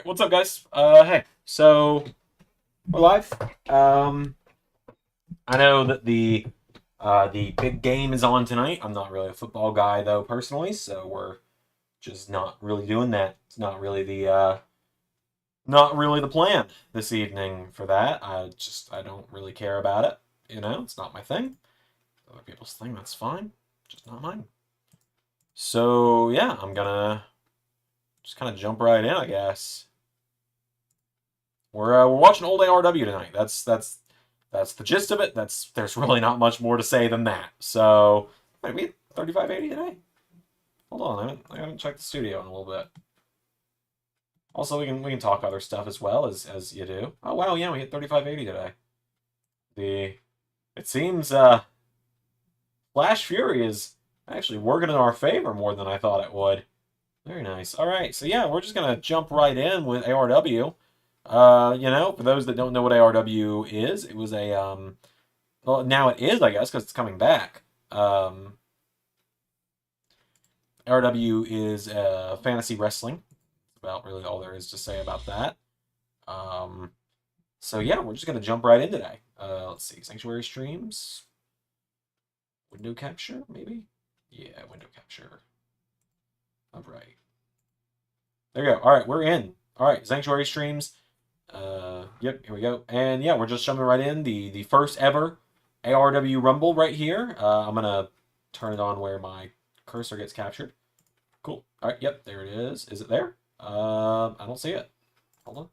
what's up, guys? Hey, so we're live. I know that the big game is on tonight. I'm not really a football guy though, personally, so we're just not really doing that. It's not really the plan this evening for that. I don't really care about it. You know, it's not my thing. Other people's thing, that's fine. Just not mine. So yeah, I'm gonna just kind of jump right in, I guess. We're watching old ARW tonight. That's the gist of it. There's really not much more to say than that. So, wait, we had 3580 today? Hold on, I haven't checked the studio in a little bit. Also, we can talk other stuff as well as you do. Oh wow, yeah, we hit 3580 today. It seems Flash Fury is actually working in our favor more than I thought it would. Very nice. All right, so yeah, we're just gonna jump right in with ARW. You know, for those that don't know what ARW is, it was a well, now it is, I guess, because it's coming back. ARW is fantasy wrestling. That's about really all there is to say about that. So yeah, we're just gonna jump right in today. Let's see, Sanctuary streams, window capture, maybe. Yeah, window capture. All right. There you go. All right, we're in. All right, Sanctuary streams. Yep, here we go. And yeah, we're just jumping right in. The first ever ARW Rumble right here. I'm gonna turn it on where my cursor gets captured. Cool. All right, yep, there it is. Is it there? I don't see it. Hold on.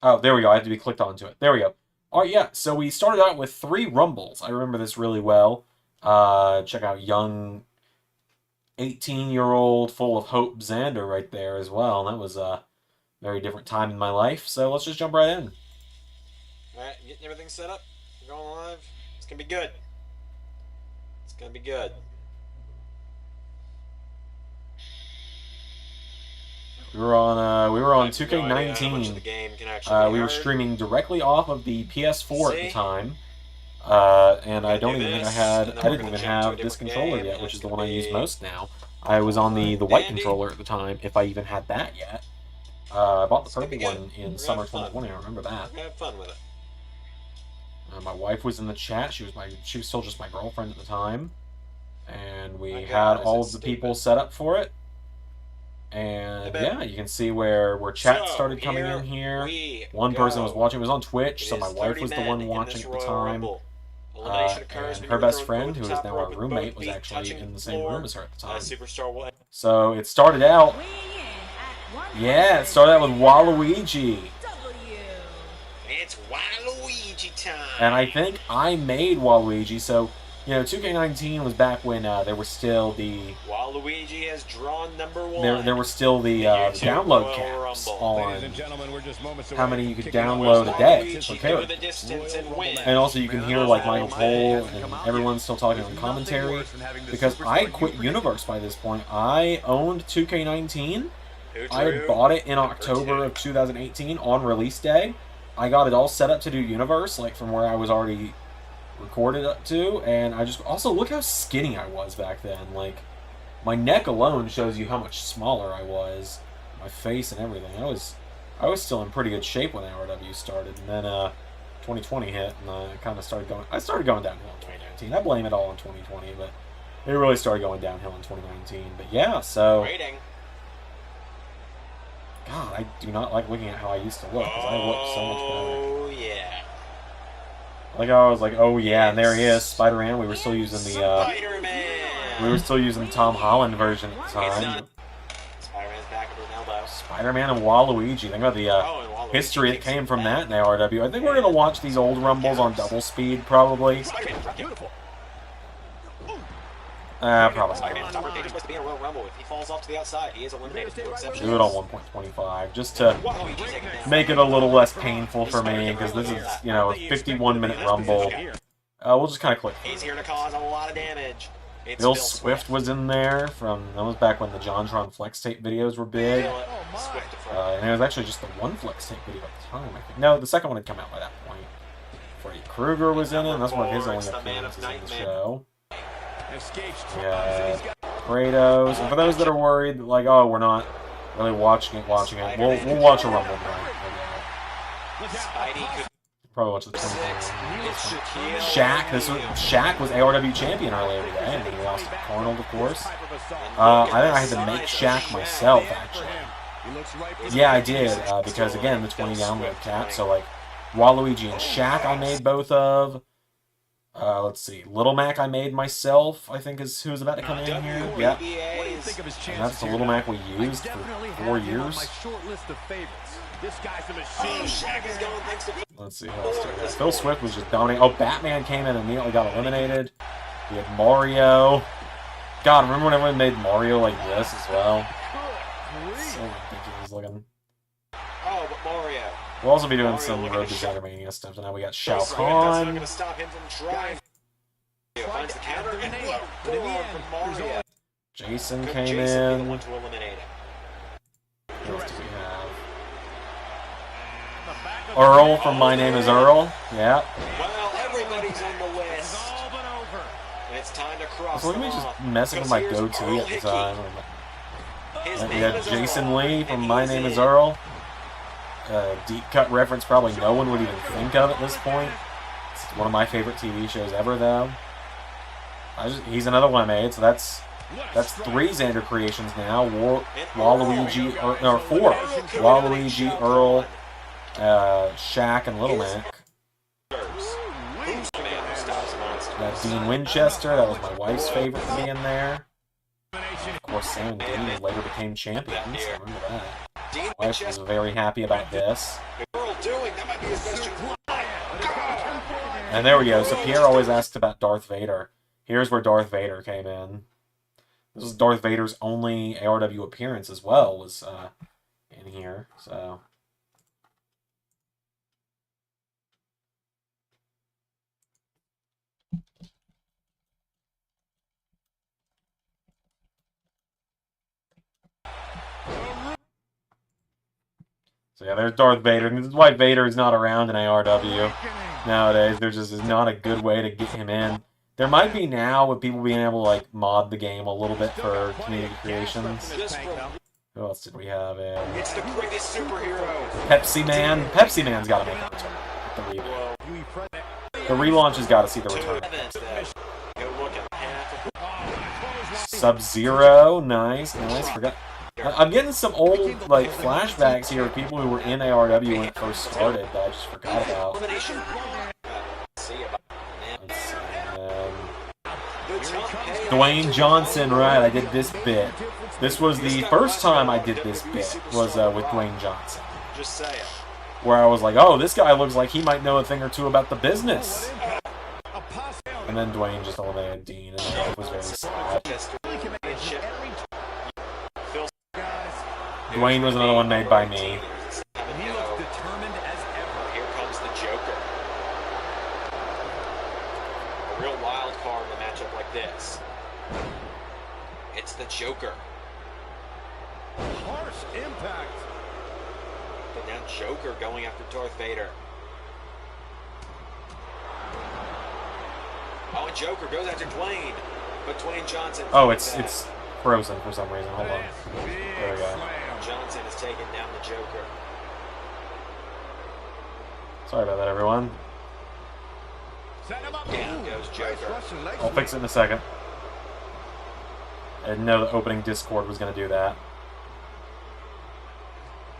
Oh, there we go. I have to be clicked onto it. There we go. All right, yeah. So we started out with 3 Rumbles. I remember this really well. Check out young 18-year-old full of hope Zander right there as well. That was a very different time in my life. So let's just jump right in. Alright, getting everything set up. We're going live. It's gonna be good. It's gonna be good. We were on 2K19. We were streaming directly off of the PS4 at the time. And I didn't even have this controller yet, which is the one I use most now. I was on the white controller at the time, if I even had that yet. I bought the purple one in summer 2020. I remember that. Have fun with it. My wife was in the chat. She was still just my girlfriend at the time, and we had all of the people set up for it. And yeah, you can see where chat started coming in here. One person was watching. It was on Twitch, so my wife was the one watching at the time. And her best friend, who is now our roommate, was actually in the same room as her at the time. So it started out. Yeah, it started out with Waluigi. It's Waluigi time. And I think I made Waluigi. So, you know, 2K19 was back when there was still the Waluigi has drawn #1. There were still the download caps on how many you could download a day per character. And also you can hear like Michael Cole and everyone's still talking on commentary, because I quit Universe by this point. I owned 2K19. I had bought it in October of 2018 on release day. I got it all set up to do Universe, like from where I was already recorded up to, and I just also look how skinny I was back then. Like, my neck alone shows you how much smaller I was, my face and everything. I was still in pretty good shape when ARW started, and then 2020 hit, and I kind of started going. I started going downhill in 2019. I blame it all on 2020, but it really started going downhill in 2019. But yeah, so. Rating. God, I do not like looking at how I used to look, because I look so much better. Oh yeah. Like I was like, oh yeah, and there he is, Spider-Man. We were still using the Spider-Man. we were still using the Tom Holland version at the time. Spider-Man's back at Ronaldo. Spider-Man and Waluigi. Think about the history that came from that in ARW. I think we're gonna watch these old Rumbles on double speed, probably. Beautiful. Probably. Spider-Man's top rotation supposed to be in a Royal Rumble. If he falls off to the outside, he is eliminated. No exception. Do it on 1.25, just to make it a little less painful for me, because this is, you know, a 51-minute Rumble. We'll just kind of click. He's here to cause a lot of damage. Bill Swift was in there that was back when the JonTron flex tape videos were big. And it was actually just the one flex tape video at the time, I think. No, the second one had come out by that point. Freddy Krueger was in it, and that's one of his only appearances in the show. Yeah, Kratos. And for those that are worried, like, oh, we're not Really watching it. We'll watch a Rumble tonight. Probably watch the 2021. Shaq was ARW champion earlier today, and then he lost to Arnold, of course. I think I had to make Shaq myself, actually. Yeah, I did, because, again, the 20 download cap. So, like, Waluigi and Shaq I made both of. Let's see. Little Mac I made myself, I think is who's about to come in here. Yeah. And that's the Little Mac we used for 4 years. Let's see who else did that. Phil Swift was just dominating. Oh, Batman came in and immediately got eliminated. We had Mario. God, remember when everyone made Mario like this as well? So ridiculous looking. Oh, but Mario. We'll also be doing some Road to Zander Mania stuff. So now we got Shao Kahn. Jason came in. What else do we have? Earl from My Name is Earl. Yeah. Well, everybody's on the list. It's time to cross. So look at me just messing with my goatee at the time. We had Jason Lee from My Name is Earl. Deep cut reference probably no one would even think of at this point. It's one of my favorite TV shows ever, though. He's another one I made, so that's 3 Zander creations now. Waluigi, or 4. Waluigi, Earl, Shaq, and Little Mac. Dean Winchester, that was my wife's favorite to be in there. Of course, Sam and Dean later became champions, I remember that. My wife was very happy about this. And there we go. So Pierre always asked about Darth Vader. Here's where Darth Vader came in. This is Darth Vader's only ARW appearance as well, was in here. So yeah, there's Darth Vader. And this is why Vader is not around in ARW nowadays. There just is not a good way to get him in. There might be now with people being able to like mod the game a little bit for community creations. Who else did we have in? It's the greatest superhero. Pepsi Man. Pepsi Man's got to make a return. The relaunch has got to see the return. Sub-Zero. Nice. Forgot. I'm getting some old like flashbacks here of people who were in ARW when it first started that I just forgot about. Let's see. Dwayne Johnson, right? I did this bit. This was the first time I did this bit. Was with Dwayne Johnson. Just say it. Where I was like, oh, this guy looks like he might know a thing or two about the business. And then Dwayne just eliminated Dean, and it was very sad. Dwayne was another one made by me. Here comes the Joker. A real wild card in a matchup like this. It's the Joker. Harsh impact. But now Joker going after Darth Vader. Oh, and Joker goes after Dwayne. But Dwayne Johnson... Oh, it's frozen for some reason. Hold on. There we go. Johnson is taking down the Joker. Sorry about that, everyone. Down goes Joker. I'll fix it in a second. I didn't know the opening Discord was going to do that.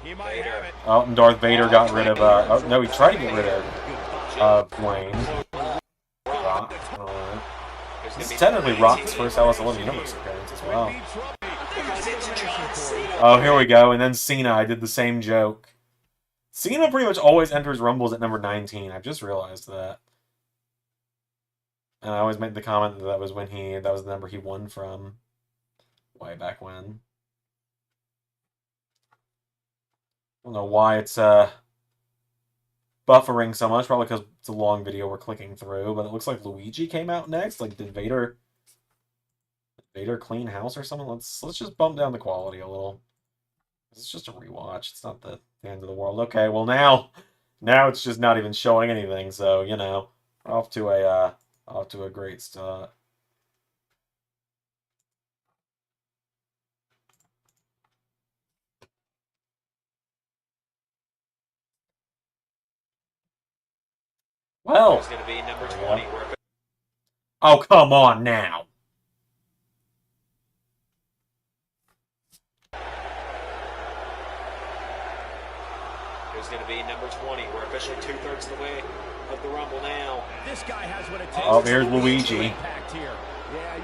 Vader. Oh, and Darth Vader got rid of... oh, no, he tried to get rid of Dwayne. Rock. This is technically Rock's first LSLM Universe appearance as well. Oh, here we go. And then Cena. I did the same joke. Cena pretty much always enters Rumbles at number 19. I've just realized that. And I always make the comment that was when that was the number he won from way back when. I don't know why it's buffering so much. Probably because it's a long video we're clicking through. But it looks like Luigi came out next. Like, did Vader clean house or something? Let's just bump down the quality a little. It's just a rewatch. It's not the end of the world. Okay, well now it's just not even showing anything. So you know, we're off to a great start. Well. Who's going to be number 20? Oh, come on now. Who's going to be number 20? We're officially 2/3 of the way of the Rumble now. This guy has what it takes. Oh, here's Luigi.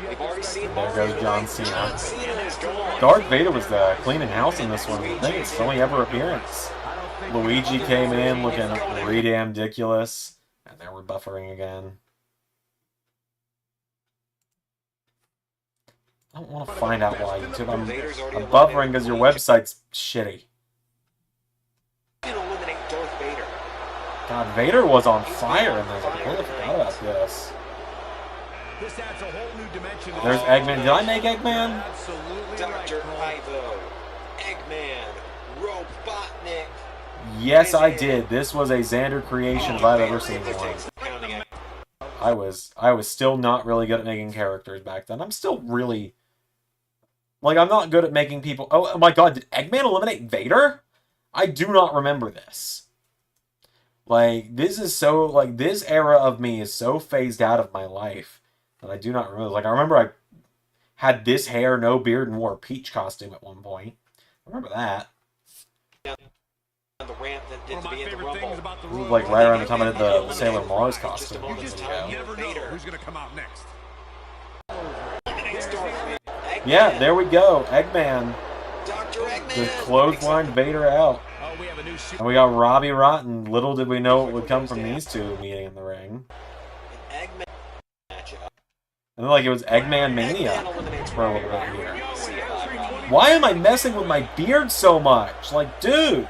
We've already seen There goes John Cena. John Cena is gone. Darth Vader was cleaning house in this one. I think it's his only ever appearance. Luigi came in looking pretty damn ridiculous. And now we're buffering again. I don't want to find out why, YouTube. I'm buffering because your website's shitty. Eliminate Darth Vader. God, Vader was on fire in this. I completely forgot about this. This adds a whole new dimension. There's Eggman. Did I make Eggman? Dr. Ivo. Eggman. Robotnik. Yes, I did. This was a Zander creation if I've ever seen one. I was still not really good at making characters back then. I'm still really... Like, I'm not good at making people... Oh my god, did Eggman eliminate Vader? I do not remember this. Like, this is so... Like, this era of me is so phased out of my life that I do not remember. Like, I remember I had this hair, no beard, and wore a Peach costume at one point. I remember that. The ramp that did to be in the Rumble. This was like right around the time I did the Sailor Mars costume. Who's going to come out next? Yeah, there we go. Eggman. Dr. Eggman. Just clotheslined Vader out. And we got Robbie Rotten. Little did we know what would come from these two meeting in the ring. Eggman matchup. And then, like, it was Eggman Mania for a little bit here. Why am I messing with my beard so much? Like, dude,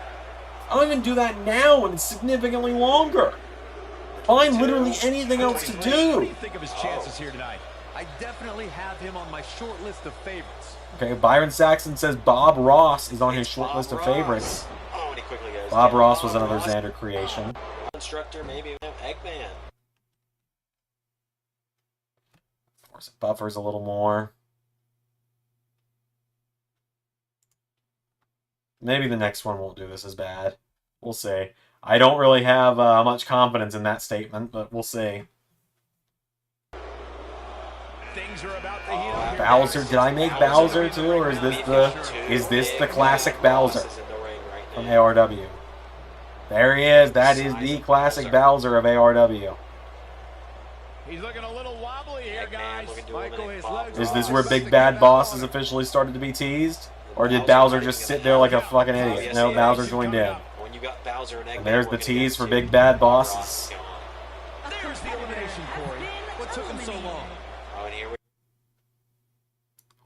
I don't even do that now when it's significantly longer. Find literally anything else to do. What do you think of his chances here tonight? I definitely have him on my short list of favorites. Okay, Byron Saxon says Bob Ross is on his short list of favorites. Oh, and he quickly goes Bob down. Ross was another Zander creation. Instructor, maybe Eggman. Of course, it buffers a little more. Maybe the next one won't do this as bad. We'll see. I don't really have much confidence in that statement, but we'll see. Things are about to heat up. Bowser, did I make Bowser too, or is this the classic Bowser from ARW? There he is. That is the classic Bowser of ARW. He's looking a little wobbly here, guys. Michael, his legs Is this where Big Bad Boss has officially started to be teased? Or did Bowser just sit there like a fucking idiot? No, Bowser joined in. And there's the tease for Big Bad Bosses. There's the elimination, Corey. What took him so long?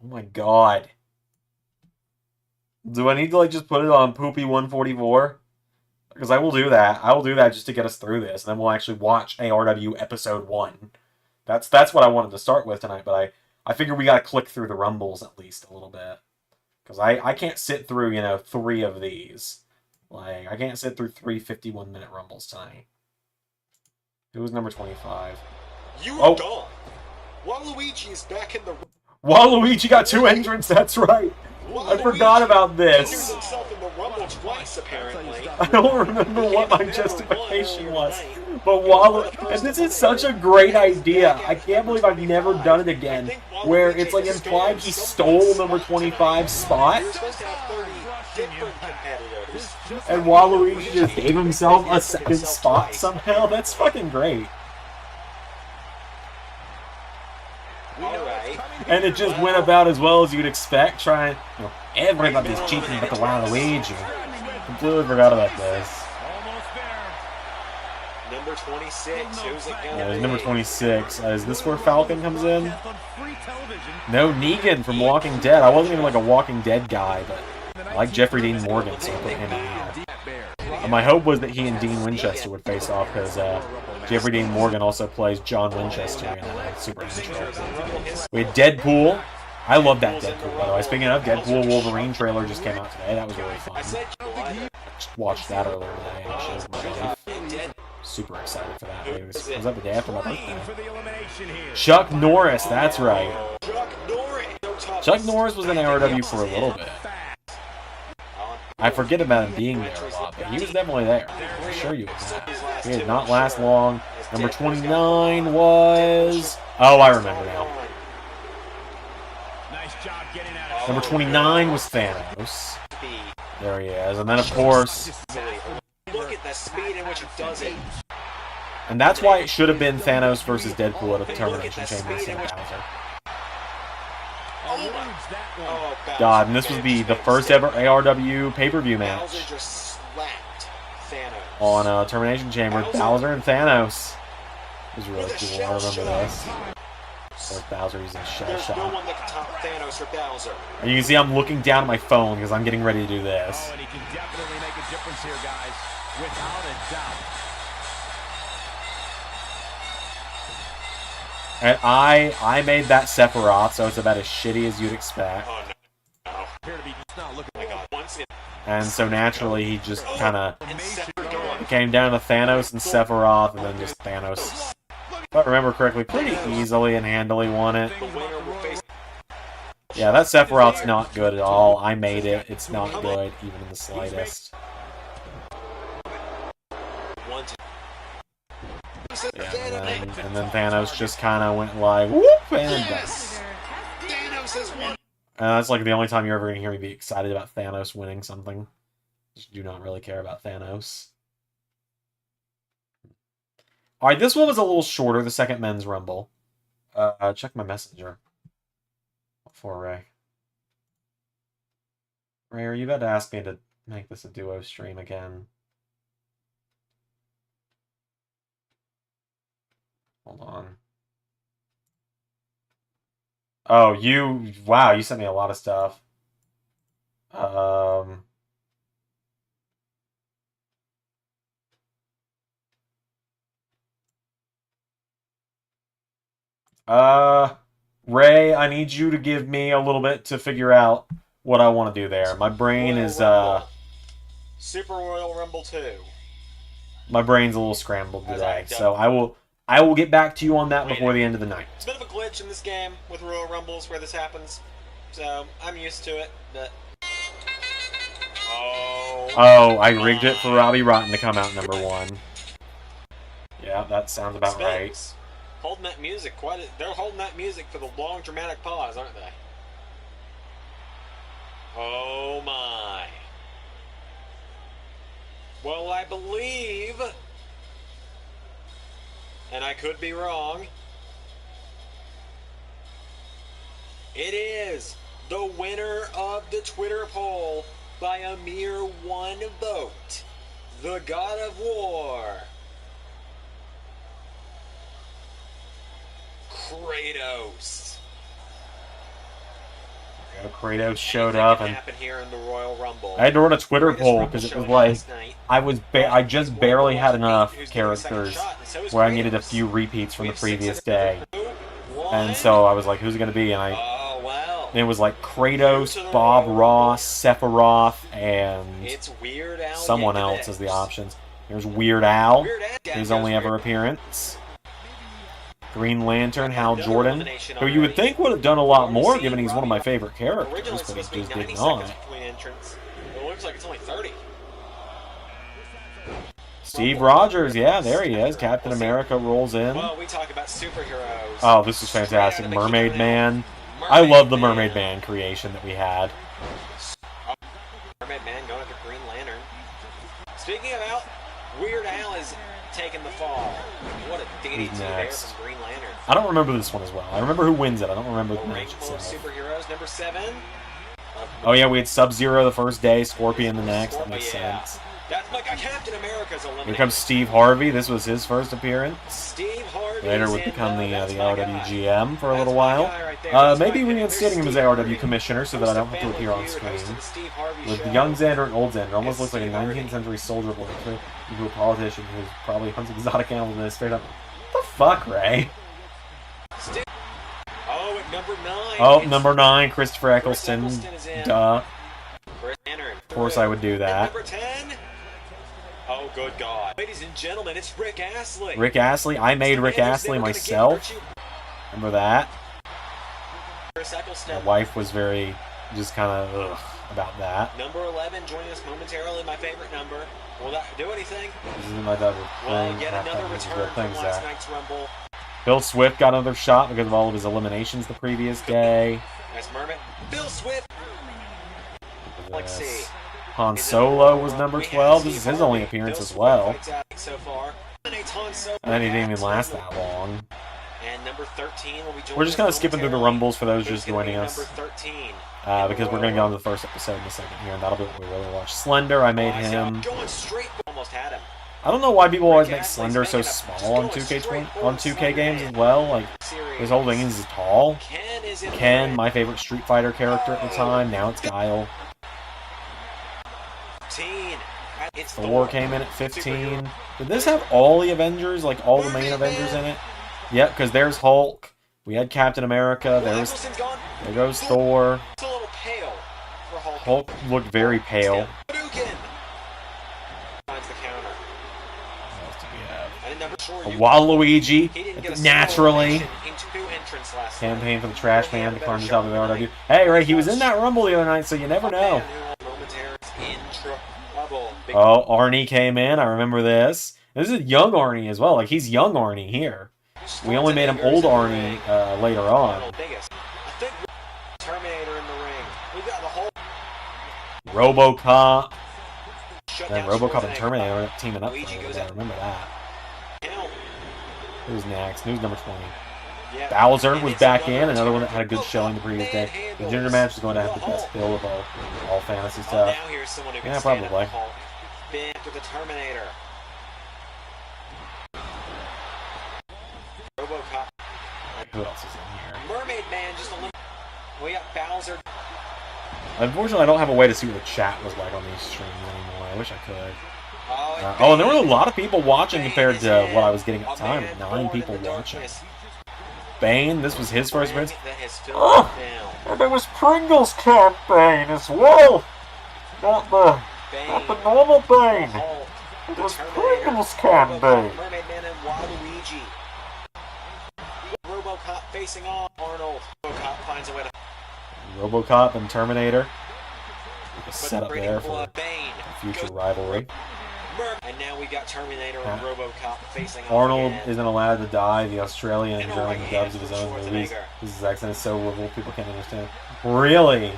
Oh my god. Do I need to, like, just put it on Poopy 144? Because I will do that. I will do that just to get us through this. And then we'll actually watch ARW Episode 1. That's what I wanted to start with tonight. But I figure we gotta click through the Rumbles at least a little bit. Because I can't sit through, 3 of these. Like, I can't sit through 3 51-minute Rumbles tonight. Who was number 25? You are gone. Waluigi is back in the... Waluigi got 2 entrants, that's right. I forgot about this. I don't remember what my justification was. But and this is such a great idea. I can't believe I've never done it again. Where it's like implied he stole number 25's spot. And Waluigi just gave himself a second spot somehow. That's fucking great. And it just went about as well as you'd expect, trying, everybody's cheating but the Waluigi. Completely forgot about this. Number 26, who's it gonna Yeah, there's be? number 26. Is this where Falcon comes in? No, Negan from Walking Dead. I wasn't even like a Walking Dead guy, but I like Jeffrey Dean Morgan, so I put him in here. And my hope was that he and Dean Winchester would face off, because Jeffrey Dean Morgan also plays John Winchester in Supernatural. We had Deadpool. I love that Deadpool, by the way. Speaking of, Deadpool Wolverine trailer just came out today. That was really fun. Just watched that earlier today, and it shows my life. Super excited for that. It was that the day after my birthday. Chuck Norris, that's right. Chuck Norris was in ARW for a little bit. I forget about him being there a lot, but he was definitely there. I assure you of that. He did not last long. Number 29 was... Oh, I remember now. Number 29 was Thanos. There he is. And then, of course... Look at the speed in which he does it. And that's why it should have been Thanos versus Deadpool at the Termination Chamber instead of Bowser. God, and this was the first ever ARW pay-per-view match on Termination Chamber. Bowser and Thanos. It was really cool. I remember this. Like Bowser using Shell Shock. No one that can top Thanos or Bowser. And you can see I'm looking down at my phone because I'm getting ready to do this. Oh, and he can definitely make a difference here, guys. Without a doubt. And I made that Sephiroth, so it's about as shitty as you'd expect. Oh, no. And so naturally he just kind of came down to Thanos and Sephiroth, and then just Thanos, if I remember correctly, pretty easily and handily won it. Yeah, that Sephiroth's not good at all. I made it. It's not good, even in the slightest. Yeah, and then Thanos just kind of went like, whoop, and that's like the only time you're ever going to hear me be excited about Thanos winning something. Just do not really care about Thanos. Alright, this one was a little shorter, the second men's rumble. Check my messenger. For Ray. Ray, are you about to ask me to make this a duo stream again? Hold on. Oh, wow, you sent me a lot of stuff. Ray, I need you to give me a little bit to figure out what I want to do there. My brain is, Super Royal Rumble 2. My brain's a little scrambled today, so I will get back to you on that before the end of the night. It's a bit of a glitch in this game with Royal Rumbles where this happens, so I'm used to it, but... Oh, I rigged it for Robbie Rotten to come out number 1. Yeah, that sounds about right. Holding that music they're holding that music for the long dramatic pause, aren't they? Oh my. Well, I believe, and I could be wrong, it is the winner of the Twitter poll by a mere 1 vote, the God of War, Kratos. Yeah, Kratos showed up, and here in the Royal Rumble. I had to run a Twitter poll because it was like I just barely had enough characters where I needed a few repeats from the previous day, and so I was like, "Who's it gonna be?" And it was like Kratos, Bob Ross, Sephiroth, and someone else as the options. There's Weird Al, his only ever appearance. Green Lantern, Hal Jordan, who you would think would have done a lot more given he's one of my favorite characters, but he just did not. Steve Rogers, yeah, there he is. Captain America rolls in. Oh, this is fantastic. Mermaid Man. I love the Mermaid Man creation that we had. Mermaid Man going after Green Lantern. Speaking of Al, Weird Al is taking the fall. What a DDT there from Green Lantern. I don't remember this one as well. I remember who wins it. I don't remember the match itself. Superheroes, number 7. Oh yeah, we had Sub-Zero the first day, Scorpion the next. That makes sense. That's like a Captain America's eliminated. Here comes Steve Harvey. This was his first appearance. Steve Harvey later would become the ARW GM for a little while. Maybe reinstating him as ARW commissioner so that I don't have to appear on screen. With young Zander and old Zander, almost looks like a 19th century soldier boy into a politician who probably hunts exotic animals in his straight up. What the fuck, Ray? Oh, at number 9. Oh, number 9, Christopher Eccleston. Duh. Of course I would do that. Number 10. Oh, good God. Ladies and gentlemen, it's Rick Astley. Rick Astley? I made Rick Astley myself. Remember that? My wife was very, just kind of, ugh. about that. Number 11 joining us momentarily, my favorite number. Will that do anything? This is my double Well, thing. yet another return from last night's Rumble. Bill Swift got another shot because of all of his eliminations the previous day. Nice Mermaid. Bill Swift. Let's see. Han Solo was number 12. This is his only appearance as well. So far. And he didn't even last that long. And number 13 will be joining. We're just kind of skipping through the Rumbles for those just joining us. Because we're going to go on to the first episode in a second here, and that'll be what we really watch. Slender, I made him. Almost had him. I don't know why people always make Slender so small on 2K games as well. Like, his whole thing is tall. Ken, my favorite Street Fighter character at the time. Now it's Guile. Thor came in at 15. Did this have all the Avengers, like all the main Avengers in it? Yep, because there's Hulk. We had Captain America. There goes Thor. Hulk looked very pale. Waluigi, naturally. Campaign for the Trash Man to climb the top of the ARW. Hey, Ray, he was in that Rumble the other night, so you never know. Oh, Arnie came in. I remember this. This is young Arnie as well. Like, he's young Arnie here. We only made him old Arnie later on. RoboCop. And RoboCop and Terminator are teaming up for it. I remember that. Who's next? Who's number 20? Bowser was back in, another one that had a good showing the previous day. The Ginger match is going to have the best build of all fantasy stuff. Yeah, probably. The Terminator. RoboCop. Who else is in here? Mermaid Man just we got Bowser. Unfortunately, I don't have a way to see what the chat was like on these streams anymore. I wish I could. And there were a lot of people watching compared to what I was getting at the time. 9 people watching. Bane, this was his first appearance. Oh, and there was Pringles campaign as well. Not the normal Bane. It was Pringles campaign. Mermaid Man and Waluigi. RoboCop facing off Arnold. RoboCop finds a way to. RoboCop and Terminator. Set up there for a future rivalry. And now we got Terminator and RoboCop facing Arnold isn't allowed to die. The Australian and German dubs of his own movies. His accent is so liberal, people can't understand. Really?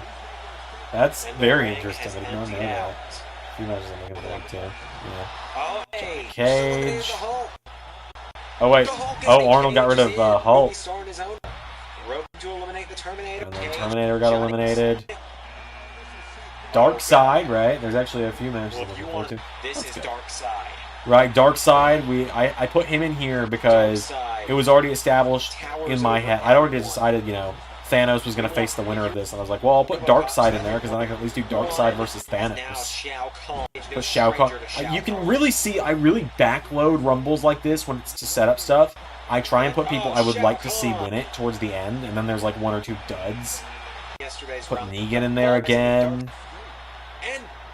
That's very interesting. I did not know that. A few matches I'm looking forward to. Yeah. Cage. Oh wait. Oh, Arnold got rid of Hulk. And then Terminator got eliminated. Dark Side, right? There's actually a few matches I'm looking forward to. This is Dark Side. Right, Dark Side. I put him in here because it was already established in my head. I'd already decided, you know, Thanos was going to face the winner of this, and I was like, well, I'll put Dark Side in there because then I can at least do Dark Side versus Thanos. But Shao Kahn. You can really see I really backload Rumbles like this when it's to set up stuff. I try and put people I would like to see win it towards the end, and then there's like 1 or 2 duds. Put Negan in there again.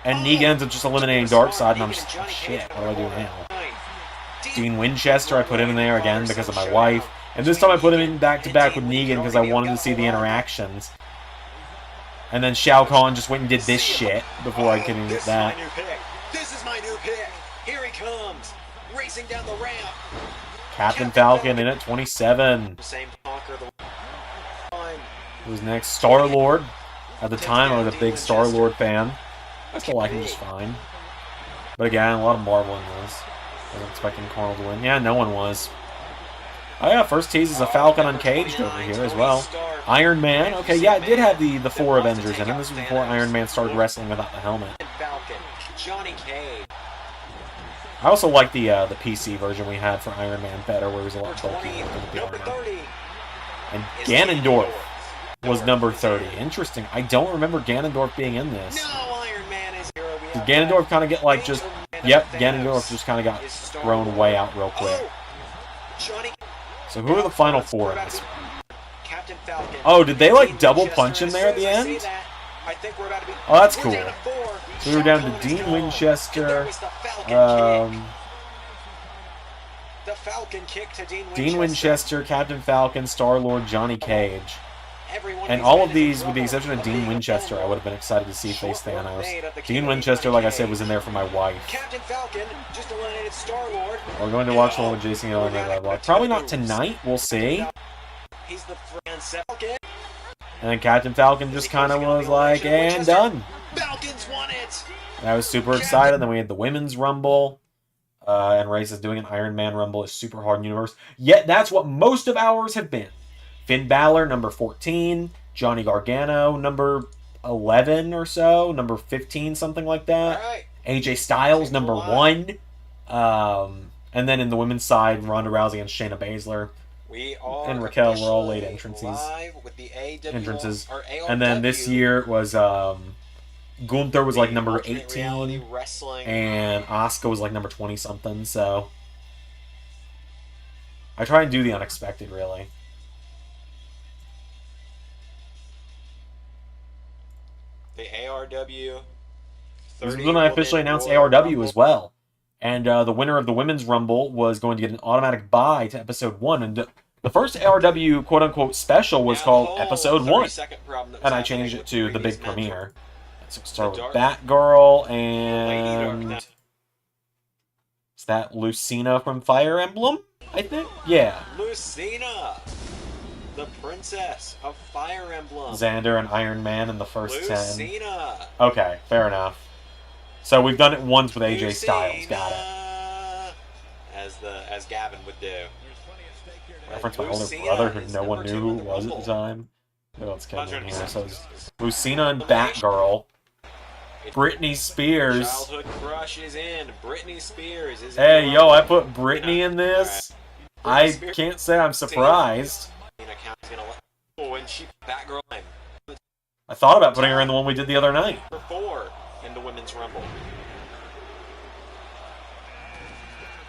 And Negan ends up just eliminating Darkseid, and I'm just, oh, shit, what do I do now? Dean Winchester, I put him in there again because of my wife. And this time I put him in back-to-back with Negan because I wanted to see the interactions. And then Shao Kahn just went and did this shit before I could even get that. This is my new pick. Here he comes, racing down the ramp. Captain Falcon in at 27. Who's next? Star-Lord. At the time, I was a big Star-Lord fan. I still like him just fine. But again, a lot of Marvel in this. I wasn't expecting Carl to win. Yeah, no one was. Oh yeah, first tease is a Falcon Uncaged over here as well. Iron Man. Okay, yeah, it did have the 4 Avengers in it. This was before Iron Man started wrestling without the helmet. I also like the PC version we had for Iron Man better, where he was a lot bulkier with the armor. And Ganondorf was number 30. Interesting. I don't remember Ganondorf being in this. Did Ganondorf kind of get like just... Yep, Ganondorf just kind of got thrown way out real quick. So who are the final 4 in this one? Oh, did they like double punch in there at the end? Oh, that's cool. So we were down to Dean Winchester. Dean Winchester, Captain Falcon, Star-Lord, Johnny Cage. And all of these, with the exception of Dean Winchester, I would have been excited to see face Thanos. Dean Winchester, like I said, was in there for my wife. We're going to watch the one with Jason Gyllenhaal. Probably not tonight. We'll see. And then Captain Falcon just kind of was like, and done. And I was super excited. Then we had the Women's Rumble. And Race is doing an Iron Man Rumble. It's super hard in universe. Yet that's what most of ours have been. Finn Balor, number 14. Johnny Gargano, number 11 or so. Number 15, something like that. Right. AJ Styles, number 1. And then in the women's side, Ronda Rousey and Shayna Baszler. And Raquel were all late entrances. And then this year was Gunther was like number 18. And Asuka was like number 20-something. So I try and do the unexpected, really. The ARW. This is when I officially announced ARW as well. And the winner of the Women's Rumble was going to get an automatic bye to Episode 1. And the first ARW quote-unquote special was called Episode 1. And I changed it to the big premiere. So we'll start with Batgirl and... Is that Lucina from Fire Emblem? I think? Yeah. Lucina! The Princess of Fire Emblem. Xander and Iron Man in the first Lucina. 10. Okay, fair enough. So we've done it once with AJ Styles. Got it. As Gavin would do. Reference my older brother who no one knew who it was at the time. Who else came in here? So it's Lucina and Batgirl. Britney Spears. Childhood crush is in. Britney Spears is in. Hey, yo, I put Britney in this. I can't say I'm surprised. I thought about putting her in the one we did the other night. Number 4 in the Women's Rumble.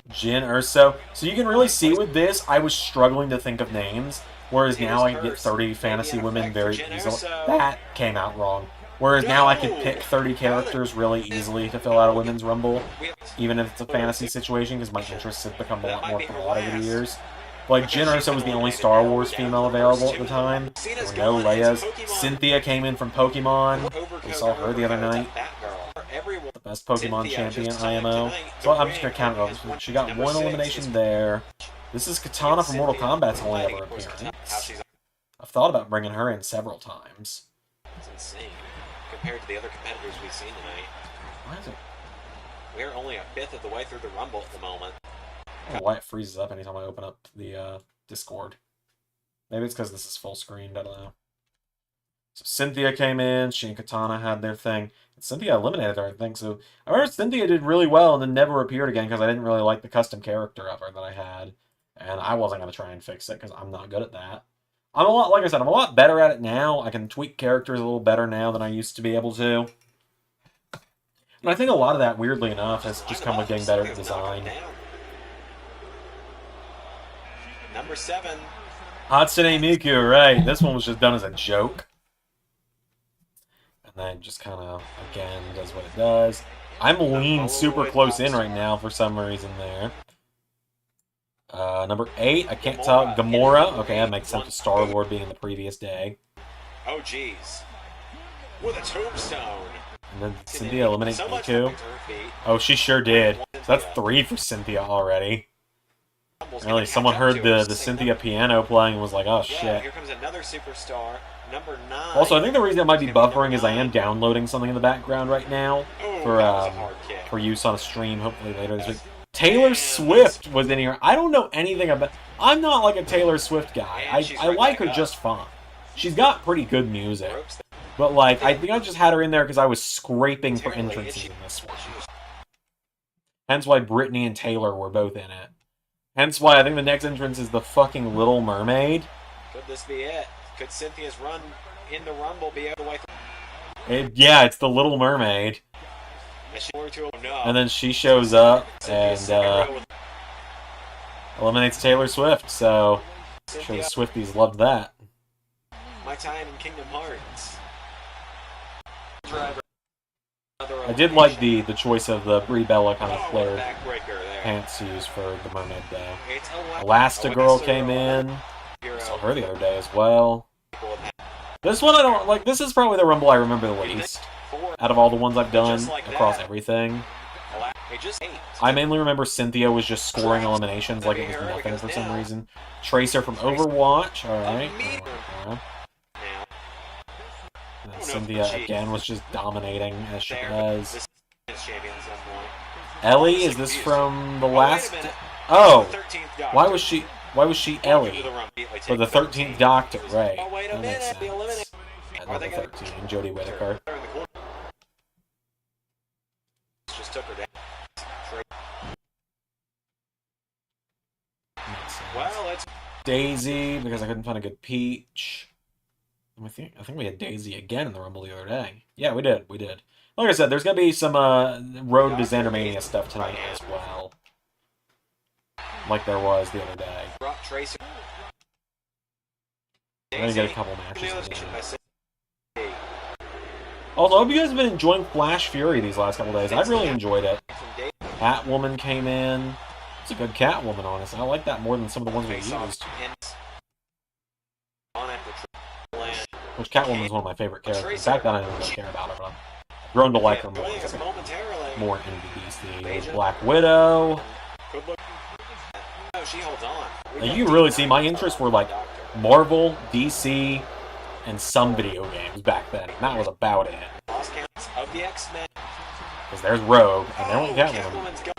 Jin Urso. So you can really see with this, I was struggling to think of names, whereas now I can get 30 fantasy women very easily. That came out wrong. Whereas now I could pick 30 characters really easily to fill out a Women's Rumble, even if it's a fantasy situation, because my interests have become a lot more broad over the years. Like, Jin Urso was the only Star Wars female available at the time. There were no Leias. Cynthia came in from Pokemon. We saw her the other night. The best Pokemon champion, IMO. So I'm just going to count it over. She got 1 elimination there. This is Katana from Mortal Kombat's only ever appearance. I've thought about bringing her in several times. It's insane compared to the other competitors we've seen tonight. Why is it? We're only a fifth of the way through the Rumble at the moment. I don't know why it freezes up anytime I open up the Discord. Maybe it's because this is full screened, I don't know. So Cynthia came in, she and Katana had their thing. And Cynthia eliminated her, I think. So I heard Cynthia did really well and then never appeared again because I didn't really like the custom character of her that I had. And I wasn't going to try and fix it because I'm not good at that. I'm a lot, like I said, I'm a lot better at it now. I can tweak characters a little better now than I used to be able to. And I think a lot of that, weirdly enough, has just come with getting better at design. Number 7. Hatsune Miku, right. This one was just done as a joke. And then just kind of, again, does what it does. I'm lean super close in right now for some reason there. Number 8, I can't tell. Gamora. Okay, that makes sense with Star-Lord being in the previous day. Oh, jeez. With a tombstone. And then Cynthia eliminates Miku. Oh, she sure did. So that's 3 for Cynthia already. Really, someone heard the Cynthia piano playing and was like, oh, shit. Here comes another superstar. Number 9. Also, I think the reason it might be buffering is I am downloading something in the background right now for use on a stream, hopefully later this week. Taylor Swift was in here. I don't know anything about... I'm not like a Taylor Swift guy. I like her just fine. She's got pretty good music. But, like, I think I just had her in there because I was scraping for entrances in this one. Hence why Britney and Taylor were both in it. Hence why I think the next entrance is the fucking Little Mermaid. Could this be it? Could Cynthia's run in the Rumble be able to way through? Yeah, it's the Little Mermaid. And then she shows up and eliminates Taylor Swift, so I'm sure the Swifties loved that. My time in Kingdom Hearts. I did like the choice of the Brie Bella kind of flared pants to use for the mermaid, though. Elastigirl came in. I saw her the other day as well. This one I don't like. This is probably the Rumble I remember the least out of all the ones I've done across everything. I mainly remember Cynthia was just scoring eliminations like it was nothing for some reason. Tracer from Overwatch, alright. Cynthia again was just dominating as she does. Ellie, is this from the last? Oh, why was she Ellie? For the 13th Doctor, right? That makes sense. At number 13, Jodie Whittaker. Just took her down. Well, it's Daisy, because I couldn't find a good Peach. I think we had Daisy again in the Rumble the other day. Yeah, we did. Like I said, there's gonna be some Road to Xandermania stuff tonight as well, like there was the other day. I'm gonna get a couple matches. Also, I hope you guys have been enjoying Flash Fury these last couple days. I've really enjoyed it. Catwoman came in. It's a good Catwoman, honestly. I like that more than some of the ones we used. Which Catwoman is one of my favorite characters. Back then I didn't really care about her, but I've grown to like her more in the DC. Black Widow. Now, you really see my interests were like Marvel, DC, and some video games back then. And that was about it. Because there's Rogue, and there won't Catwoman.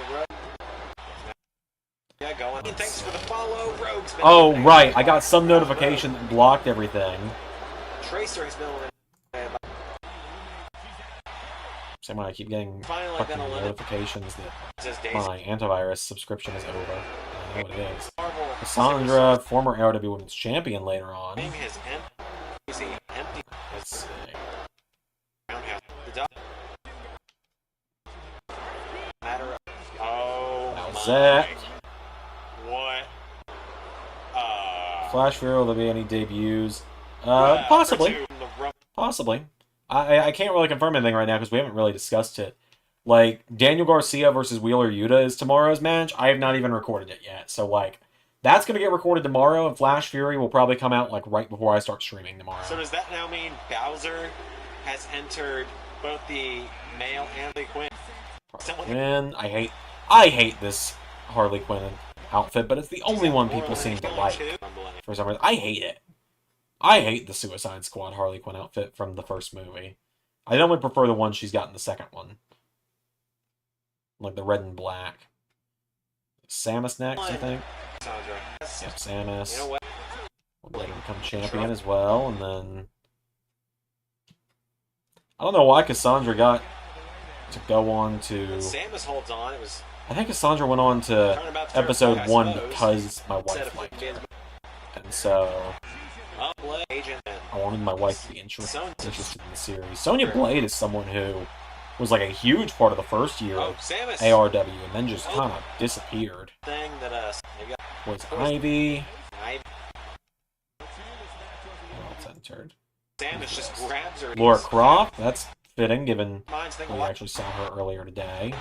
Oh, right. I got some notification that blocked everything. Same way I keep getting fucking notifications that my antivirus subscription is over. I know what it is. Cassandra, former ARW Women's Champion later on. Let's see. That was that. Flash Fury, will there be any debuts? Possibly. Possibly. I can't really confirm anything right now because we haven't really discussed it. Like, Daniel Garcia versus Wheeler Yuta is tomorrow's match. I have not even recorded it yet. So, like, that's going to get recorded tomorrow, and Flash Fury will probably come out, like, right before I start streaming tomorrow. So does that now mean Bowser has entered both the male and the Quinn? Quinn, I hate this Harley Quinn outfit, but it's the only one people seem to like. For some reason, I hate it. I hate the Suicide Squad Harley Quinn outfit from the first movie. I normally prefer the one she's got in the second one. Like the red and black. Samus next, I think. Yep, Samus. We'll let him become champion as well, and then... I don't know why Cassandra got to go on to... Samus holds on. It was... I think Cassandra went on to episode 1 because my wife liked her. And so... I wanted my wife to be interested in the series. Sonya Blade is someone who was like a huge part of the first year of ARW and then just kind of disappeared. Was Ivy? What's entered? Laura Croft? That's fitting given we actually saw her earlier today.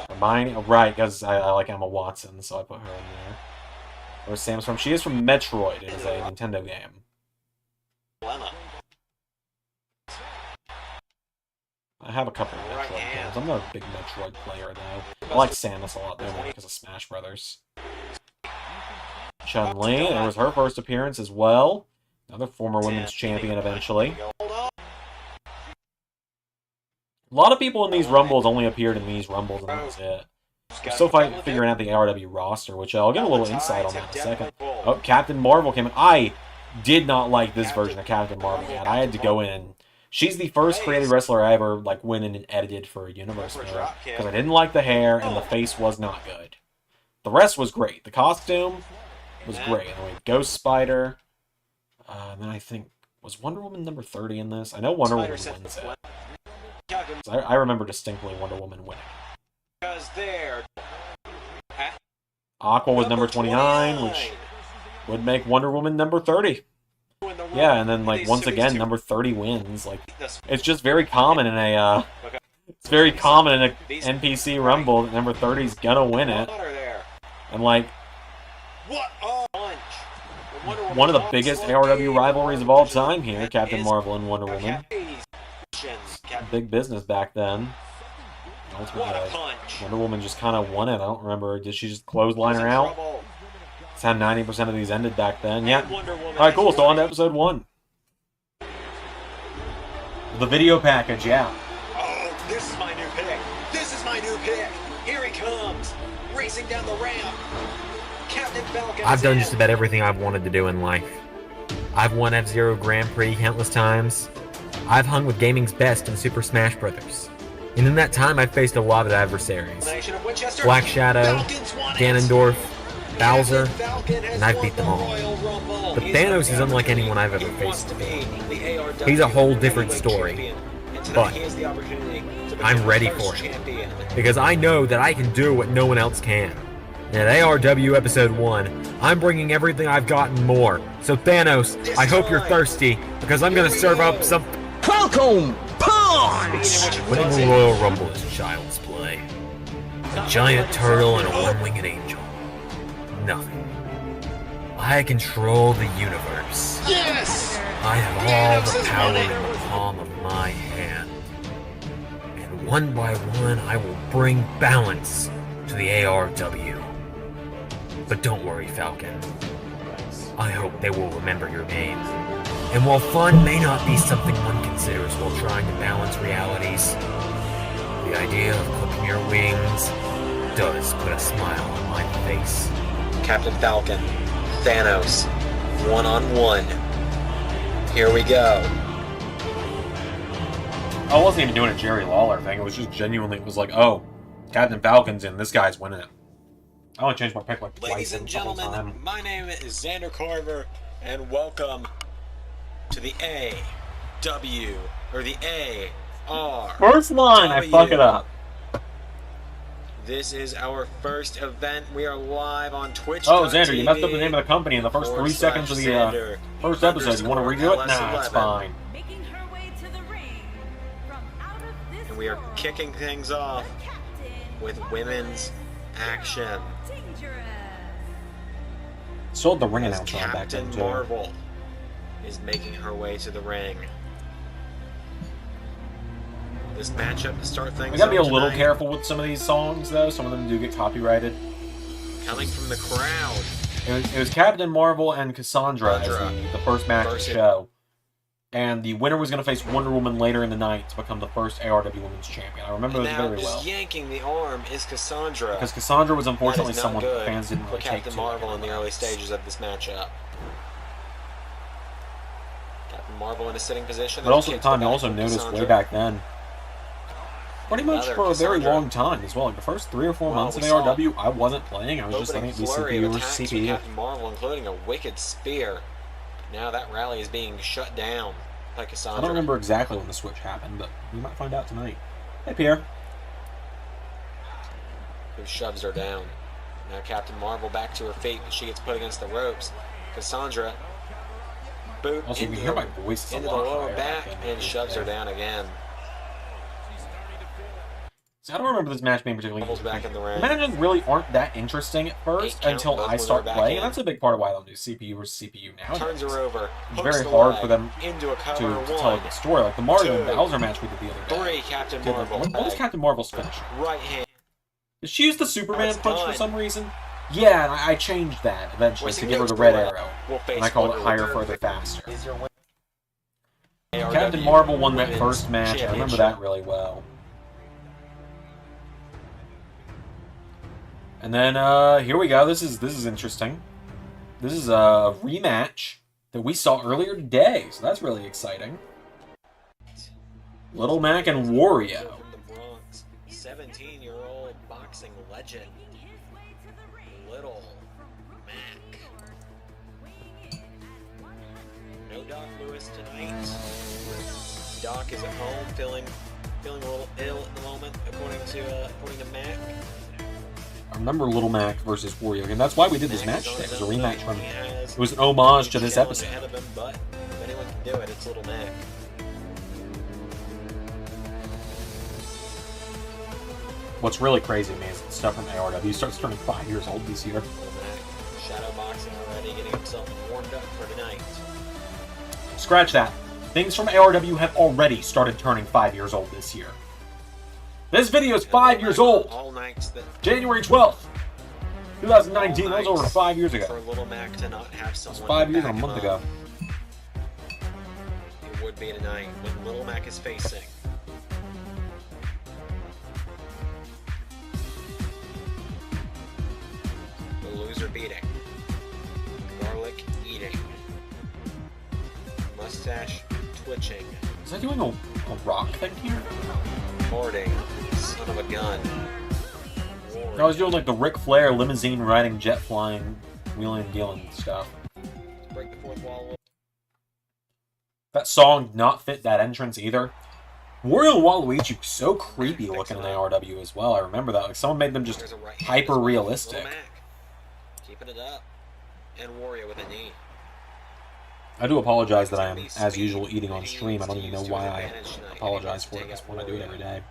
Hermione, oh, right, because I like Emma Watson, so I put her in there. Where's Sam's from? She is from Metroid. It is a Nintendo game. I have a couple of Metroid games. I'm not a big Metroid player, though. I like Samus a lot, though, because of Smash Brothers. Chun-Li, there was her first appearance as well. Another former women's champion, eventually. A lot of people in these Rumbles only appeared in these Rumbles, and that was it. We're still figuring out the ARW roster, which I'll get a little insight on that in a second. Oh, Captain Marvel came in. I did not like this version of Captain Marvel yet. I had to go in. She's the first creative wrestler I ever went in and edited for a Universe Mirror, because I didn't like the hair, and the face was not good. The rest was great. The costume was great. And then we had Ghost Spider. And then I think, was Wonder Woman number 30 in this? I know Wonder Woman wins it. I remember distinctly Wonder Woman winning. Aqua was number 29, which would make Wonder Woman number 30. Yeah, and then like once again, number 30 wins. Like it's just very common in a it's very common in a NPC Rumble that number 30 is gonna win it. And like What a punch! One of the biggest ARW rivalries of all time here, Captain Marvel and Wonder Woman. Big business back then. What a punch! Wonder Woman just kind of won it. I don't remember. Did she just clothesline her out? That's how 90% of these ended back then. Yeah. Alright, cool. So on to episode 1. The video package, yeah. Oh, this is my new pick. This is my new pick. Here he comes. Racing down the ramp. Captain Falcon. I've done just about everything I've wanted to do in life. I've won F-Zero Grand Prix countless times. I've hung with gaming's best in Super Smash Bros. And in that time, I've faced a lot of adversaries. Black Shadow, Ganondorf, Bowser, and I've beat them all. But Thanos is unlike anyone I've ever faced before. He's a whole different story. But I'm ready for him. Because I know that I can do what no one else can. And at ARW Episode 1, I'm bringing everything I've got and more. So Thanos, I hope you're thirsty, because I'm gonna serve up some Falcon Punch! Winning the Royal Rumble is child's play. A giant turtle and a one-winged angel. Nothing. I control the universe. Yes! I have all the power in the palm of my hand. And one by one, I will bring balance to the ARW. But don't worry, Falcon. I hope they will remember your name. And while fun may not be something one considers while trying to balance realities, the idea of clipping your wings does put a smile on my face. Captain Falcon, Thanos, one-on-one. Here we go. I wasn't even doing a Jerry Lawler thing. It was just genuinely, it was like, oh, Captain Falcon's in, this guy's winning it. I only changed my pick like twice. Ladies and gentlemen, my name is Zander Carver, and welcome to the AW, or the AR. First line, I fuck it up. This is our first event. We are live on Twitch. Oh, Zander, you messed up the name of the company in the first 3 seconds of the first episode. You want to redo it? Nah, it's fine. And we are kicking things off with women's action. Sold the ring announcer back then, Captain too. Marvel is making her way to the ring. This matchup to start things. We gotta be a off little tonight, careful with some of these songs, though. Some of them do get copyrighted. coming from the crowd. It was Captain Marvel and Cassandra as the first match of the show. And the winner was going to face Wonder Woman later in the night to become the first ARW Women's Champion. I remember And this now very well. just yanking the arm is Cassandra. Because Cassandra was unfortunately That is not someone good fans didn't for really take Captain to. Marvel in the early stages of this matchup. Captain Marvel in a sitting position. But also at the time, you also noticed way back then, pretty much for a very long time as well. Like the first 3 or 4 months of ARW, I wasn't playing. I was just letting it be CPU versus CPU. Captain Marvel, including a wicked spear. Now that rally is being shut down by Cassandra. I don't remember exactly when the switch happened, but we might find out tonight. Hey, Pierre. Who shoves her down. Now Captain Marvel back to her feet, but she gets put against the ropes. Cassandra boot Also, you into, can hear my voice a into the lot lower higher, back I think, and shoves her down again. So I don't remember this match being particularly Marvel's back in the ring. The matches really aren't that interesting at first until I start playing, and that's a big part of why I don't do CPU versus CPU now. Turns her over. It's very hard for them into a to cover. tell the story. Like the Mario and Bowser match we did the other day. 3, Captain Dude, Marvel. what was Captain Marvel's finish? Right hand. Did she use the Superman That's punch done. for some reason? Yeah, and I changed that eventually to give her the red arrow. And I called it higher, further, faster. Captain Marvel won that first match. I remember that really well. And then here we go. This is interesting. This is a rematch that we saw earlier today, so that's really exciting. Little Mac and Wario. From the Bronx, 17-year-old boxing legend, Little Mac. No Doc Lewis tonight. Doc is at home, feeling a little ill at the moment, according to Mac. I remember Little Mac versus Wario, and that's why we did this match today. It was a rematch from. It was an homage to this episode. Ahead of him, but if anyone can do it, it's Little Mac. What's really crazy to me is the stuff from ARW starts turning 5 years old this year. Little Mac, shadow himself warmed up for tonight. Scratch that. Things from ARW have already started turning 5 years old this year. This video is 5 years old. January 12th, 2019. That was over 5 years ago. For Little Mac to not have someone. It was 5 years and a month ago. It would be tonight when Little Mac is facing the loser beating, garlic eating, mustache twitching. Is that doing a rock thing here? Hoarding, son of a gun. I was doing like the Ric Flair limousine riding, jet flying, wheeling and dealing stuff. Break the fourth wall. That song did not fit that entrance either. Wario and Waluigi so creepy looking in ARW as well. I remember that. Like someone made them just hyper realistic. Keeping it up. And Wario with a knee. I do apologize that I am, as usual, eating on stream. I don't even know why I apologize for it at this point. I do it every day.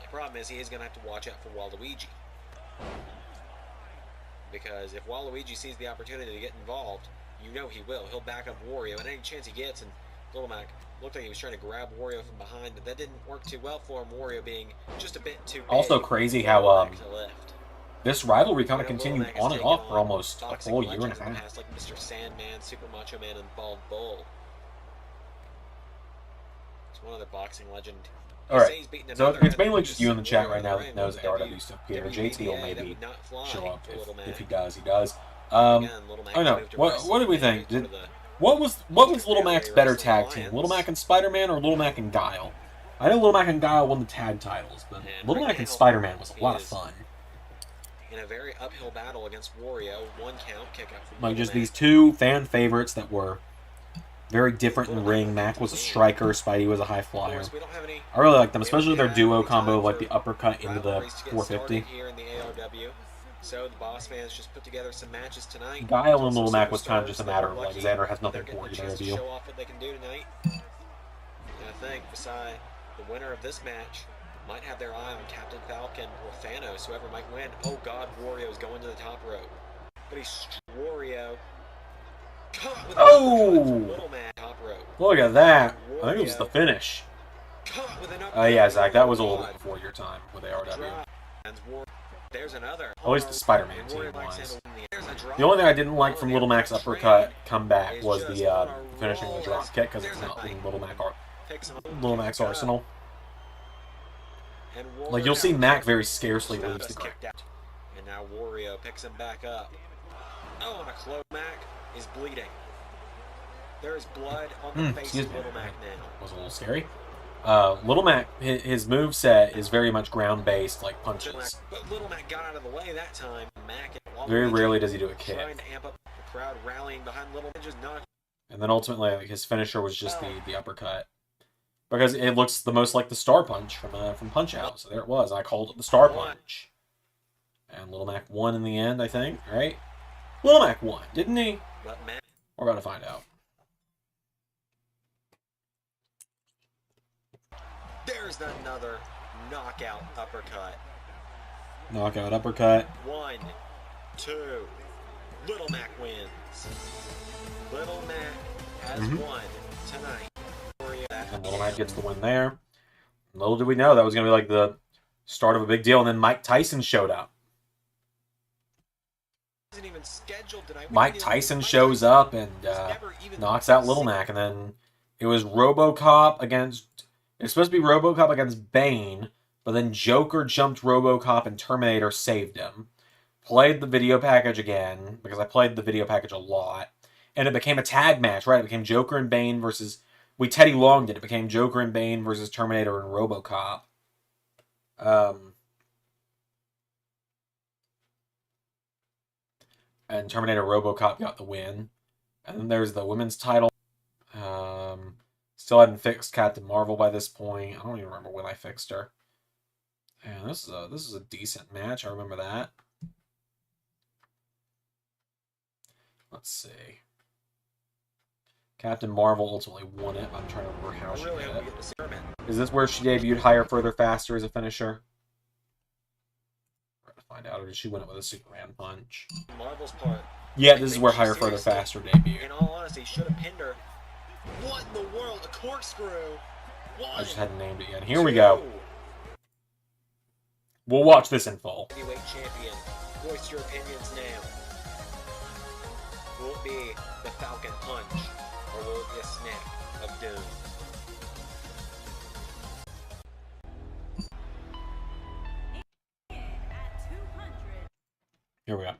The problem is he is going to have to watch out for Waluigi. Because if Waluigi sees the opportunity to get involved, you know he will. He'll back up Wario, and any chance he gets, and Little Mac looked like he was trying to grab Wario from behind, but that didn't work too well for him, Wario being just a bit too big. Also crazy how this rivalry kind of continued on and off for almost a full year and a half. Like Mr. Sandman, Super Macho Man, and Bald Bull. It's one other boxing legend. Alright, so it's mainly just you in the chat right now that knows ARW stuff. PR JJ will maybe show up. If he does, he does. I know. What did we think? What was Little Mac's better tag team? Little Mac and Spider-Man or Little Mac and Guile? I know Little Mac and Guile won the tag titles, but Little Mac and Spider-Man was a lot of fun. In a very uphill battle against Wario, 1 count kick out from like just these two fan favorites that were very different in the ring. Mac was a striker, Spidey was a high flyer. I really like them, especially their duo combo of like the uppercut into the 450. So the boss fans just put together some matches tonight. Guile and Little Mac was kind of just a matter of like Zander has nothing for either of you. Show off what they can do tonight. And I think beside the winner of this match might have their eye on Captain Falcon or Thanos, whoever might win. Oh God, Wario's going to the top rope, but he's Wario. Oh! Look at that! I think it was the finish. Yeah, Zach, that was a little bit before your time with ARW. At least the Spider-Man team was. The only thing I didn't like from Little Mac's uppercut comeback was the finishing the drop kick, because it's not in Little Mac's arsenal. Like, you'll see Mac very scarcely leaves the ground. And now Wario picks him back up. Oh, and a close. Mac is bleeding. There is blood on the face of Little Mac now. Was a little scary. Little Mac, his moveset is very much ground-based, like punches. But Little Mac got out of the way that time. Mac very rarely does he do a kick. Trying to amp up the crowd rallying behind Little Mac, just not. And then ultimately, like, his finisher was just the uppercut. Because it looks the most like the Star Punch from Punch-Out. So there it was. I called it the Star Punch. And Little Mac won in the end, I think, right? Little Mac won, didn't he? We're about to find out. There's another knockout uppercut. Knockout uppercut. 1, 2. Little Mac wins. Little Mac has won tonight. And Little Mac gets the win there. Little did we know that was going to be like the start of a big deal. And then Mike Tyson showed up. Mike Tyson shows up and knocks out Little Mac. And then it was RoboCop against... It's supposed to be RoboCop against Bane. But then Joker jumped RoboCop and Terminator saved him. Played the video package again. Because I played the video package a lot. And it became a tag match, right? It became Joker and Bane versus... We Teddy Longed it. It became Joker and Bane versus Terminator and RoboCop. And Terminator RoboCop got the win. And then there's the women's title. Still hadn't fixed Captain Marvel by this point. I don't even remember when I fixed her. And this is a decent match. I remember that. Let's see. Captain Marvel ultimately won it. I'm trying to remember how she did it. Is this where she debuted Higher, Further, Faster as a finisher? We're going to find out. Or did she win it with a Superman punch? Marvel's part. Yeah, this is where Higher, Further, Faster debuted. In all honesty, should have pinned her. What in the world? A corkscrew. I just hadn't named it yet. Here we go. We'll watch this in full. Heavyweight champion. Voice your opinions now. Will it be the Falcon Punch, or will it be a snap of doom? Here we go.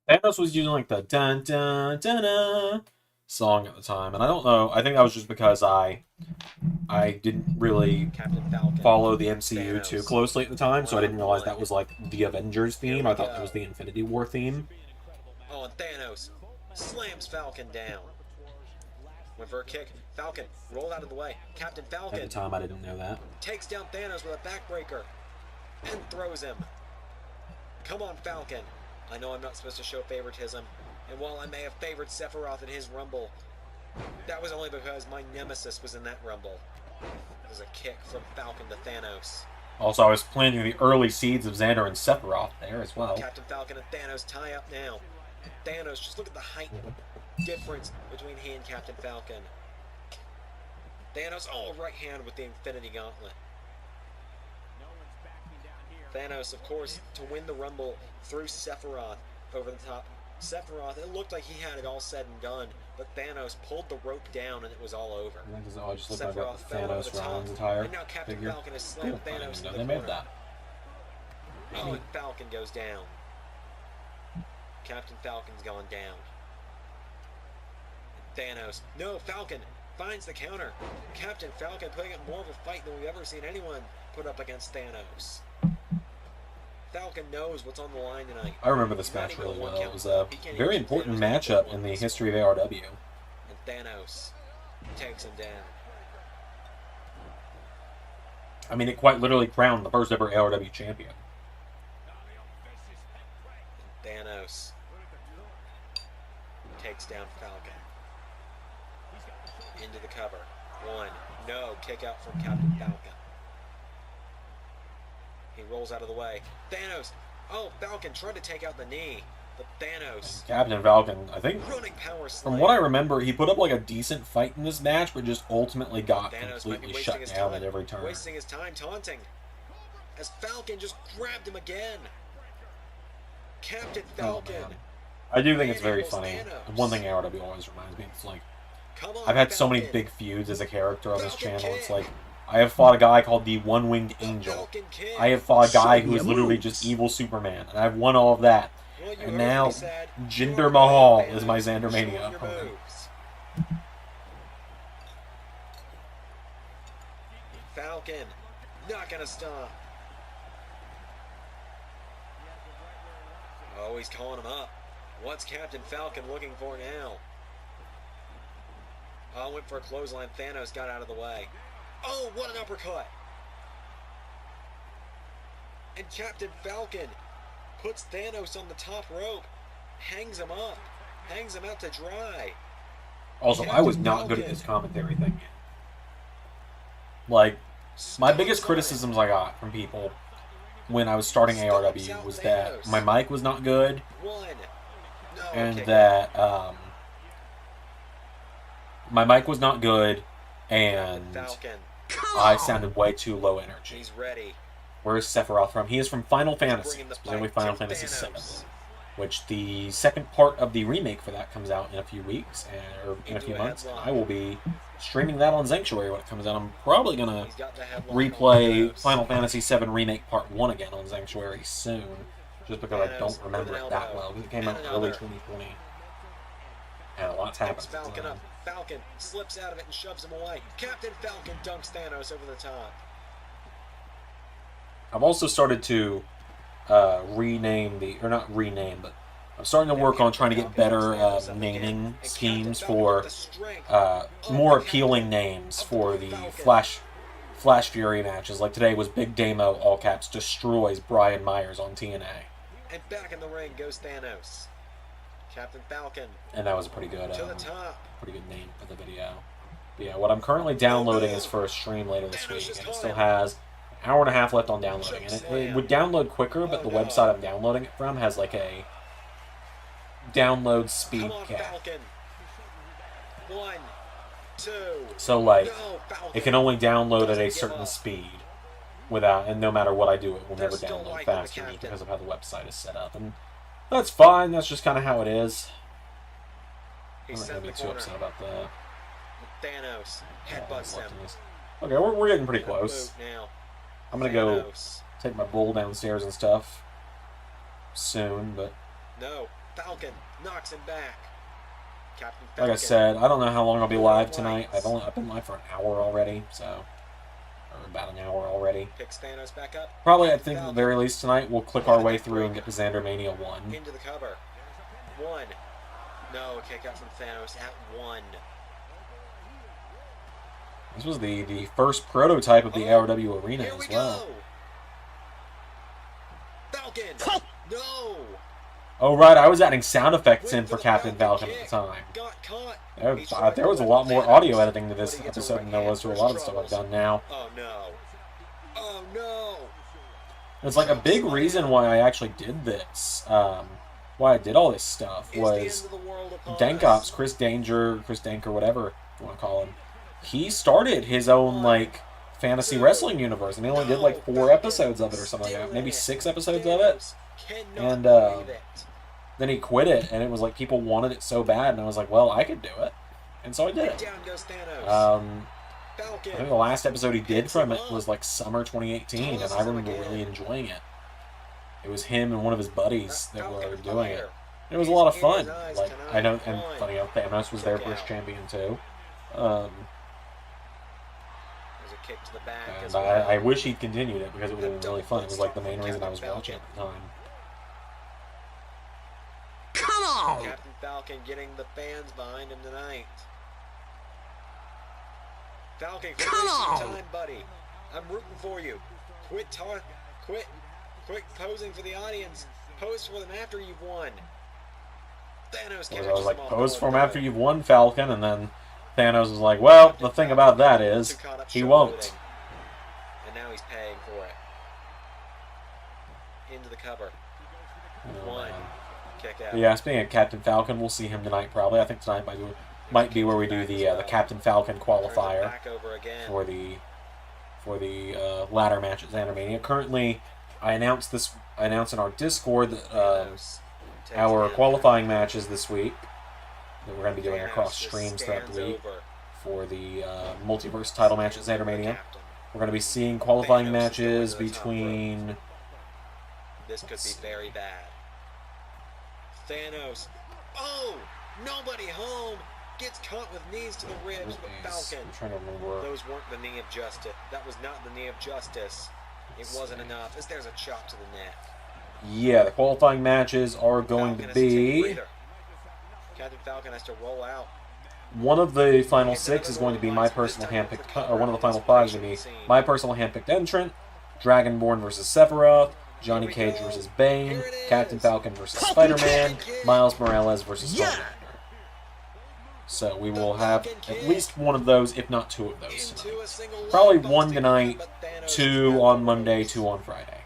Thanos was using like the dun dun dun dun song at the time, and I don't know. I think that was just because I didn't really follow the MCU too closely at the time, so I didn't realize that was like the Avengers theme. I thought that was the Infinity War theme. Oh, and Thanos slams Falcon down. Went for a kick. Falcon rolled out of the way. Captain Falcon. At the time, I didn't know that. Takes down Thanos with a backbreaker and throws him. Come on, Falcon. I know I'm not supposed to show favoritism, and while I may have favored Sephiroth in his Rumble, that was only because my nemesis was in that Rumble. There's a kick from Falcon to Thanos. Also, I was planting the early seeds of Zander and Sephiroth there as well. Captain Falcon and Thanos tie up now. Thanos, just look at the height difference between he and Captain Falcon. Thanos, oh, right hand with the Infinity Gauntlet. Thanos, of course, to win the Rumble through Sephiroth over the top. Sephiroth, it looked like he had it all said and done, but Thanos pulled the rope down and it was all over. I just looked like the Thanos Rollins attire and now Captain figure. Falcon has slammed Thanos in the they made that. Oh, and Falcon goes down. Captain Falcon's gone down. Thanos, no, Falcon finds the counter. Captain Falcon putting up more of a fight than we've ever seen anyone put up against Thanos. Falcon knows what's on the line tonight. I remember this match really well. It was a very important matchup in the history of ARW. And Thanos takes him down. I mean, it quite literally crowned the first ever ARW champion. And Thanos takes down Falcon. Into the cover. One. No. Kick out from Captain Falcon. He rolls out of the way. Thanos! Oh, Falcon tried to take out the knee. But Thanos... Captain Falcon, I think, running power slam. from what I remember, he put up like a decent fight in this match, but just ultimately got Thanos completely shut down at every turn. Wasting his time taunting. As Falcon just grabbed him again. Captain Falcon. Oh, I do think it's very funny. And one thing ARW always reminds me, it's like, I've had so many big feuds as a character on this channel. It's like, I have fought a guy called the One-Winged Angel. I have fought a guy who is literally just evil Superman. And I've won all of that. And now, Jinder Mahal is my Zander Mania opponent. Falcon, not gonna stop. Oh, he's calling him up. What's Captain Falcon looking for now? Oh, went for a clothesline. Thanos got out of the way. Oh, what an uppercut! And Captain Falcon puts Thanos on the top rope, hangs him up, hangs him out to dry. Also, I was not good at this commentary thing. Like, my biggest criticisms I got from people when I was starting ARW was that my mic was not good, and that my mic was not good, and I sounded way too low energy. He's ready. Where is Sephiroth from? He is from Final Fantasy, specifically Final Fantasy VII, which the second part of the remake for that comes out in a few weeks, or in a few months, and I will be streaming that on Sanctuary when it comes out. I'm probably going to replay Final Fantasy VII Remake Part 1 again on Sanctuary soon, just because I don't remember it that well. It came out early 2020, and a lot's happened. Falcon slips out of it and shoves him away. Captain Falcon dunks Thanos over the top. I've also started to rename the, or not rename, but I'm starting to work on trying to get better naming schemes for more appealing names for the Flash Fury matches. Like today was Big Damo, all caps, destroys Brian Myers on TNA. And back in the ring goes Thanos. Captain Falcon. And that was a pretty good, to the top. Pretty good name for the video. But yeah, what I'm currently downloading is for a stream later this week, and it still has an hour and a half left on downloading. And it would download quicker, but the website I'm downloading it from has like a download speed Come on, cap. Falcon. 1, 2. So, like, No, Falcon. it can only download at Doesn't a give certain up. speed. And no matter what I do, it will They're never still download liking the faster just captain. because of how the website is set up. And that's fine. That's just kind of how it is. I'm He's not set going in to the be too corner. upset about that. Thanos headbutts him. Okay, we're getting pretty close. Boot now. I'm going to go Thanos. take my bull downstairs and stuff soon, but No, Falcon knocks him back. Captain like Falcon. I said, I don't know how long I'll be live tonight. I've been live for an hour already, or about an hour already. Picks Thanos back up. Probably, I think, at the very least tonight, we'll click our way through and get to Zander Mania 1. Into the cover. 1. No, kick out from Thanos at 1. This was the first prototype of the ARW arena Here we as well. go. Falcon. No. Oh, right, I was adding sound effects in for Captain Falcon at the time. Got caught. There was a lot more audio editing to this episode than there was to a lot of stuff I've done now. Oh, no. Oh, no. It's like a big reason why I actually did this, why I did all this stuff, was Dankops, Chris Danker, whatever you want to call him. He started his own, like, fantasy wrestling universe, and he only did, like, 4 episodes of it or something like that. Maybe 6 episodes of it. And, then he quit it, and it was like people wanted it so bad, and I was like, well, I could do it. And so I did it. Down goes Thanos. I think the last episode he did from it was like summer 2018, and I remember really enjoying it. It was him and one of his buddies that were doing it. It was a lot of fun. Like, I know, and funny enough, Thanos was their first champion too. There's a kick to the back And as well. I wish he'd continued it because it would have been really fun. It was like the main reason I was watching at the time. Come on! Captain Falcon getting the fans behind him tonight. Falcon, quit wasting time, buddy. I'm rooting for you. Quit posing for the audience. Pose for them after you've won. Thanos I was like, pose for him after you've won, Falcon, and then Thanos was like, well, the thing about that is, he won't. And now he's paying for it. Into the cover. One. Kick out. Yeah, speaking of Captain Falcon, we'll see him tonight probably. I think tonight might be where we do the Captain Falcon qualifier for the ladder match at Zander Mania. Currently, I announced in our Discord that our qualifying matches this week that we're going to be doing across streams throughout the week for the multiverse title match at Zander Mania. We're going to be seeing qualifying matches between. This could be very bad. Thanos. Oh! Nobody home! Gets caught with knees to the ribs, but Falcon. I'm trying to remember. Those weren't the knee of justice. That was not the knee of justice. It wasn't enough. There's a chop to the neck. Yeah, the qualifying matches are going to be. Captain Falcon has to roll out. One of the final 6 is going to be my personal handpicked, or one of the final 5 is going to be my personal handpicked entrant, Dragonborn versus Sephiroth, Johnny Cage versus Bane, Captain Falcon versus Spider-Man, Miles Morales versus Homelander. So we will have at least one of those, if not 2 of those tonight. Probably 1 tonight, 2 on Monday, 2 on Friday.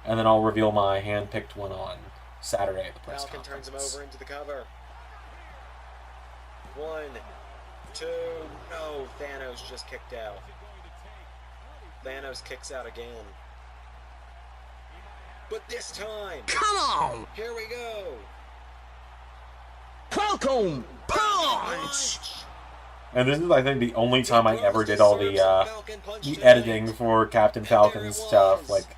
And then I'll reveal my hand-picked one on Saturday at the press Falcon turns him conference. over into the cover. 1, 2, no, Thanos just kicked out. Thanos kicks out again. But this time, Come on! here we go. Falcon punch! And this is, I think, the only time I ever did all the editing for Captain Falcon's stuff, like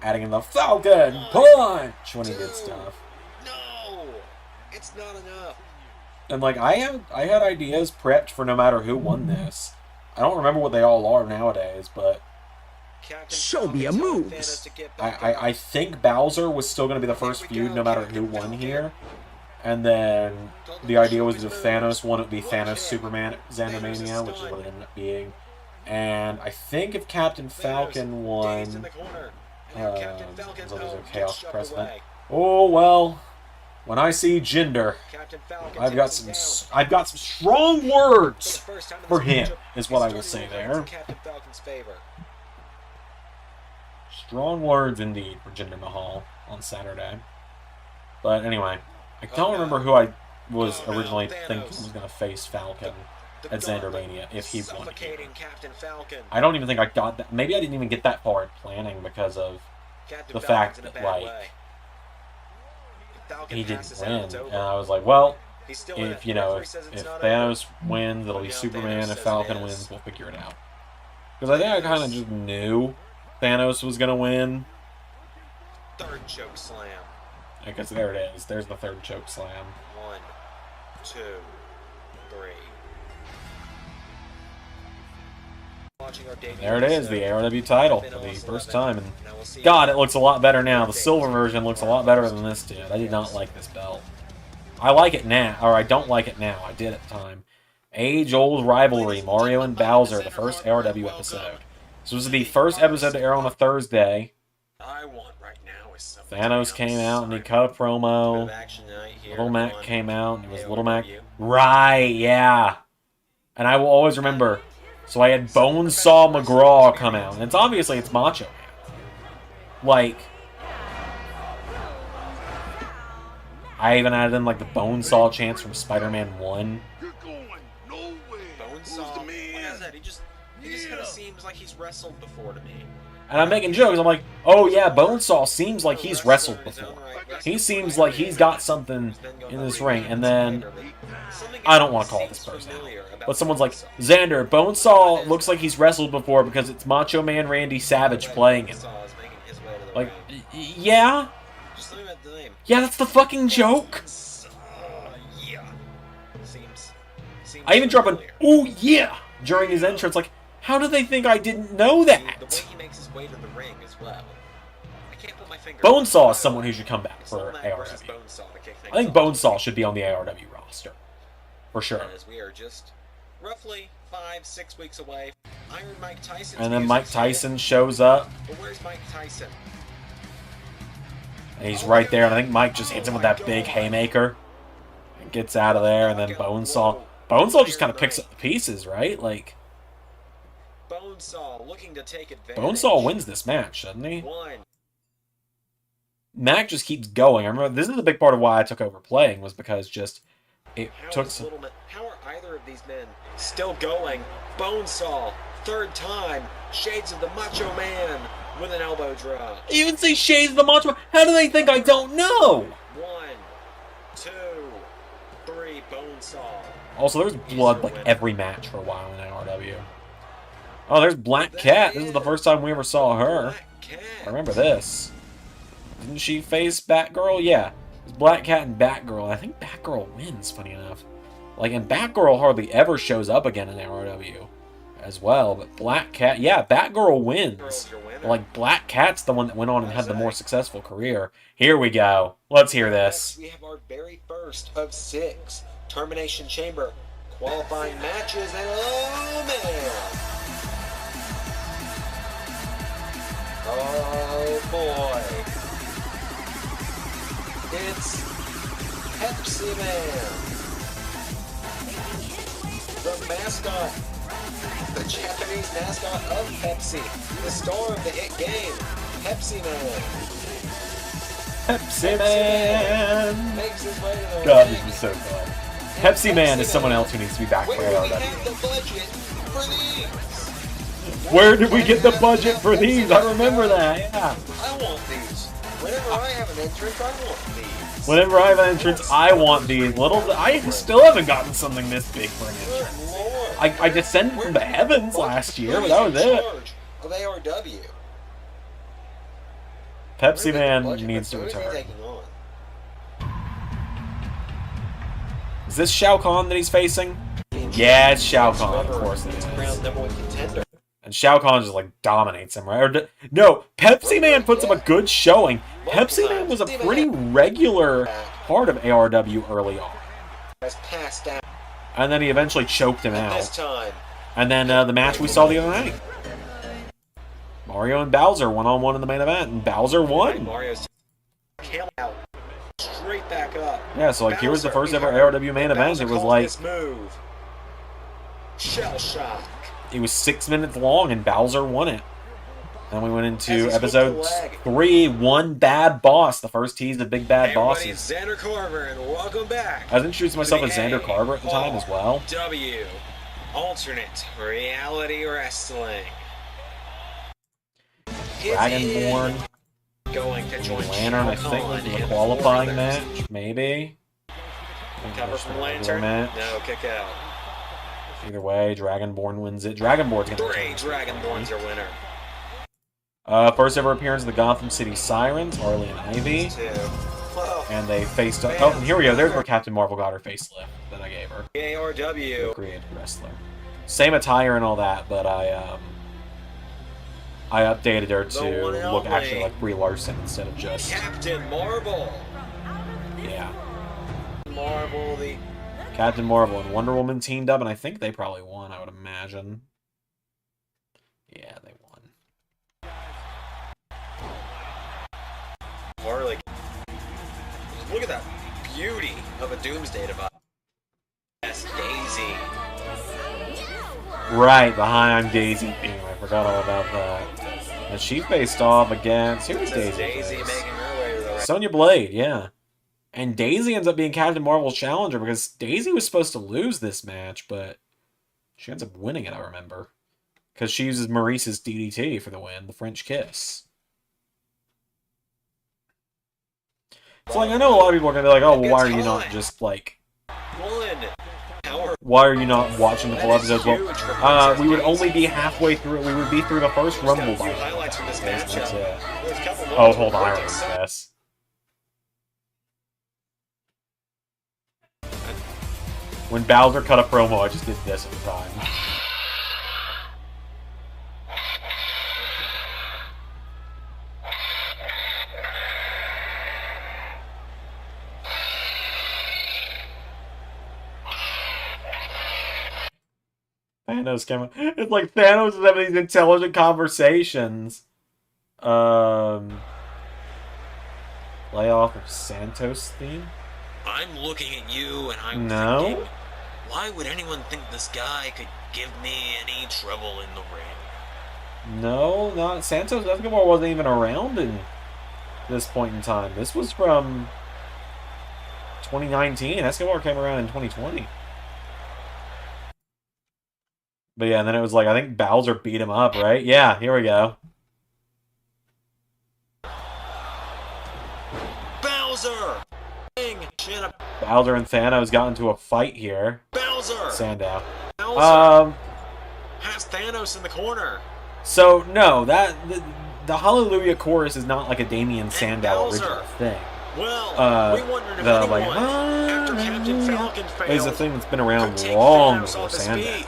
adding in the Falcon punch when he did stuff. No, it's not enough. And like I had ideas prepped for no matter who won this. I don't remember what they all are nowadays, but Show me a move. I think Bowser was still going to be the first feud no matter who won here. And then the idea was if Thanos won, it would be Thanos Superman at Zander Mania, which is what it ended up being. And I think if Captain Falcon won, there's a chaos precedent. Oh well, when I see Jinder, I've got some strong words for him, is what I will say there. Strong words indeed for Jinder Mahal on Saturday. But anyway, I don't remember who I was originally thinking was going to face Falcon at Zander Mania if he won. I don't even think I got that. Maybe I didn't even get that far in planning because of the fact that, like, he didn't win. And I was like, well, if, you know, if Thanos wins, it'll be Superman. If Falcon wins, we'll figure it out. Because I think I kind of just knew Thanos was going to win. Third choke slam. I guess there it is. There's the third choke slam. 1, 2, 3. There it is, the ARW title for the first time. And God, it looks a lot better now. The silver version looks a lot better than this did. I did not like this belt. I like it now, or I don't like it now. I did at the time. Age-old rivalry, Mario and Bowser, the first ARW episode. This was the first episode to air on a Thursday. Thanos came out and he cut a promo. Little Mac came out and it was Little Mac. Right, yeah. And I will always remember. So I had Bonesaw McGraw come out. And it's obviously it's Macho Man. Like, I even added in like the Bonesaw chants from Spider-Man 1. Bonesaw, what is that? He just kind of seems like he's wrestled before to me. And I'm making jokes. I'm like, oh yeah, Bonesaw seems like he's wrestled before. He seems like he's got something in this ring. And then, I don't want to call this person out, but someone's like, Zander, Bonesaw looks like he's wrestled before because it's Macho Man Randy Savage playing him. Like, yeah? Yeah, that's the fucking joke. I even drop an, ooh yeah, during his entrance. Like, how do they think I didn't know that? Bonesaw is someone who should come back for ARW. I think Bonesaw should be on the ARW roster. For sure. As we are just roughly 5-6 weeks away. Iron Mike Tyson. And then Mike Tyson shows up. But where's Mike Tyson? And he's right there, and I think Mike just hits him with that big haymaker. And gets out of there, and then Bonesaw just kind of picks up the pieces, right? Like, Bonesaw looking to take advantage. Bonesaw wins this match, doesn't he? Mac just keeps going. I remember this is a big part of why I took over playing, was because just it took some... How are either of these men still going? Bonesaw, third time, Shades of the Macho Man with an elbow drop. Even say Shades of the Macho Man. How do they think I don't know? 1, 2, 3, Bonesaw. Also, there was blood like every match for a while in ARW. Oh, there's Black Cat. This is the first time we ever saw her. I remember this. Didn't she face Batgirl? Yeah. It's Black Cat and Batgirl. I think Batgirl wins, funny enough. Like, and Batgirl hardly ever shows up again in ARW as well. But Black Cat, yeah, Batgirl wins. But, like, Black Cat's the one that went on and had the more successful career. Here we go. Let's hear this. We have our very first of 6 Termination Chamber qualifying matches, and oh man! Oh boy! It's Pepsi Man, the mascot, the Japanese mascot of Pepsi, the star of the hit game, Pepsi Man. Pepsi Man Makes his way to the God, ring. this is so fun. Pepsi Man is someone else who needs to be back for Where do we have ARW. the budget for these? Where did we get the budget for these? I remember that, yeah. I want these. Whenever I have an entrance, I want these. Whenever I have an entrance, I want these. I still haven't gotten something this big for an Good entrance. Lord. I descended from the heavens last year, but that was Who's in it. charge of ARW? Pepsi Man Budget, needs to but who is he return. taking on? Is this Shao Kahn that he's facing? Yeah, it's Shao Kahn, of course it is. Crowned #1 contender. And Shao Kahn just like dominates him, right? No, Pepsi Man puts up a good showing. Pepsi Man was a pretty regular part of ARW early on. Has passed out. And then he eventually choked him This out. time, And then the match we saw the other night. Mario and Bowser one-on-one in the main event, and Bowser won. Mario's came out straight back up. Yeah, so like here was the first ever ARW main event. It was like, This move. Shell shock. it was 6 minutes long and Bowser won it. Then we went into episode 3, One Bad Boss, the first tease of Big Bad Bosses. It's Zander Carver, and welcome back. I was introducing myself as Zander Carver at the time as well. ARW, alternate reality wrestling. Dragonborn. Going to join Lantern, I think, was the qualifying match, maybe. Cover from Lantern. No, kick out. Either way, Dragonborn wins it. Dragonborn's gonna 3 Dragonborn's your winner. First ever appearance of the Gotham City Sirens, Harley and Ivy. And they faced up. Oh, and here we go. There's where Captain Marvel got her facelift that I gave her. ARW. Created wrestler. Same attire and all that, but I updated her to look actually like Brie Larson instead of just Captain Marvel. Yeah. Marvel, the Captain Marvel and Wonder Woman teamed up, and I think they probably won, I would imagine. Yeah, they won. Harley. Look at that beauty of a Doomsday device. Yes, Daisy. Right, the Hi, I'm Daisy theme. I forgot all about that. And she faced off against... Who was Daisy? Daisy making her way to the right. Sonya Blade, yeah. And Daisy ends up being Captain Marvel's challenger because Daisy was supposed to lose this match, but she ends up winning it, I remember. Because she uses Maurice's DDT for the win, the French kiss. So, like, I know a lot of people are going to be like, oh, well, why are you not just, like... Why are you not watching the full episodes? Well, we would only be halfway through it. We would be through the first Rumble by now. Oh, hold on, I remember this. When Bowser cut a promo, I just did this at the time. Thanos came. It's like Thanos is having these intelligent conversations. Layoff of Santos theme. I'm looking at you and I'm thinking, why would anyone think this guy could give me any trouble in the ring? No, not Santos Escobar wasn't even around in this point in time. This was from 2019. Escobar came around in 2020. But yeah, and then it was like, I think Bowser beat him up, right? Yeah, here we go. Bowser! Bowser and Thanos got into a fight here. Bowser! Sandow. Bowser! Has Thanos in the corner. So, no, the Hallelujah chorus is not like a Damien Sandow original thing. Well, we wondered if anyone, after Captain Falcon failed, is a thing that's been around long before Sandow.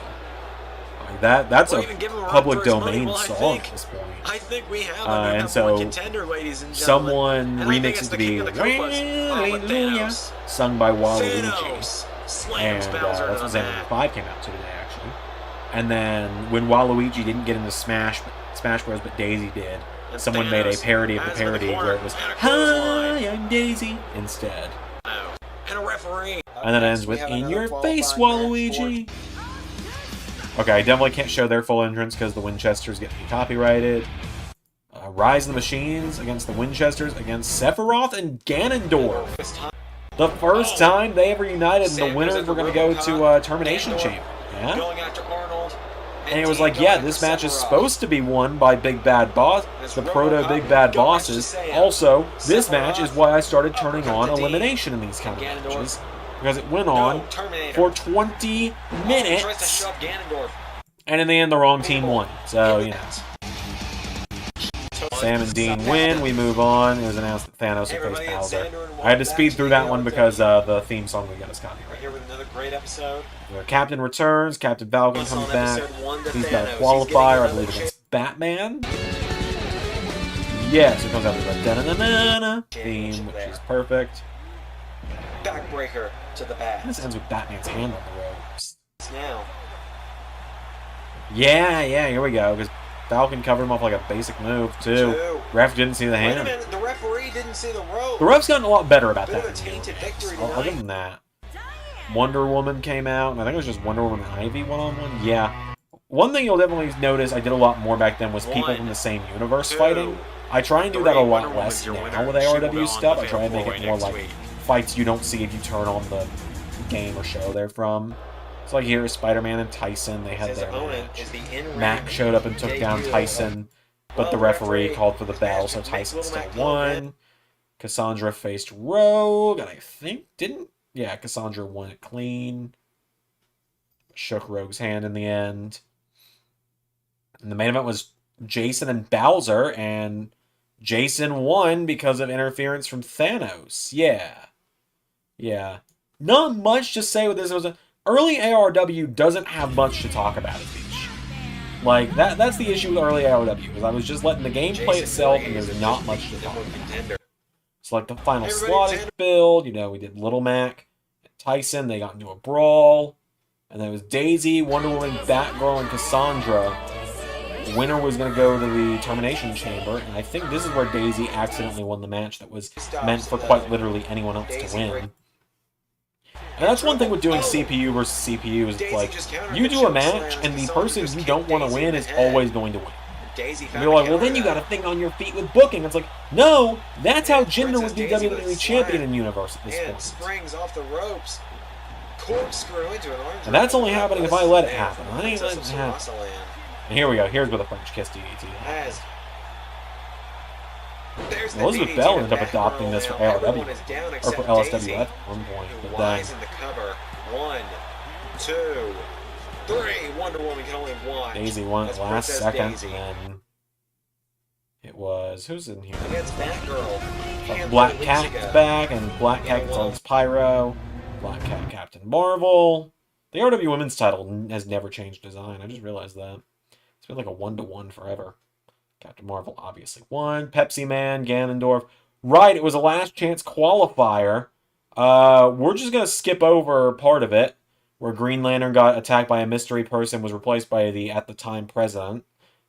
That's a public domain song at this point. I think we have a and so contender, ladies and someone remixed it to be Hallelujah, sung by Waluigi. And that's when Xenoblade 5 came out today, actually. And then when Waluigi didn't get into Smash Bros, but Daisy did, someone made a parody of the parody where it was Hi, I'm Daisy instead. And a referee. And then it ends with In Your Face, Waluigi. Okay, I definitely can't show their full entrance because the Winchesters get copyrighted. Rise of the Machines against the Winchesters against Sephiroth and Ganondorf. The first time they ever united, and the winners were going to go to Termination Chamber. Yeah? And it was like, yeah, this match is supposed to be won by Big Bad Boss, the proto-Big Bad Bosses. Also, this match is why I started turning on elimination in these kind of matches. Because it went on for 20 minutes, and in the end, the wrong team won. So, you know. Sam and Dean win. We move on. It was announced that Thanos would face Bowser. I had to speed through that one because the theme song we got is copyrighted. Here with another great episode. The Captain returns. Captain Falcon comes back. He's got a qualifier, I believe, against Batman. Yeah, so it comes out with a da-na-na-na-na theme, which is perfect. Backbreaker to the back. This ends with Batman's hand on the ropes. Now. Yeah, here we go. Because Falcon covered him off like a basic move, too. Ref didn't see the hand. Wait a minute, the referee didn't see the rope. The ref's gotten a lot better about that. I'll give him that. Wonder Woman came out, and I think it was just Wonder Woman and Ivy one-on-one. Yeah. one thing you'll definitely notice I did a lot more back then was people from the same universe fighting. I try and do that a lot less now with ARW stuff. I try and make it more like fights you don't see if you turn on the game or show they're from. So like here is Spider-Man and Tyson. They had their match. Mac showed up and took down Tyson, but the referee called for the bell, so Tyson still won. Cassandra faced Rogue, and I think Cassandra won it clean. Shook Rogue's hand in the end. And the main event was Jason and Bowser, and Jason won because of interference from Thanos. Yeah. Not much to say with this. It was early ARW doesn't have much to talk about at Beach. Like, that's the issue with early ARW, because I was just letting the game play itself, and there's not much to talk about. So, like, the final slot is build. You know, we did Little Mac and Tyson. They got into a brawl. And then it was Daisy, Wonder Woman, Batgirl, and Cassandra. The winner was going to go to the Termination Chamber. And I think this is where Daisy accidentally won the match that was meant for quite literally anyone else to win. And that's one thing with doing CPU versus CPU is, like, you do a match, and the person you don't want to win is always going to win. And you're like, well, then you got to think on your feet with booking. It's like, no, that's how Jinder would be WWE Champion in Universe at this point. Springs off the ropes, corkscrew into an orange. And that's only happening if I let it happen. I ain't letting it happen. And here we go. Here's where the French kiss DDT happens. Elizabeth Bell ended up adopting this for ARW, or for LSWF at one point. But then, One, two, three. Wonder Woman can only one. Daisy won it last second, and then it was, who's in here? Against Batgirl. Black Cat's back, and Black Cat gets all his pyro. Black Cat Captain Marvel. The ARW Women's title has never changed design. I just realized that. It's been like a 1-to-1 forever. Captain Marvel obviously won. Pepsi Man, Ganondorf. Right, it was a last chance qualifier. We're just going to skip over part of it, where Green Lantern got attacked by a mystery person, was replaced by the, at the time, President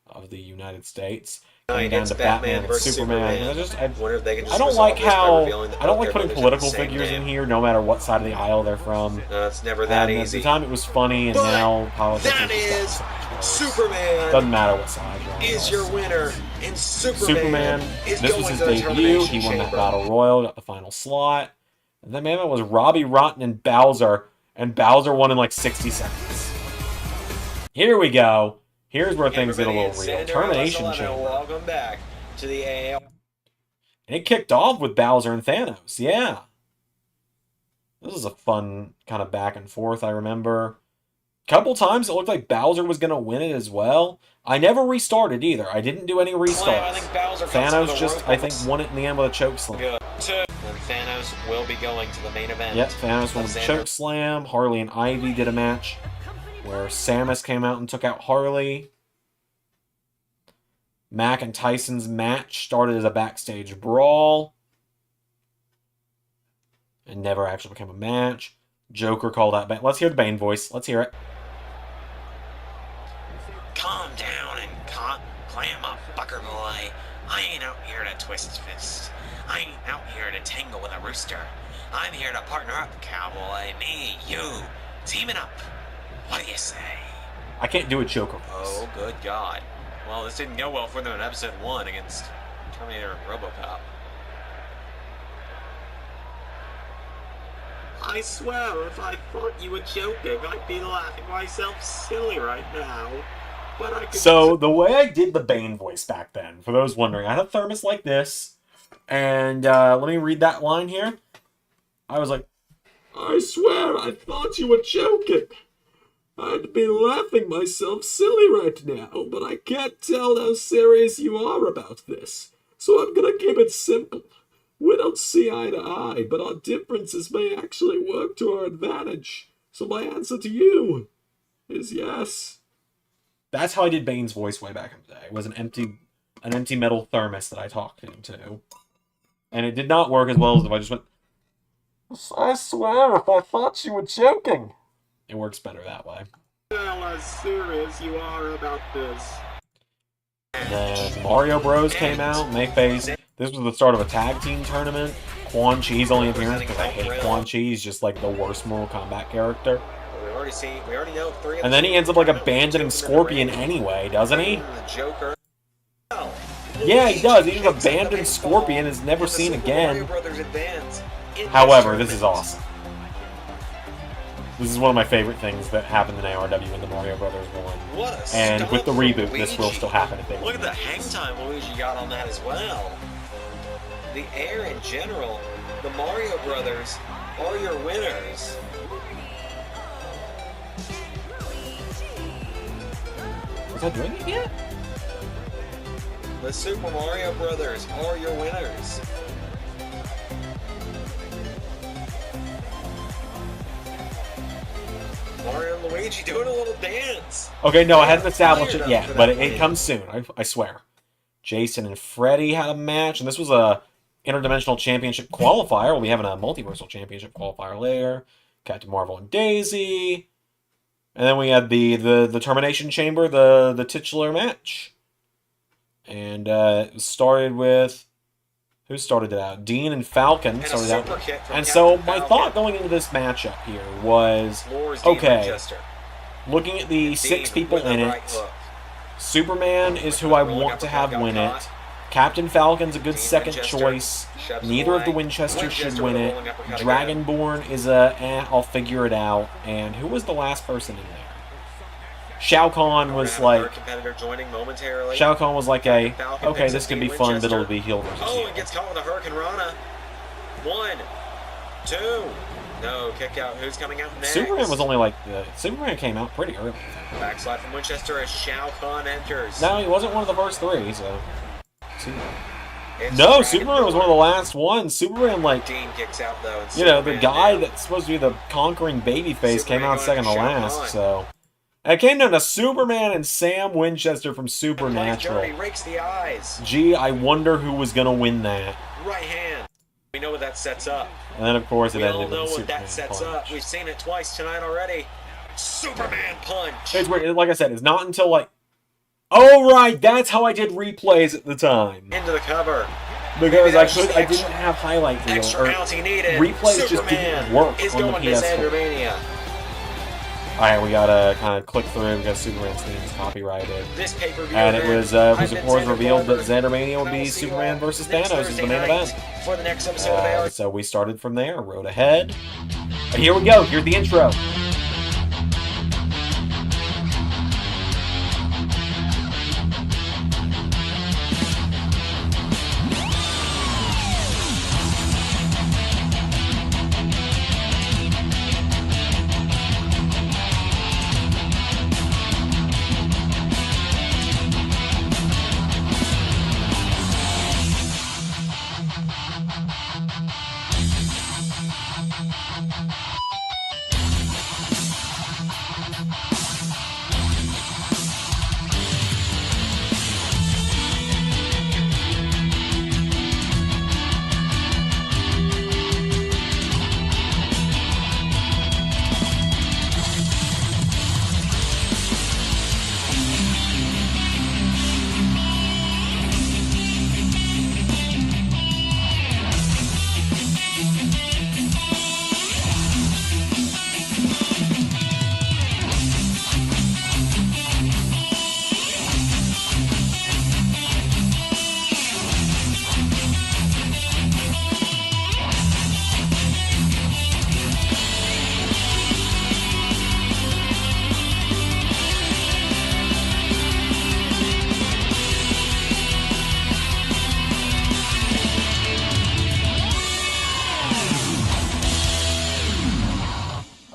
of the United States. Coming down to Batman and Superman. I don't like putting political figures in here, no matter what side of the aisle they're from. It's never that easy. At the time it was funny, and now politics is Superman. Doesn't matter what side you're on. Is your winner, and Superman this was his debut. He won that Battle Royal, got the final slot. And then maybe it was Robbie Rotten and Bowser won in like 60 seconds. Here we go. Here's where things get a little real. Termination Chamber. Welcome back to the AAL. And it kicked off with Bowser and Thanos. Yeah. This is a fun kind of back and forth, I remember. A couple times it looked like Bowser was going to win it as well. I never restarted either. I didn't do any restarts. Thanos just, I think, won it in the end with a choke slam. And Thanos will be going to the main event. Yep, Thanos won with a choke slam. Harley and Ivy did a match where Samus came out and took out Harley. Mac and Tyson's match started as a backstage brawl and never actually became a match. Joker called out Bane. Let's hear the Bane voice. Let's hear it. Calm down and clam up, bucker boy. I ain't out here to twist fists. I ain't out here to tangle with a rooster. I'm here to partner up, cowboy. Me, you, teaming up. What do you say? I can't do a Joker voice. Oh, good God. Well, this didn't go well for them in episode 1 against Terminator and RoboCop. I swear, if I thought you were joking, I'd be laughing myself silly right now. But I could... So, the way I did the Bane voice back then, for those wondering, I had a thermos like this, and let me read that line here. I was like, I swear, I thought you were joking. I'd be laughing myself silly right now, but I can't tell how serious you are about this. So I'm gonna keep it simple. We don't see eye to eye, but our differences may actually work to our advantage. So my answer to you is yes. That's how I did Bane's voice way back in the day. It was an empty metal thermos that I talked into. And it did not work as well as if I just went, I swear, if I thought you were joking. It works better that way. Tell how serious you are about this. And then Mario Bros came out, Mayface. This was the start of a tag team tournament. Quan Chi's only appearance because I hate Quan Chi. He's just like the worst Mortal Kombat character. already know 3 of And then he ends up like abandoning Scorpion anyway, doesn't he? The Joker. Yeah, he does. He just abandons Scorpion, is never seen again. However, this is awesome. This is one of my favorite things that happened in ARW in the Mario Brothers one. And with the reboot, this will still happen if they Look at the hang time Luigi got on that as well. The air in general, the Mario Brothers are your winners. Was I doing it yet? The Super Mario Brothers are your winners. Mario and Luigi doing a little dance. Okay, no, I hadn't established it yet, but it comes soon, I swear. Jason and Freddy had a match, and this was a interdimensional championship qualifier. We'll be having a multiversal championship qualifier later. Captain Marvel and Daisy. And then we had the Termination Chamber, the titular match. And it started with... Who started it out? Dean and Falcon started out. And so my thought going into this matchup here was, okay, looking at the 6 people in it, Superman is who I want to have win it. Captain Falcon's a good second choice. Neither of the Winchesters should win it. Dragonborn is I'll figure it out. And who was the last person in there? Shao Kahn was like, okay, this could be fun, but it'll be heel versus heel. Oh, it gets caught with a Hurricane Rana. 1, 2. No, kick out. Who's coming out next? Superman was only like, Superman came out pretty early. Backslide from Winchester as Shao Kahn enters. No, he wasn't one of the first 3, so. No, Superman was one of the last ones. Superman, like, Dean kicks out, though, you know, the guy that's supposed to be the conquering babyface came out second to last, so. And it came down to Superman and Sam Winchester from Supernatural. Rakes the eyes. Gee, I wonder who was going to win that. Right hand. We know what that sets up. And then, of course, it we ended all know with the what that Superman sets punch. up. We've seen it twice tonight already. Superman punch. It's weird. Like I said, it's not until, like... Oh, right, that's how I did replays at the time. Into the cover. Because I didn't have highlight reels, or replays Superman just didn't work is on the going to PS4. Zandermania. Alright, we gotta kind of click through because Superman's theme is copyrighted. This pay-per-view And it was of course Xander revealed that Barber, Zandermania would and I be will see you Superman all versus next Thanos as the Thursday main night event. for the next episode of AR. So we started from there, rode ahead. And here we go, here's the intro.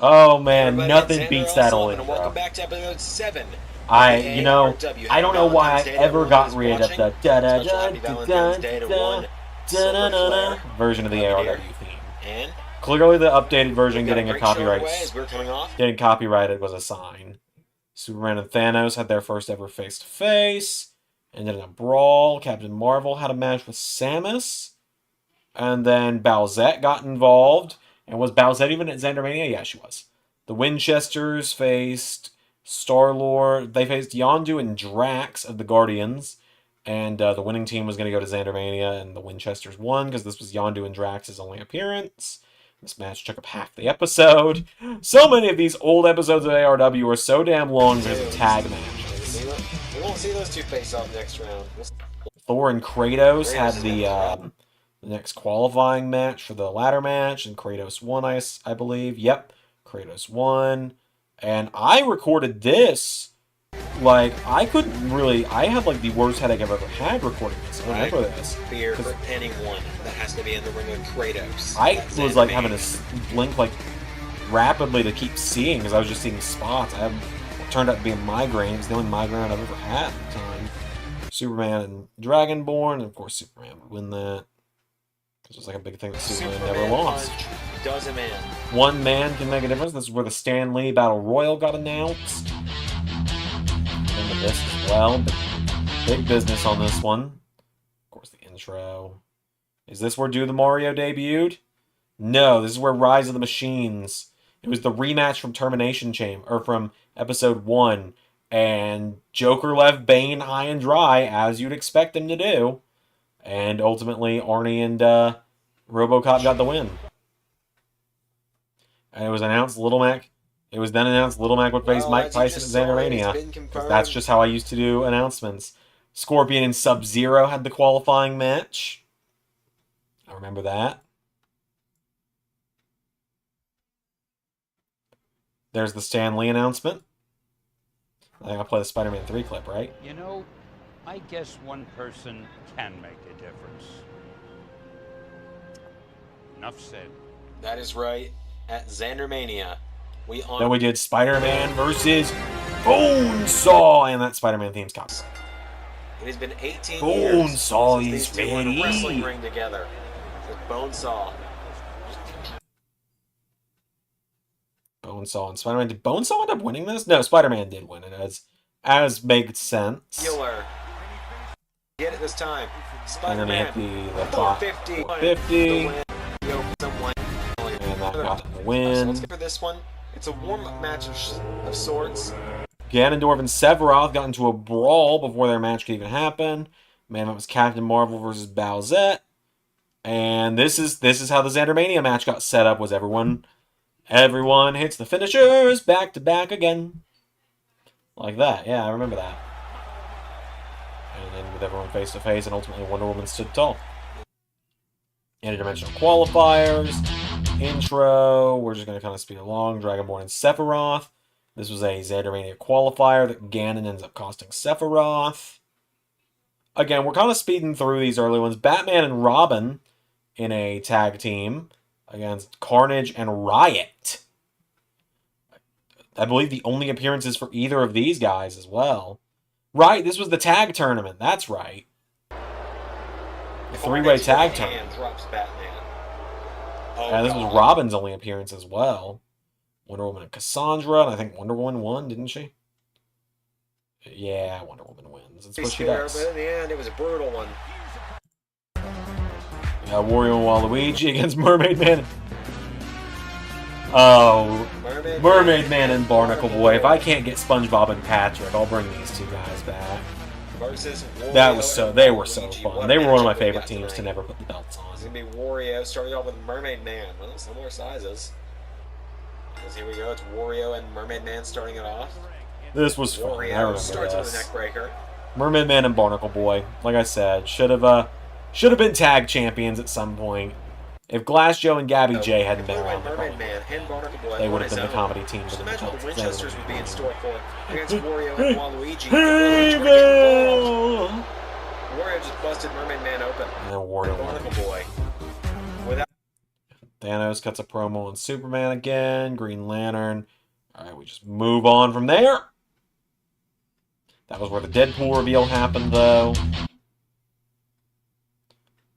Oh man, nothing beats that old intro. Welcome back to episode 7. I don't know why I ever got rid of the da-da-da-da-da-da-da-da version of the ARW theme. Clearly the updated version getting copyrighted was a sign. Superman and Thanos had their first ever face-to-face. Ended in a brawl. Captain Marvel had a match with Samus. And then Bowsette got involved. And was Bowsette even at Zandermania? Yeah, she was. The Winchesters faced Star-Lord. They faced Yondu and Drax of the Guardians. And the winning team was going to go to Zandermania, and the Winchesters won because this was Yondu and Drax's only appearance. This match took up half the episode. So many of these old episodes of ARW are so damn long because of tag matches. We won't see those two face off next round. Thor and Kratos had the next qualifying match for the ladder match, and Kratos won, I believe. Yep, Kratos won. And I recorded this. Like, I had like the worst headache I've ever had recording this. I remember this. Fear for anyone that has to be in the ring with Kratos. I was like having to blink like rapidly to keep seeing because I was just seeing spots. It turned out to be a migraine. It was the only migraine I've ever had at the time. Superman and Dragonborn, and of course Superman would win that. Because it was like a big thing that Superman never lost. Does him in. One man can make a difference. This is where the Stan Lee Battle Royal got announced. Remember this as well. Big business on this one. Of course, the intro. Is this where Do the Mario debuted? No, this is where Rise of the Machines. It was the rematch from Termination Chamber, or from episode 1. And Joker left Bane high and dry, as you'd expect him to do. And ultimately, Arnie and RoboCop got the win. And it was announced Little Mac. It was then announced Little Mac would face Mike Tyson at Xandermania. Because that's just how I used to do announcements. Scorpion and Sub-Zero had the qualifying match. I remember that. There's the Stan Lee announcement. I think I'll play the Spider-Man 3 clip, right? You know, I guess one person can make a difference. Enough said. That is right. At Xandermania, then we did Spider-Man versus Bonesaw, and that Spider-Man theme's coming. It has been 18 years Bonesaw since is these two were in a ready. wrestling ring together. With Bonesaw. Bonesaw and Spider-Man. Did Bonesaw end up winning this? No, Spider-Man did win it, as makes sense. Killer. Get it this time. And then he Spider-Man. hit the 450. 450. And that got the win. Let's go for this one. It's a warm-up match of sorts. Ganondorf and Sephiroth got into a brawl before their match could even happen. Man, that was Captain Marvel versus Bowsette. And this is how the Xandermania match got set up. Was everyone hits the finishers back to back again, like that. Yeah, I remember that. And then with everyone face to face, and ultimately Wonder Woman stood tall. Interdimensional qualifiers, intro. We're just gonna kind of speed along. Dragonborn and Sephiroth. This was a Xandermania qualifier that Ganon ends up costing Sephiroth. Again, we're kind of speeding through these early ones. Batman and Robin in a tag team against Carnage and Riot. I believe the only appearances for either of these guys as well. Right, this was the tag tournament. That's right. The three-way tag tournament. And this was Robin's only appearance as well. Wonder Woman and Cassandra, and I think Wonder Woman won, didn't she? Yeah, Wonder Woman wins. That's what she does. But in the end, it was a brutal one. Wario and Waluigi against Mermaid Man. Oh, Mermaid Man and Barnacle Boy. If I can't get SpongeBob and Patrick, I'll bring these two guys back. They were so fun. They were one of my favorite teams to never put the belts on. It's going to be Wario starting off with Mermaid Man. Well, similar sizes. Because here we go. It's Wario and Mermaid Man starting it off. This was fun. I remember starts with a this. neck breaker. Mermaid Man and Barnacle Boy. Like I said, should have been tag champions at some point. If Glass Joe and Gabby J hadn't been around, they would have been the comedy team. Just imagine what the Winchesters would be in store for against Wario and Waluigi. Wario just busted Mermaid Man open. And then Wario Barnacle Boy. Without Thanos cuts a promo on Superman again. Green Lantern. Alright, we just move on from there. That was where the Deadpool reveal happened, though.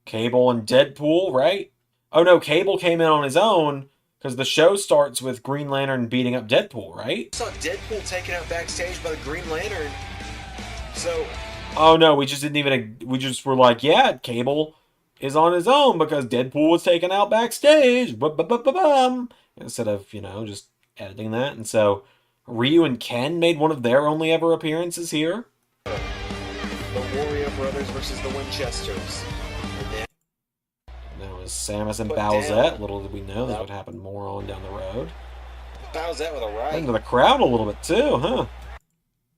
Cable and Deadpool, right? Oh no, Cable came in on his own because the show starts with Green Lantern beating up Deadpool, right? I saw Deadpool taken out backstage by the Green Lantern. So. Oh no, we just were like, yeah, Cable is on his own because Deadpool was taken out backstage. Instead of, just editing that. And so Ryu and Ken made one of their only ever appearances here. The Wario Brothers versus the Winchesters. That was Samus and Bowsette. Little did we know that would happen more on down the road. Bowsette with a right. Into the crowd a little bit too, huh?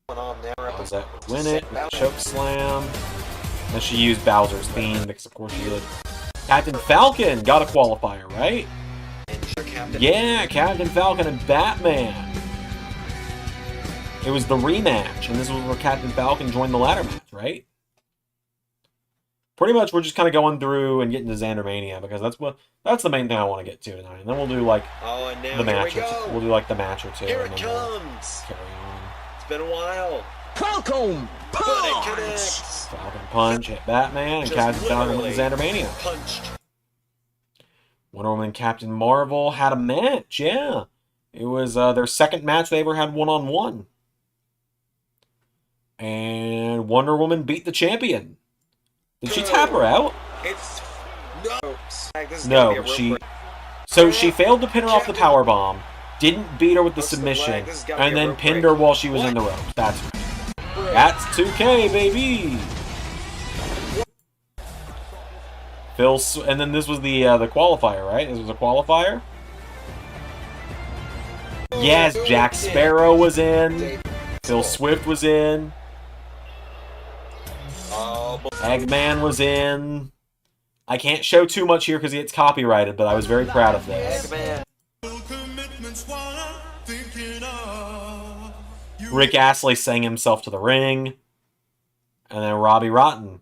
Bowsette would win it with a choke slam. And she used Bowser's theme because of course she would. Captain Falcon got a qualifier, right? Yeah, Captain Falcon and Batman. It was the rematch, and this was where Captain Falcon joined the ladder match, right? Pretty much, we're just kind of going through and getting to Zandermania because that's the main thing I want to get to tonight. And then we'll do like the match. We'll do like the match or two. Here and it then comes. We'll carry on. It's been a while. Falcon punch. Falcon punch hit Batman and Captain Falcon with the Zandermania. Punched. Wonder Woman and Captain Marvel had a match. Yeah, it was their second match they ever had one-on-one. And Wonder Woman beat the champion. Did she tap her out? It's no. She failed to pin her off the power bomb, didn't beat her with the submission, and then pinned her while she was in the ropes. That's right. That's 2K, baby. And then this was the qualifier, right? This was a qualifier. Yes, Jack Sparrow was in. Phil Swift was in. Eggman was in. I can't show too much here because it's copyrighted, but I was very proud of this. Rick Astley sang himself to the ring. And then Robbie Rotten.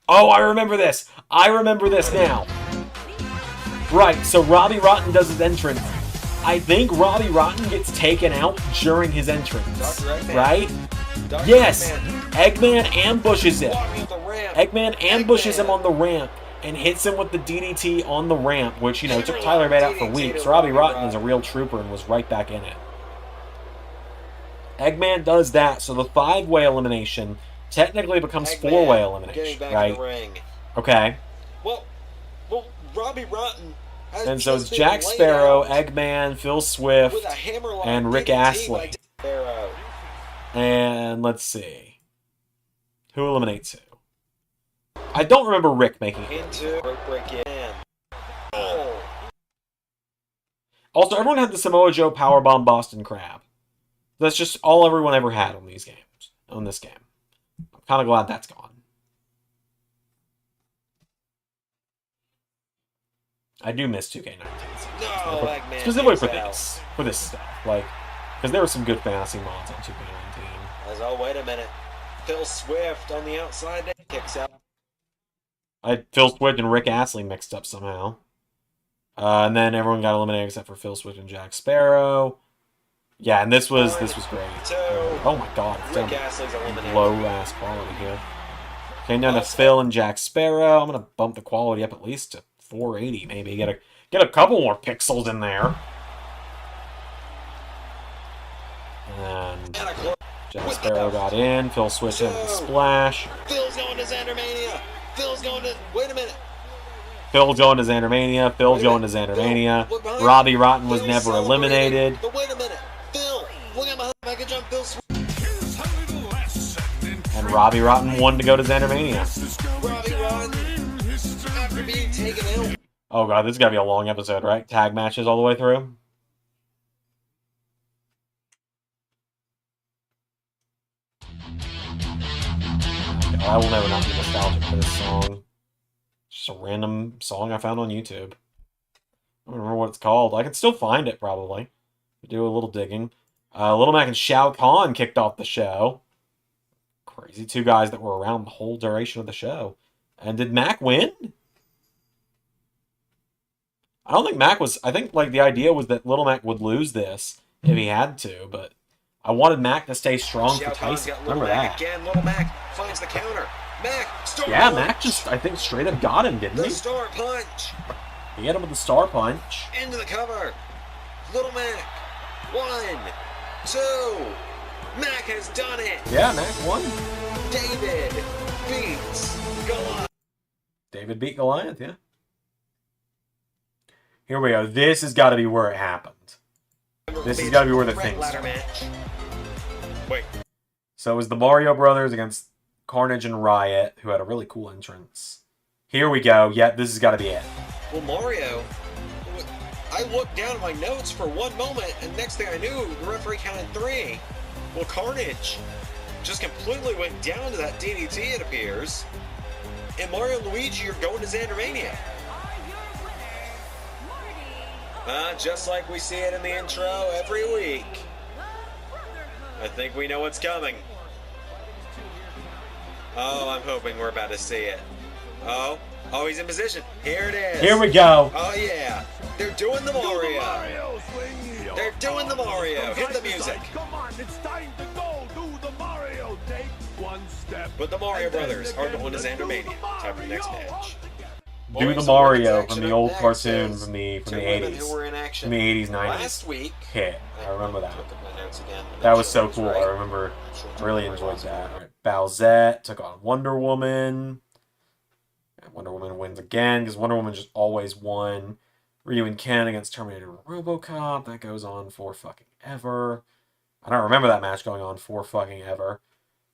Oh, I remember this. I remember this now. Right, so Robbie Rotten does his entrance. I think Robbie Rotten gets taken out during his entrance. Right? Yes! Eggman ambushes him. Eggman ambushes him on the ramp and hits him with the DDT on the ramp, which, you know, took Tyler Bate out for weeks. Robbie Rotten is a real trooper and was right back in it. Eggman does that, so the 5-way elimination technically becomes 4-way elimination, right? Okay. Well, Robbie Rotten. And so it's Jack Sparrow, Eggman, Phil Swift, and Rick Astley. And let's see. Who eliminates who? I don't remember Rick making it. Also, everyone had the Samoa Joe Powerbomb Boston Crab. That's just all everyone ever had on these games. On this game. I'm kind of glad that's gone. I do miss 2K19. Specifically for this stuff. Like, because there were some good fantasy mods on 2K19. Oh, wait a minute. Phil Swift on the outside kicks out. I had Phil Swift and Rick Astley mixed up somehow. And then everyone got eliminated except for Phil Swift and Jack Sparrow. Yeah, and this was great. Oh my god, it's down low ass quality here. Came down to Phil and Jack Sparrow. I'm gonna bump the quality up at least to 480, maybe. Get a couple more pixels in there. And Jack Sparrow got in. Phil Swift in with the splash. Phil's going to Zandermania. Phil's going to... Wait a minute. Phil's going to Zandermania. Phil's going to Zandermania. Robbie Rotten was never eliminated. But wait a minute. Phil, look at my I can jump Phil Swift. And Robbie Rotten won to go to Zandermania. Robbie Rotten, after being taken out. Oh god, this is gotta be a long episode, right? Tag matches all the way through. I will never not be nostalgic for this song. It's just a random song I found on YouTube. I don't remember what it's called. I can still find it, probably. Do a little digging. Little Mac and Shao Kahn kicked off the show. Crazy. Two guys that were around the whole duration of the show. And did Mac win? I don't think Mac was... I think, like, the idea was that Little Mac would lose this if he had to, but I wanted Mac to stay strong for Tyson. Remember that. Again, Little Mac finds the counter. Yeah, Mac just, I think, straight up got him, didn't he? The star punch. He hit him with the star punch. Into the cover. Little Mac. 1, 2. Mac has done it. Yeah, Mac won. David beats Goliath. David beat Goliath, yeah. Here we go. This has got to be where it happened. This has got to be where the thing started. Wait. So it was the Mario Brothers against Carnage and Riot, who had a really cool entrance. Here we go. Yeah, this has got to be it. Well, Mario, I looked down at my notes for one moment, and next thing I knew, the referee counted 3. Well, Carnage just completely went down to that DDT, it appears. And Mario and Luigi are going to Xandermania. Just like we see it in the intro every week. I think we know what's coming. Oh, I'm hoping we're about to see it. Oh, he's in position. Here it is. Here we go. Oh, yeah. They're doing the Mario. They're doing the Mario. Hit the music. Come on, it's time to go. Do the Mario. Take one step. But the Mario Brothers are going to Xandermania. Time for the next match. Do the Mario from the old cartoon from the 80s. Who were in action From the 80s, 90s. last week. Hit. I remember that. Look at my notes again. That was so cool. I remember. Really enjoyed that. All right. Bowsette took on Wonder Woman. And Wonder Woman wins again because Wonder Woman just always won. Ryu and Ken against Terminator and RoboCop. That goes on for fucking ever. I don't remember that match going on for fucking ever.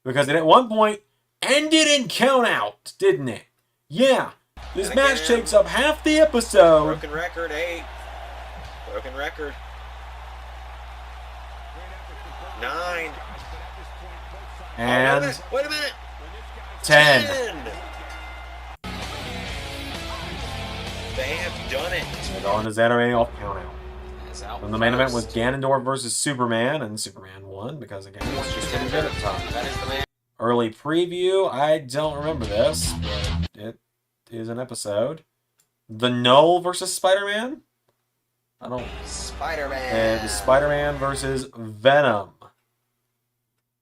Because it at one point ended in count out, didn't it? Yeah. This match takes up half the episode. Broken record, 8. Broken record. 9. And wait a minute. 10. They have done it. They're going to Xandermania off count out. And the main event was Ganondorf versus Superman, and Superman won because again he was just getting good at the time. That is the man. Early preview. I don't remember this, but it is an episode. The Null versus Spider-Man. I don't. Spider-Man. Spider-Man versus Venom.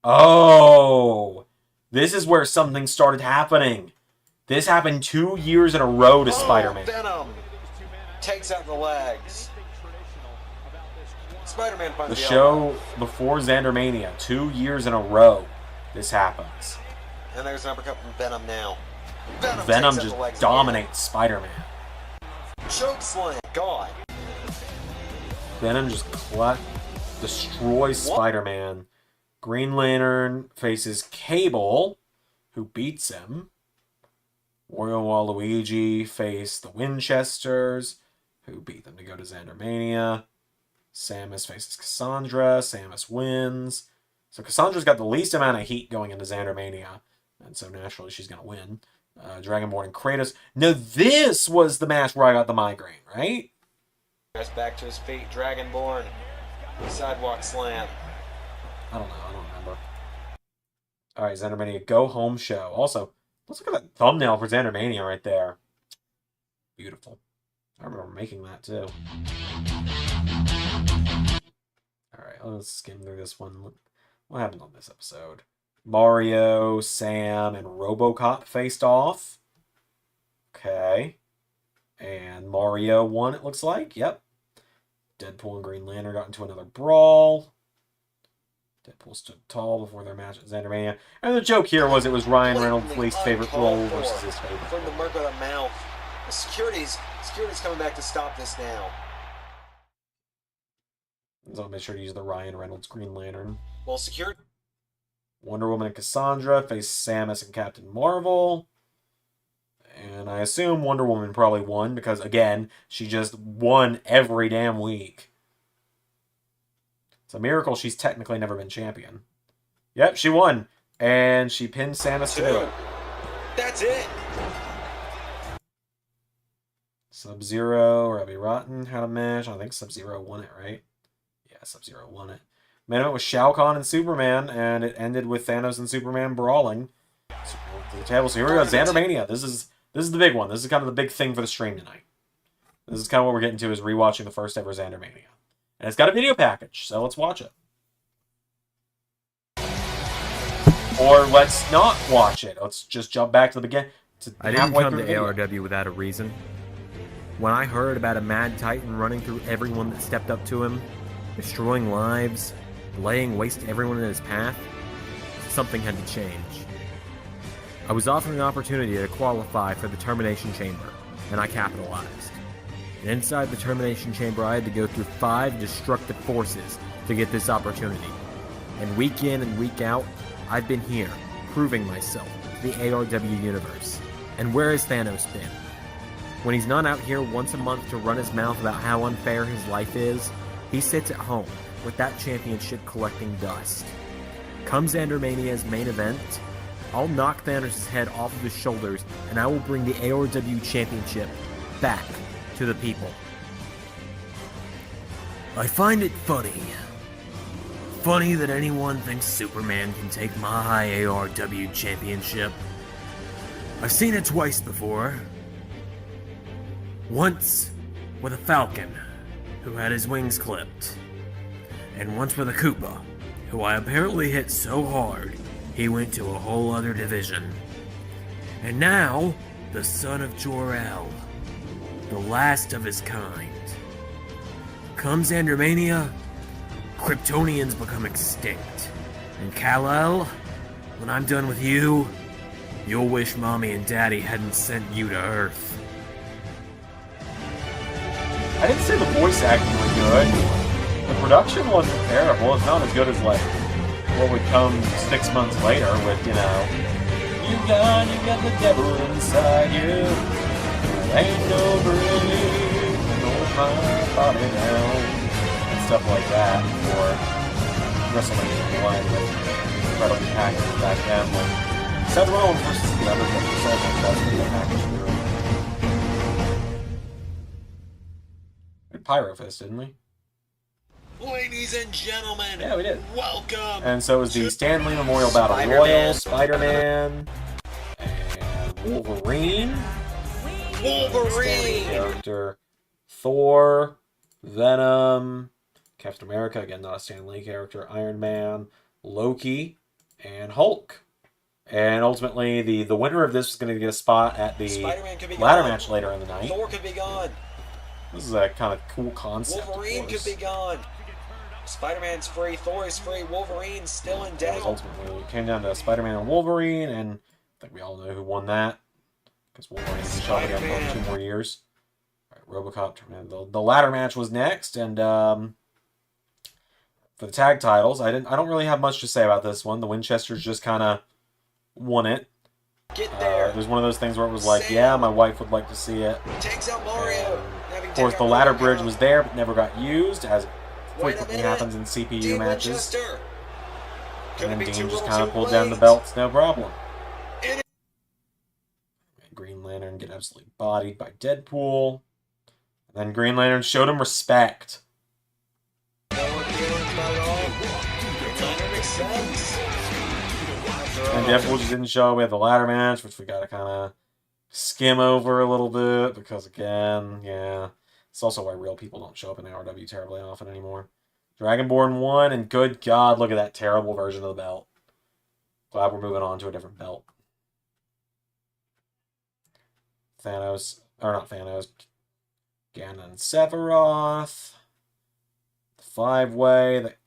Oh, this is where something started happening. This happened 2 years in a row to Spider-Man. Venom takes out the legs. Spider-Man finds the show before Xandermania, 2 years in a row, this happens. And there's an uppercut from Venom now. Venom just dominates Spider-Man. Choke slam, God. Venom just destroys Spider-Man. Green Lantern faces Cable, who beats him. Wario and Waluigi face the Winchesters, who beat them to go to Xandermania. Samus faces Cassandra. Samus wins. So Cassandra's got the least amount of heat going into Xandermania, and so naturally she's going to win. Dragonborn and Kratos. Now this was the match where I got the migraine, right? Back to his feet, Dragonborn. Sidewalk slam. I don't know. I don't remember. All right, Xandermania Go Home Show. Also, let's look at that thumbnail for Xandermania right there. Beautiful. I remember making that too. All right, let's skim through this one. What happened on this episode? Mario, Sam, and RoboCop faced off. Okay. And Mario won, it looks like. Yep. Deadpool and Green Lantern got into another brawl. Deadpool stood tall before their match at Xandermania. And the joke here was it was Ryan Reynolds' least favorite role versus his favorite. From the murk of the mouth. The security's coming back to stop this now. So make sure to use the Ryan Reynolds Green Lantern. Well, security. Wonder Woman and Cassandra face Samus and Captain Marvel. And I assume Wonder Woman probably won because, again, she just won every damn week. It's a miracle she's technically never been champion. Yep, she won. And she pinned Samus to do it. That's it. Sub-Zero, Robbie Rotten had a match. I think Sub-Zero won it, right? Yeah, Sub-Zero won it. Main event was Shao Kahn and Superman, and it ended with Thanos and Superman brawling. To the table. So here we go, Xandermania. This is the big one. This is kind of the big thing for the stream tonight. This is kind of what we're getting to, is rewatching the first ever Xandermania. And it's got a video package, so let's watch it. Or let's not watch it. Let's just jump back to the beginning. I didn't come to ARW without a reason. When I heard about a Mad Titan running through everyone that stepped up to him, destroying lives, laying waste to everyone in his path, something had to change. I was offered an opportunity to qualify for the Termination Chamber, and I capitalized. And inside the Termination Chamber, I had to go through 5 destructive forces to get this opportunity. And week in and week out, I've been here, proving myself to the ARW universe. And where has Thanos been? When he's not out here once a month to run his mouth about how unfair his life is, he sits at home with that championship collecting dust. Come Zandermania's main event, I'll knock Thanos' head off of his shoulders and I will bring the ARW championship back to the people. I find it funny. Funny that anyone thinks Superman can take my ARW championship. I've seen it twice before. Once with a Falcon, who had his wings clipped. And once with a Koopa, who I apparently hit so hard, he went to a whole other division. And now, the son of Jor-El, the last of his kind. Come Zandermania, Kryptonians become extinct. And Kal-El, when I'm done with you, you'll wish Mommy and Daddy hadn't sent you to Earth. I didn't say the voice acting was good. The production wasn't terrible. It's not as good as, like, what would come 6 months later with, you know, you got the devil inside you. There ain't no break, hold my body down. And stuff like that for WrestleMania 1 with incredibly packaged back then. Like, Seth Rollins versus the other packaged through. Pyro Fist, didn't we? Ladies and gentlemen, yeah, we did. Welcome. And so it was the Stan Lee Memorial Battle Royal, Spider-Man, and Wolverine. Wolverine Character, Thor, Venom, Captain America, again not a Stan Lee character, Iron Man, Loki, and Hulk. And ultimately, the winner of this was going to get a spot at the ladder match later in the night. Thor could be gone. This is a kind of cool concept. Wolverine could be gone. Spider-Man's free, Thor is free, Wolverine's still in doubt. Ultimately, it came down to Spider-Man and Wolverine, and I think we all know who won that. Because Wolverine's been shot again for 2 more years. All right, RoboCop. The ladder match was next, and for the tag titles, I don't really have much to say about this one. The Winchesters just kind of won it. Get there. It was one of those things where it was like, yeah, my wife would like to see it. Takes out Mario. Of course, the ladder bridge was there, but never got used, as frequently happens in CPU matches. And then Dean just kind of pulled down the belts, no problem. Green Lantern get absolutely bodied by Deadpool. And then Green Lantern showed him respect. And Deadpool just didn't show. We had the ladder match, which we got to kind of skim over a little bit, because again, yeah, it's also why real people don't show up in ARW terribly often anymore. Dragonborn won, and good God, look at that terrible version of the belt. Glad we're moving on to a different belt. Thanos, or not Thanos, Ganon and Sephiroth. The 5-way that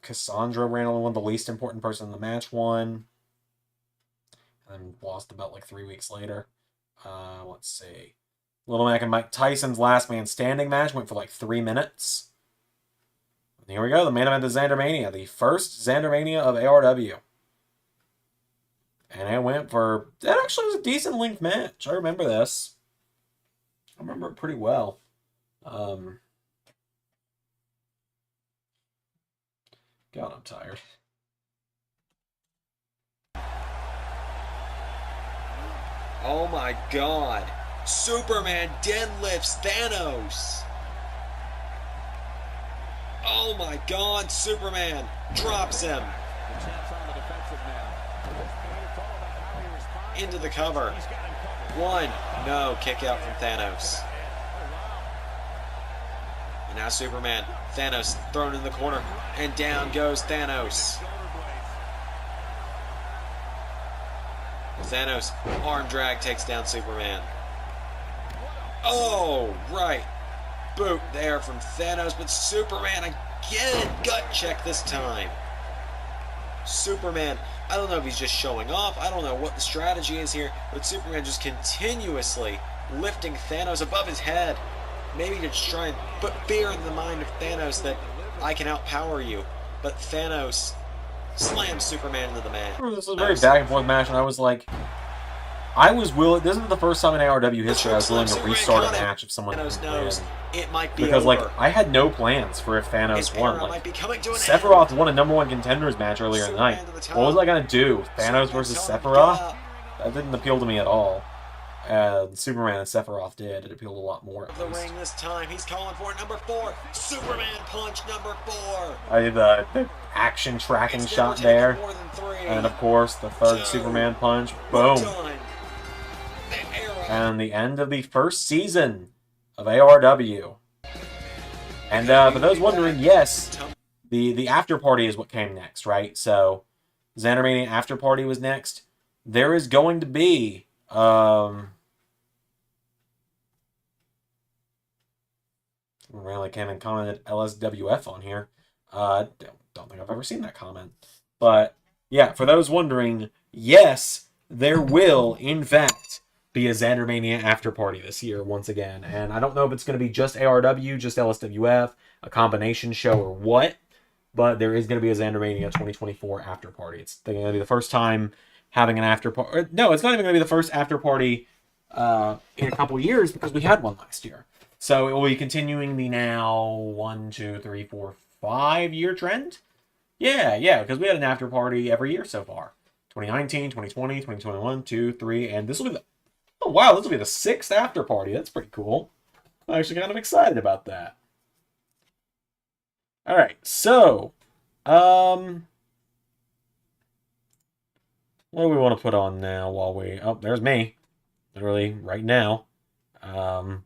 Cassandra randomly won, the least important person in the match won. And then lost the belt like 3 weeks later. Let's see. Little Mac and Mike Tyson's last man standing match went for like 3 minutes. And here we go, the main event of Zandermania, the first Zandermania of ARW. And it went for, that actually was a decent length match. I remember this. I remember it pretty well. God, I'm tired. Oh my God. Superman deadlifts Thanos. Oh my God, Superman drops him. Into the cover. 1. No, kick out from Thanos. And now Superman. Thanos thrown in the corner. And down goes Thanos. Thanos, arm drag, takes down Superman. Oh, right. Boot there from Thanos, but Superman again, gut check this time. Superman, I don't know if he's just showing off, I don't know what the strategy is here, but Superman just continuously lifting Thanos above his head. Maybe to try and put fear in the mind of Thanos that I can outpower you. But Thanos slams Superman into the mat. This was a very back and forth match, and I was like, I was willing. This is the first time in ARW history I was willing to restart a match if someone didn't win. It might be Because, over. like, I had no plans for if Thanos won. Like, Sephiroth won a #1 contenders match earlier in the night. What was I going to do? Thanos versus Sephiroth? That didn't appeal to me at all. Superman and Sephiroth did. It appealed a lot more. The ring this time. He's calling for number 4. Superman punch number 4. I did the action tracking shot there. And, of course, the third Superman punch. Boom. And the end of the first season of ARW. And for those wondering, yes, the after party is what came next, right? So, Zander Mania after party was next. There is going to be Rally came and commented LSWF on here. Don't think I've ever seen that comment. But yeah, for those wondering, yes, there will in fact be a Zander Mania after party this year once again. And I don't know if it's going to be just ARW, just LSWF, a combination show or what, but there is going to be a Zander Mania 2024 after party. It's going to be the first time having an after party. No, it's not even going to be the first after party in a couple years because we had one last year. So it will be continuing the now 1, 2, 3, 4, 5-year trend. Yeah, because we had an after party every year so far. 2019, 2020, 2021, 2, 3, and this will be the... Oh, wow, this will be the 6th after party. That's pretty cool. I'm actually kind of excited about that. All right, so... what do we want to put on now while we... Oh, there's me. Literally, right now. Let's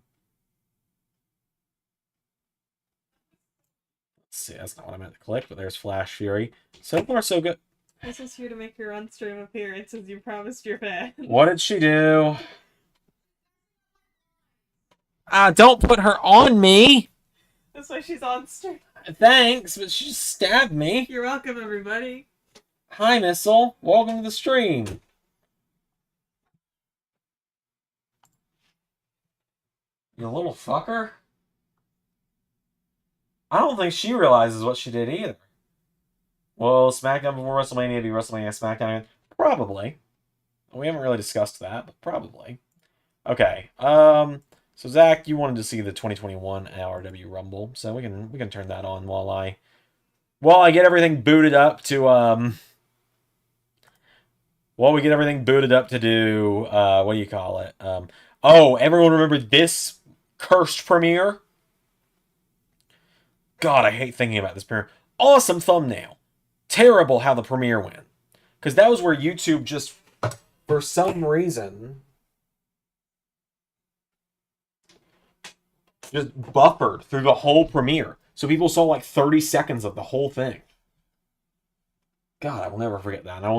see, that's not what I meant to click, but there's Flash Fury. So far, so good. This is here to make your on-stream appearance as you promised your fans. What did she do? Don't put her on me! That's why she's on stream. Thanks, but she just stabbed me. You're welcome, everybody. Hi, Nizzle. Welcome to the stream. You little fucker. I don't think she realizes what she did either. Will SmackDown before WrestleMania be WrestleMania SmackDown? Probably. We haven't really discussed that, but probably. Okay. So Zach, you wanted to see the 2021 ARW Rumble, so we can turn that on while I get everything booted up to while we get everything booted up to do what do you call it? Oh, everyone remember this cursed premiere? God, I hate thinking about this premiere. Awesome thumbnail. Terrible how the premiere went. Because that was where YouTube just, for some reason, just buffered through the whole premiere. So people saw like 30 seconds of the whole thing. God, I will never forget that. And I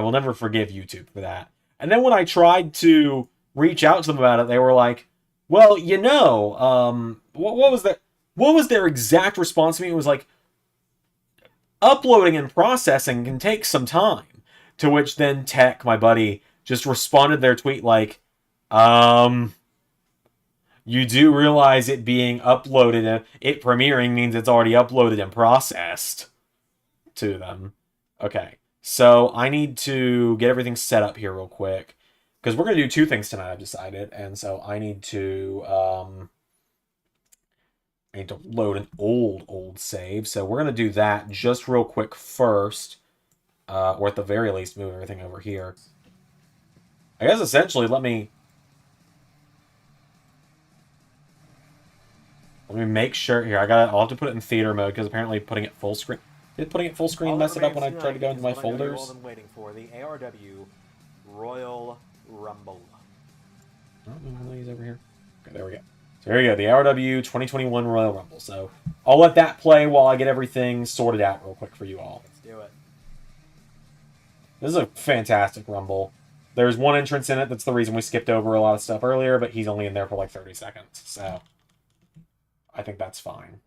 will never forgive YouTube for that. And then when I tried to reach out to them about it, they were like, well, you know, what was their exact response to me? It was like, uploading and processing can take some time. To which then Tech, my buddy, just responded to their tweet like, you do realize it being uploaded, and it premiering means it's already uploaded and processed to them. Okay, so I need to get everything set up here real quick. Because we're going to do two things tonight, I've decided. And so I need to load an old save. So we're going to do that just real quick first. Or at the very least, move everything over here. I guess essentially, let me make sure here. I'll have to put it in theater mode because apparently putting it full screen. Did putting it full screen mess it up when I tried to go into my folders? All I'm waiting for the ARW Royal Rumble. Oh, no, he's over here. Okay, there we go. So there you go, the ARW 2021 Royal Rumble. So I'll let that play while I get everything sorted out real quick for you all. Let's do it. This is a fantastic Rumble. There's one entrance in it. That's the reason we skipped over a lot of stuff earlier, but he's only in there for like 30 seconds. So I think that's fine.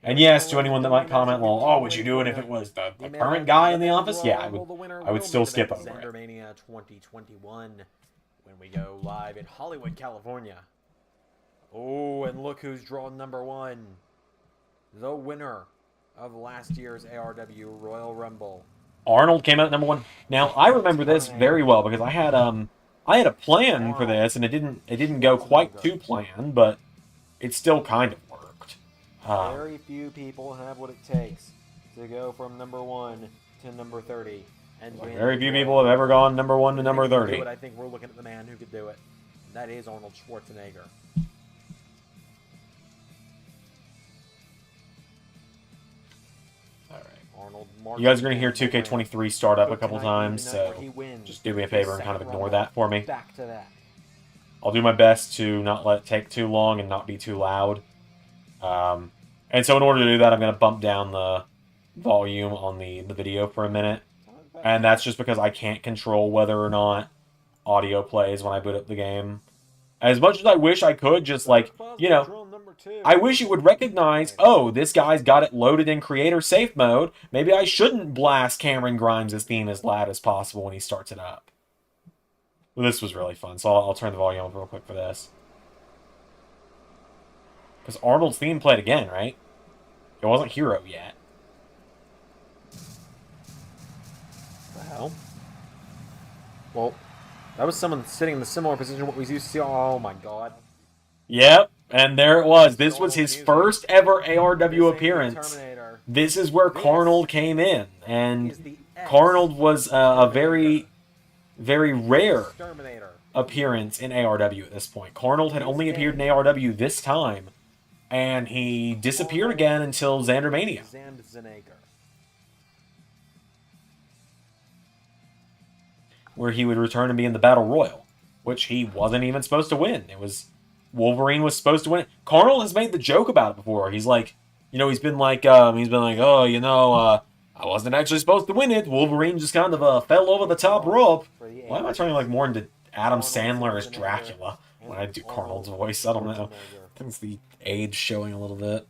And yes, to anyone that might comment, well, oh, would you do it if it was the current guy in the office? Yeah, I would still skip over it. Mania 2021 when we go live in Hollywood, California. Oh, and look who's drawn number 1. The winner of last year's ARW Royal Rumble. Arnold came out at number 1. Now, I remember this very well because I had a plan for this, and it didn't go quite to plan, but it still kind of worked. Very few people have what it takes to go from number 1 to number 30. And Very few people have ever gone number 1 to number 30. I think we're looking at the man who could do it. That is Arnold Schwarzenegger. You guys are going to hear 2K23 start up a couple times, so just do me a favor and kind of ignore that for me. Back to that. I'll do my best to not let it take too long and not be too loud. And so in order to do that, I'm going to bump down the volume on the video for a minute. And that's just because I can't control whether or not audio plays when I boot up the game. As much as I wish I could, just like, you know, I wish it would recognize, oh, this guy's got it loaded in creator safe mode. Maybe I shouldn't blast Cameron Grimes' theme as loud as possible when he starts it up. Well, this was really fun, so I'll turn the volume up real quick for this. Because Arnold's theme played again, right? It wasn't Hero yet. The hell? Well, that was someone sitting in the similar position to what we used to see. Oh my god. Yep, and there it was. This was his first ever ARW appearance. This is where Carnold came in. And Carnold was a very, very rare appearance in ARW at this point. Carnold had only appeared in ARW this time. And he disappeared again until Zander Mania. Where he would return and be in the Battle Royal. Which he wasn't even supposed to win. It was... Wolverine was supposed to win it. Carnold has made the joke about it before. He's like... You know, he's been like, oh, you know, I wasn't actually supposed to win it. Wolverine just kind of fell over the top rope. Why am I turning like more into Adam Sandler as Dracula when I do Carnold's voice? I don't know. I think it's the age showing a little bit.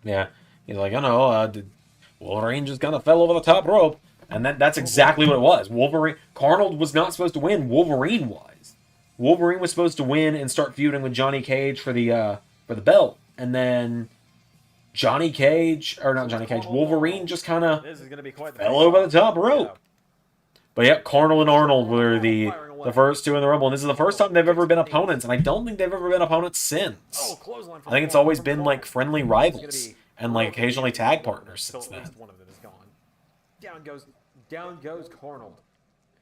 Yeah, he's like, Wolverine just kind of fell over the top rope, and that's exactly what it was. Carnold was not supposed to win. Wolverine was. Wolverine was supposed to win and start feuding with Johnny Cage for the belt, and then Wolverine just kind of fell over the top rope. But yeah, Carnold and Arnold were the first two in the Rumble, and this is the first time they've ever been opponents, and I don't think they've ever been opponents since. I think it's always been like friendly rivals and like occasionally tag partners since then. One of them is gone. Down goes Carnold,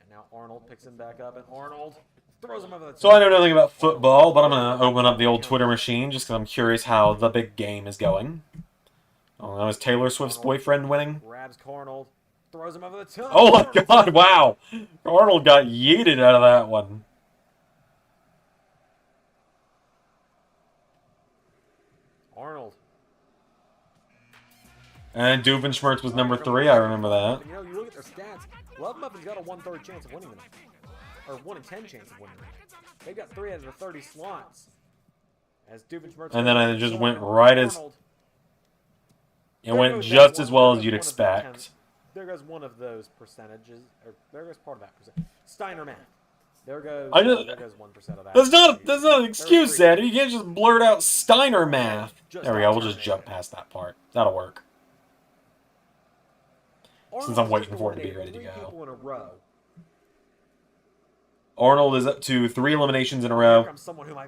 and now Arnold picks him back up, and Arnold throws him over the top. So I know nothing about football, but I'm gonna open up the old Twitter machine just because I'm curious how the big game is going. Oh, that was Taylor Swift's boyfriend winning. Grabs Carnold. Throws him over the top. Oh my god, wow. Arnold got yeeted out of that one. Arnold. And Doofenshmirtz was number 3, I remember that. You know, you look at their stats. Love Muffin's got a 1/3 chance of winning the match. Or 1 in 10 chance of winning the match. They've got 3 out of the 30 slots. As Doofenshmirtz. And then I just went right as... It went just as well as you'd expect. There goes one of those percentages, or there goes part of that percent. Steiner math. There goes 1% of that. That's not an excuse, Sandy. You can't just blurt out Steiner math. There we go. We'll just jump past that part. That'll work. Since I'm waiting for it to be ready to go. Arnold is up to 3 eliminations in a row.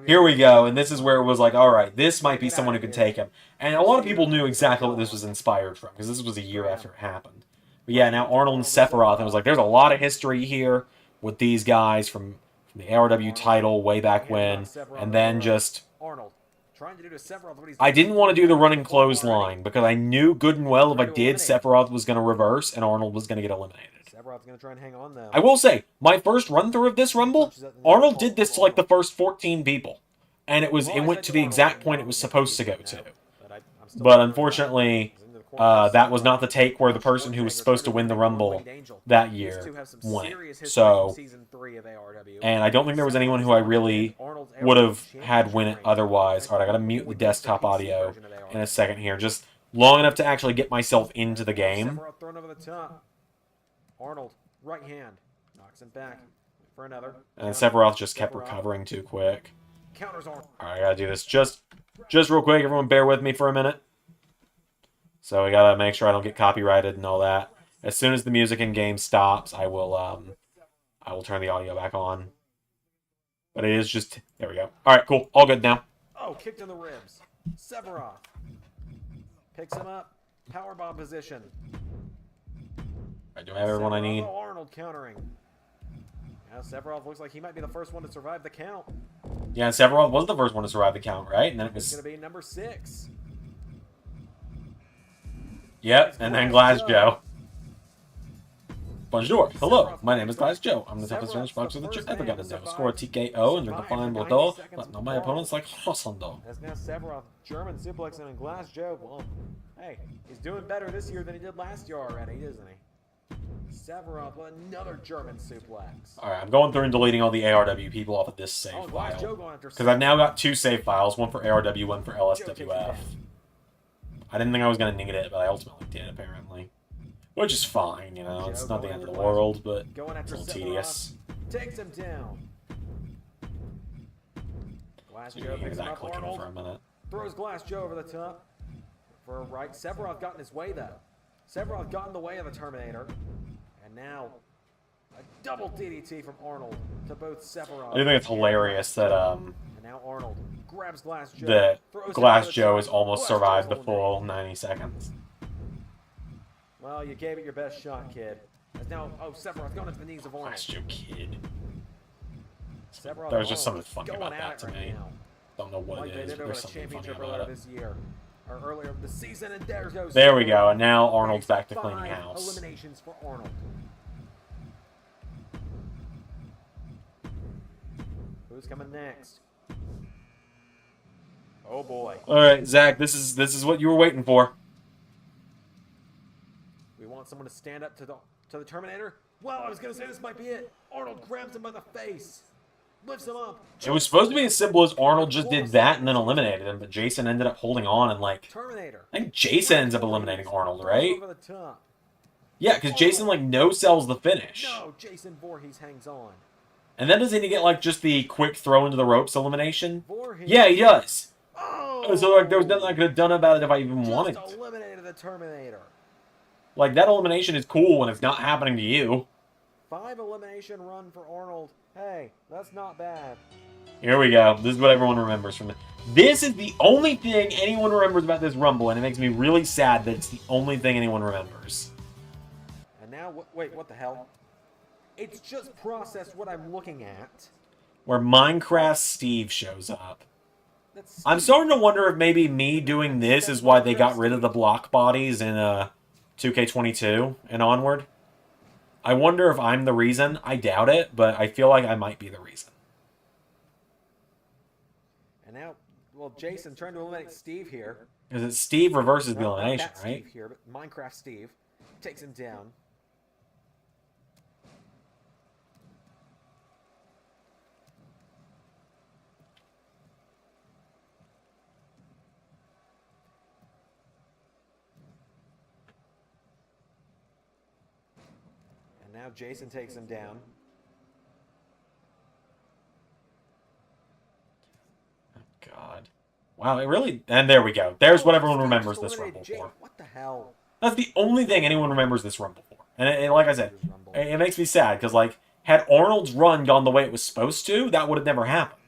Here we go, and this is where it was like, alright, this might be someone who could take him. And a lot of people knew exactly what this was inspired from, because this was a year after it happened. But yeah, now Arnold and Sephiroth, it was like, there's a lot of history here with these guys from the ARW title way back when, and then just... I didn't want to do the running clothesline, because I knew good and well if I did, Sephiroth was going to reverse, and Arnold was going to get eliminated. Sephiroth's going to try and hang on, though. I will say, my first run-through of this Rumble, Arnold did this to like the first 14 people, and it went to the exact point it was supposed to go to. But unfortunately... that was not the take where the person who was supposed to win the Rumble that year won it. So, and I don't think there was anyone who I really would have had win it otherwise. Alright, I gotta mute the desktop audio in a second here. Just long enough to actually get myself into the game. Arnold, right hand, knocks him back for another. And Sephiroth just kept recovering too quick. Alright, I gotta do this just real quick. Everyone bear with me for a minute. So we gotta make sure I don't get copyrighted and all that. As soon as the music in game stops, I will turn the audio back on. But it is just there we go. All right, cool, all good now. Oh, kicked in the ribs. Sephiroth picks him up. Powerbomb position. I do have everyone I need. Oh, Arnold countering. Now Sephiroth looks like he might be the first one to survive the count. Yeah, Sephiroth was the first one to survive the count, right? And then it was going to be number 6. Yep, and then Glass Joe. Bonjour. Hello, my name is Glass Joe. I'm the toughest range boxer that you've ever gotten to know. Score a TKO and drink a fine Bordeaux, but not my opponents like Hossando. That's now Sephiroth, German suplexing and Glass Joe. Well, hey, he's doing better this year than he did last year already, isn't he? Sephiroth with another German suplex. Alright, I'm going through and deleting all the ARW people off of this save file. Because I've now got 2 save files, one for ARW, one for LSWF. I didn't think I was going to need it, but I ultimately did, apparently. Which is fine, you know, it's not the end of the world, but it's a little tedious. Takes him down. Glass Joe Hear that clicking for a minute. Throws Glass Joe over the top. For a right. Sephiroth got in his way, though. Sephiroth got in the way of the Terminator. And now, a double DDT from Arnold to both Sephiroth. I do think it's hilarious that, And now Arnold grabs Glass Joe. that Glass Joe has almost survived the full 90 seconds. Well, you gave it your best shot, kid. As now, oh, Sephiroth going into the knees of Arnold. Glass Joe kid. Sephiroth There's just something funny about that to me. Now. Don't know what Like it is, but there's something funny about it. this year. Or earlier this season, and there goes. There we go, and now Arnold's back to cleaning house. Eliminations for Arnold. Who's coming next? Oh boy. All right, Zach, this is what you were waiting for. We want someone to stand up to the Terminator. Well, I was gonna say this might be it. Arnold grabs him by the face, lifts him up. It was supposed to be as simple as Arnold just did that and then eliminated him, but Jason ended up holding on and like. Terminator. I think Jason ends up eliminating Arnold, right? Over the top. Yeah, because Jason like no sells the finish. No, Jason Voorhees hangs on. And then doesn't he get like just the quick throw into the ropes elimination? Voorhees. Yeah, he does. Oh. So like there was nothing I could have done about it if I even wanted Just to. eliminated the Terminator. Like that elimination is cool when it's not happening to you. 5 elimination run for Arnold. Hey, that's not bad. Here we go. This is what everyone remembers from it. This is the only thing anyone remembers about this Rumble, and it makes me really sad that it's the only thing anyone remembers. And now, wait, what the hell? It's just processed what I'm looking at. Where Minecraft Steve shows up. That's I'm starting to wonder if maybe me doing this is why they got rid of the block bodies in 2K22 and onward. I wonder if I'm the reason. I doubt it, but I feel like I might be the reason. And now, well, Jason trying to eliminate Steve here. Because it's Steve reverses the Well, elimination, not that right? Steve here, but Minecraft Steve takes him down. Now Jason takes him down. God. Wow, it really... And there we go. There's what everyone remembers this Rumble for. What the hell? That's the only thing anyone remembers this Rumble for. And like I said, it makes me sad, because, like, had Arnold's run gone the way it was supposed to, that would have never happened.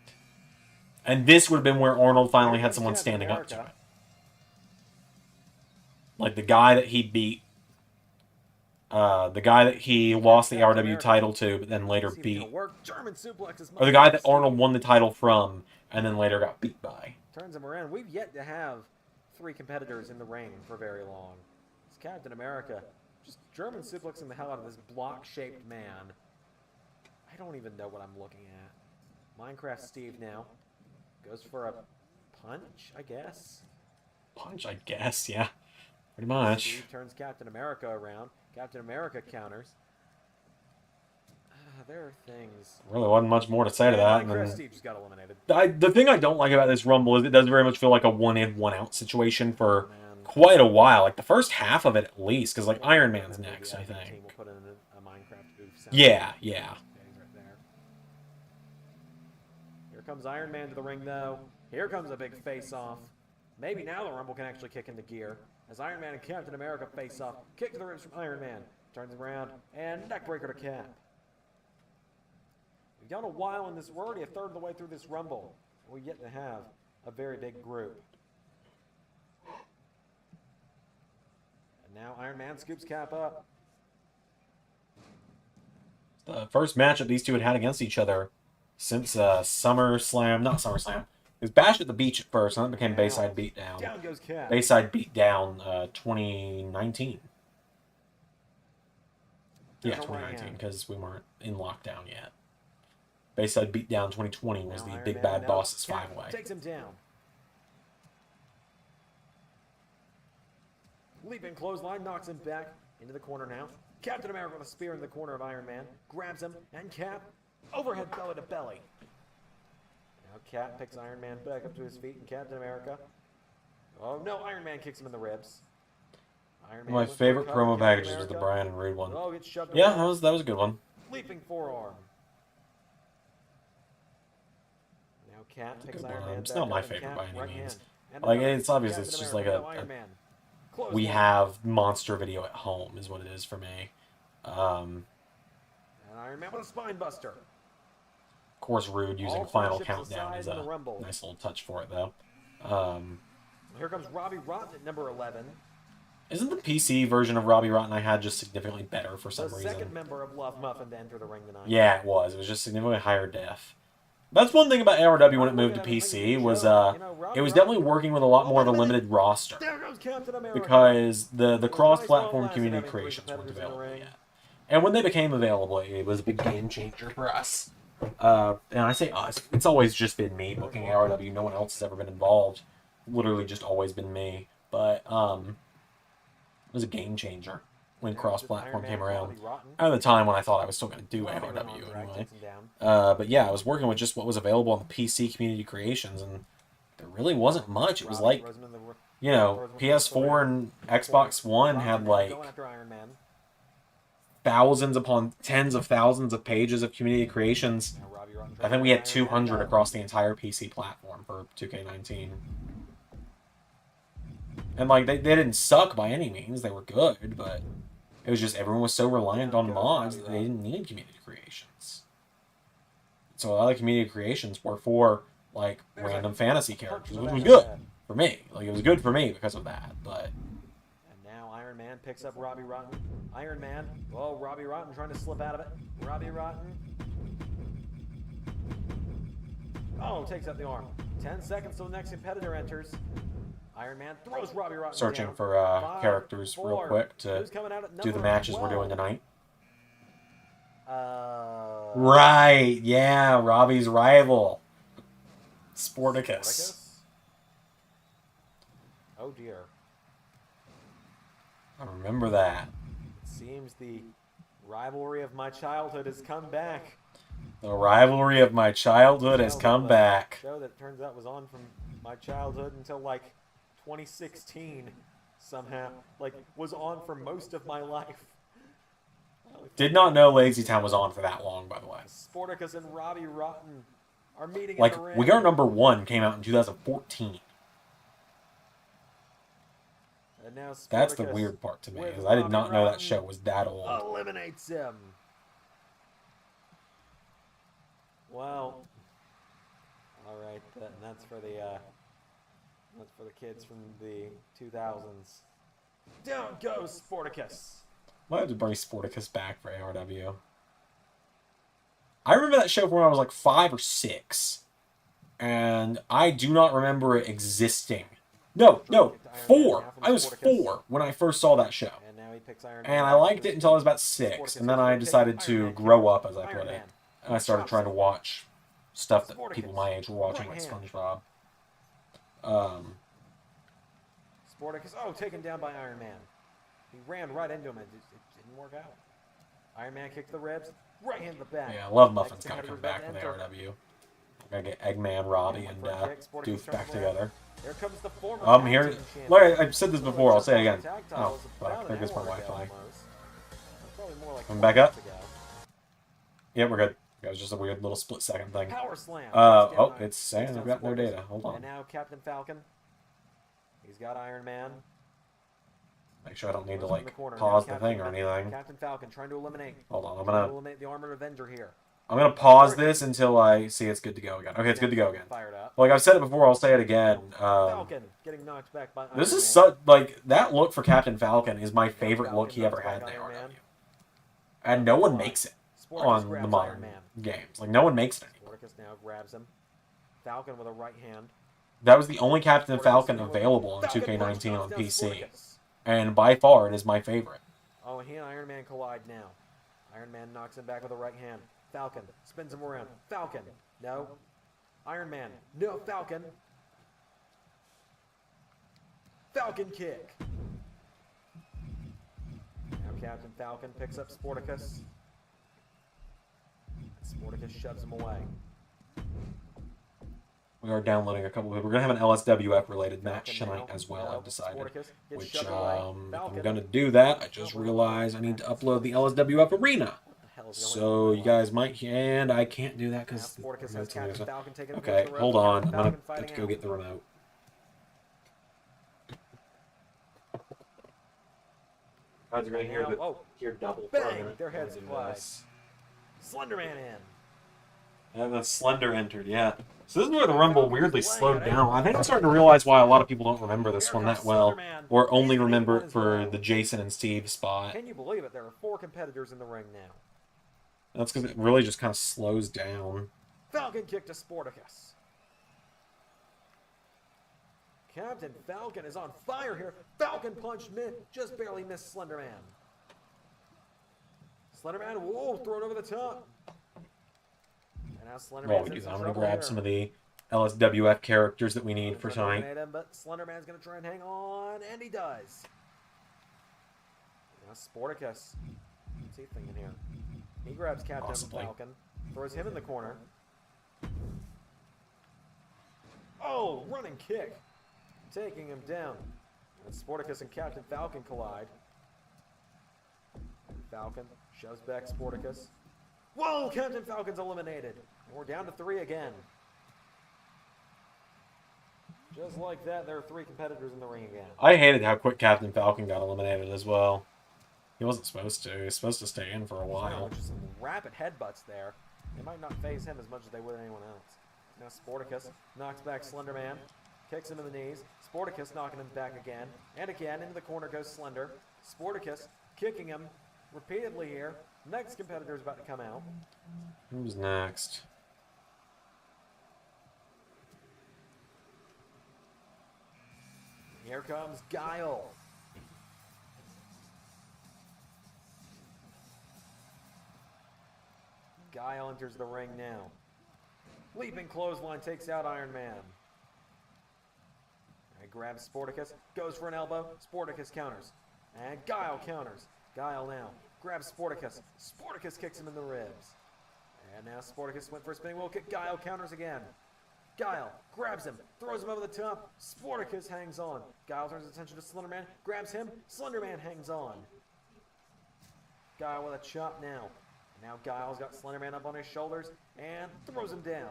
And this would have been where Arnold finally had someone standing up to it. Like, the guy that he beat... the guy that he lost the ARW title to, but then later beat... Or the guy that Arnold won the title from, and then later got beat by. Turns him around. We've yet to have 3 competitors in the ring for very long. It's Captain America. Just German suplexing the hell out of this block-shaped man. I don't even know what I'm looking at. Minecraft Steve now. Goes for a punch, I guess. Punch, I guess, yeah. Pretty much. Steve turns Captain America around. Captain America counters. There are things. Really wasn't much more to say to that. Minecraft Steve just got eliminated. The thing I don't like about this Rumble is it does very much feel like a one-in, one-out situation for quite a while. Like the first half of it at least, because like Iron Man's next, I think. We'll put in a Minecraft oof sound. Yeah. Right there. Here comes Iron Man to the ring, though. Here comes a big face-off. Maybe now the Rumble can actually kick into gear. as Iron Man and Captain America face off. Kick to the ribs from Iron Man. Turns around, and neckbreaker to Cap. We've gone a while in this. We're already a third of the way through this Rumble. We're yet to have a very big group. And now Iron Man scoops Cap up. The first matchup these two had against each other since SummerSlam. Not SummerSlam. It was Bash at the Beach at first, and then it became Bayside Beatdown. Down goes Cap. Bayside Beatdown 2019. Yeah, 2019, because we weren't in lockdown yet. Bayside Beatdown 2020 was the Big Bad Bosses 5-way. Takes him down. Leaping clothesline knocks him back into the corner now. Captain America with a spear in the corner of Iron Man. Grabs him, and Cap overhead belly to belly. Now Cap picks Iron Man back up to his feet, and Captain America. Oh no, Iron Man kicks him in the ribs. Iron Man My favorite promo packages was the Bryan and Rude one. Oh, gets shoved Yeah, around. that was a good one. Leaping forearm. Now Cap picks Good Iron one. Man It's back not my up, and favorite Cap, by any right means. hand. And Like, another. it's obvious Captain it's just America, like no Iron Man. we Clothesline. have monster video at home is what it is for me. And Iron Man with a spine buster. Of course, Rude using All Final friendships Countdown aside is in a the Rumble. nice little touch for it, though. Here comes Robbie Rotten at number 11. Isn't the PC version of Robbie Rotten I had just significantly better for some The reason? second member of Love Muffin to enter the ring tonight. Yeah, it was. It was just significantly higher def. That's one thing about ARW when it moved to PC was it was definitely working with a lot more of a limited roster There goes Captain America. because the cross-platform community creations weren't available yet. And when they became available, it was a big game changer for us. And I say us, it's always just been me booking ARW. No one else has ever been involved. Literally just always been me. But it was a game changer when cross-platform came around. At the time when I thought I was still going to do ARW anyway. But yeah, I was working with just what was available on the PC community creations, and there really wasn't much. It was like, you know, PS4 and Xbox One had like thousands upon tens of thousands of pages of community creations. I think we had 200 across the entire PC platform for 2K19. And like they didn't suck by any means; they were good, but it was just everyone was so reliant on mods that they didn't need community creations. So a lot of community creations were for like random fantasy characters, which was good for me. Like it was good for me because of that. But and now Iron Man picks up Robbie Rotten. Iron Man, oh Robbie Rotten trying to slip out of it. Robbie Rotten. Oh, takes out the arm. 10 seconds till the next competitor enters. Iron Man throws Robbie Rotten searching down. for 5, characters 4. real quick to Who's coming out at do the number matches 12? we're doing tonight. Right, yeah, Robbie's rival, Sporticus. Oh dear. I remember that. It seems the rivalry of my childhood has come back. The rivalry of my childhood has come back. Show that turns out was on from my childhood until like 2016 somehow. Like was on for most of my life. Did not know Lazy Town was on for that long, by the way. Sporticus and Robbie Rotten are meeting Like, in the ring. We Are Number 1 came out in 2014. And now That's the Sporticus weird part to me, with because I did not Robbie know that Rotten show was that old. eliminates him. Well, all right, and that's for the kids from the 2000s. Down goes Sporticus. Might have to bring Sporticus back for ARW. I remember that show from when I was like 5 or 6. And I do not remember it existing. No, 4. I was 4 when I first saw that show. And now he picks Iron And Man. I liked it until I was about 6. And then I decided to grow up, as I put it. And I started trying to watch stuff that people my age were watching, like SpongeBob. Sporticus, oh, taken down by Iron Man. He ran right into him and it didn't work out. Iron Man kicked the ribs, right hand to the back. Yeah, Love Muffin's got to come back with ARW. Gotta get Eggman, Robbie, and Doof back together. Here comes the former Here. champion. Look, I've said this before. I'll say it again. Oh, fuck. There goes my Wi-Fi. Coming back up? Yeah, we're good. It was just a weird little split-second thing. Power slam. Oh, it's saying I've got no data. Hold And on. now Captain Falcon. He's got Iron Man. Make sure I don't need to, In the like, corner. pause Now the thing or anything. Captain Falcon trying to eliminate. Hold on, Trying to eliminate the Armored Avenger here. I'm gonna pause this until I see it's good to go again. Okay, it's good to go again. Fired up. Like I've said it before, I'll say it again. Falcon getting knocked back by This Iron is Man. such, like, that look for Captain Falcon is my favorite look he ever had in Iron ARW. Man. And no one makes it Sporticus on the grabs modern Iron Man. games. Like, no one makes it anymore. Sporticus now grabs him. Falcon with a right hand. That was the only Captain Falcon available on 2K19 on PC. And by far, it is my favorite. Oh, and he and Iron Man collide now. Iron Man knocks him back with a right hand. Falcon spins him around. Falcon. No. Iron Man. No. Falcon. Falcon kick. Now Captain Falcon picks up Sporticus. Sporticus shoves him away. We are downloading a couple of... We're going to have an LSWF-related match tonight as well, I've decided. Which, if I'm going to do that, I just realized I need to upload the LSWF Arena. So you guys might... And I can't do that because... Okay, hold on. I'm going to have to go get the remote. Guys are going to hear double. Bang! Their heads collide. Slenderman in. And the Slender entered, yeah. So this is where the Rumble weirdly slowed down. I think I'm starting to realize why a lot of people don't remember this one that well, or only remember it for the Jason and Steve spot. Can you believe it? There are 4 competitors in the ring now. That's because it really just kind of slows down. Falcon kick to Sporticus. Captain Falcon is on fire here. Falcon punch just barely missed Slenderman. Slenderman, whoa, thrown over the top. And now Slenderman's I'm going to grab some of the LSWF characters that we need for tonight. But Slenderman's going to try and hang on, and he does. Now Sporticus. What's he thinking here? He grabs Captain Falcon, throws him in the corner. Oh, running kick. Taking him down. And Sporticus and Captain Falcon collide. Falcon shoves back Sporticus. Whoa, Captain Falcon's eliminated. We're down to 3 again. Just like that, there are 3 competitors in the ring again. I hated how quick Captain Falcon got eliminated as well. He wasn't supposed to. He was supposed to stay in for a while. Just some rapid headbutts there. They might not phase him as much as they would anyone else. Now Sporticus knocks back Slenderman. Kicks him in the knees. Sporticus knocking him back again. And again, into the corner goes Slender. Sporticus kicking him repeatedly here. Next competitor is about to come out. Who's next? Here comes Guile. Guile enters the ring now. Leaping clothesline takes out Iron Man. He grabs Sporticus, goes for an elbow. Sporticus counters. And Guile counters. Guile now grabs Sporticus. Sporticus kicks him in the ribs. And now Sporticus went for a spinning wheel kick. Guile counters again. Guile grabs him, throws him over the top. Sporticus hangs on. Guile turns his attention to Slenderman, grabs him. Slenderman hangs on. Guile with a chop now. And now Guile's got Slenderman up on his shoulders and throws him down.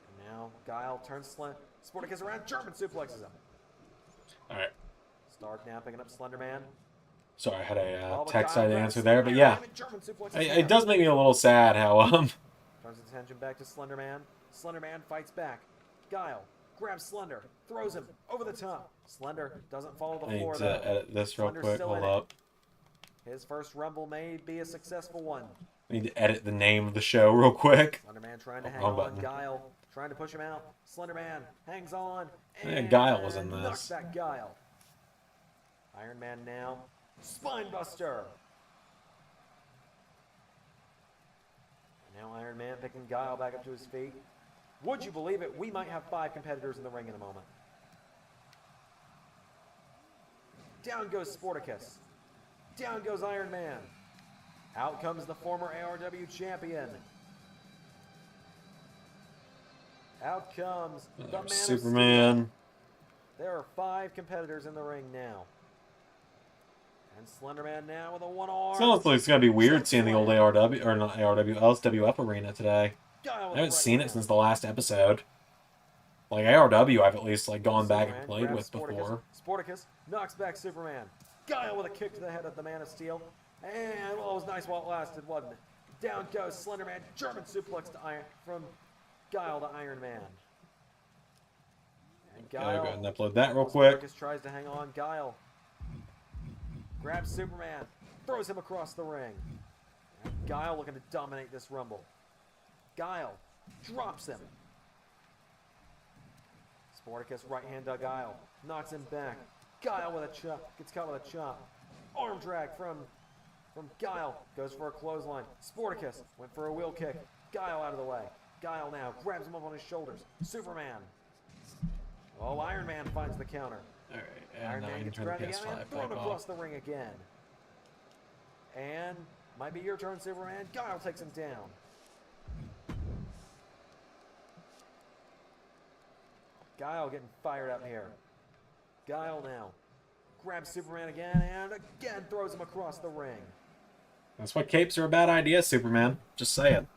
And now Guile turns Sporticus around, German suplexes him. Alright. Stark now picking up Slenderman. Sorry, I had a text I had to answer there, but yeah. It does make me a little sad how, Turns his attention back to Slenderman. Slenderman fights back. Guile grabs Slender, throws him over the top. Slender doesn't follow the floor, though. I need to edit this real quick. Hold up. His first Rumble may be a successful one. I need to edit the name of the show real quick. Slenderman trying to hang on. Guile trying to push him out. Slenderman hangs on. And Guile was in this. Knocks back Guile. Iron Man now. Spinebuster. Now Iron Man picking Guile back up to his feet. Would you believe it? We might have 5 competitors in the ring in a moment. Down goes Sporticus. Down goes Iron Man. Out comes the former ARW champion. Out comes the Man Superman. of Steel. There are 5 competitors in the ring now. And Slenderman now with a one arm. Sounds like it's gonna be weird seeing the old ARW, or not ARW, LSWF arena today. I haven't seen it since the last episode. Like ARW, I've at least like gone back Superman and played grabs with before. Sporticus knocks back Superman. Guile with a kick to the head of the Man of Steel. And, well, it was nice while it lasted, wasn't it? Down goes Slender Man. German suplex to from Guile to Iron Man. And Guile. Go ahead and upload that real quick. Sporticus tries to hang on. Guile grabs Superman. Throws him across the ring. And Guile looking to dominate this Rumble. Guile drops him. Sporticus right hand to Guile. Knocks him back. Guile with a chop. Gets caught with a chop. Arm drag from Guile. Goes for a clothesline. Sporticus went for a wheel kick. Guile out of the way. Guile now grabs him up on his shoulders. Superman. Oh, Iron Man finds the counter. All right, Iron Man gets grabbed again and thrown across the ring again. And might be your turn, Superman. Guile takes him down. Guile getting fired up here. Guile now grabs Superman again and again throws him across the ring. That's why capes are a bad idea, Superman. Just saying.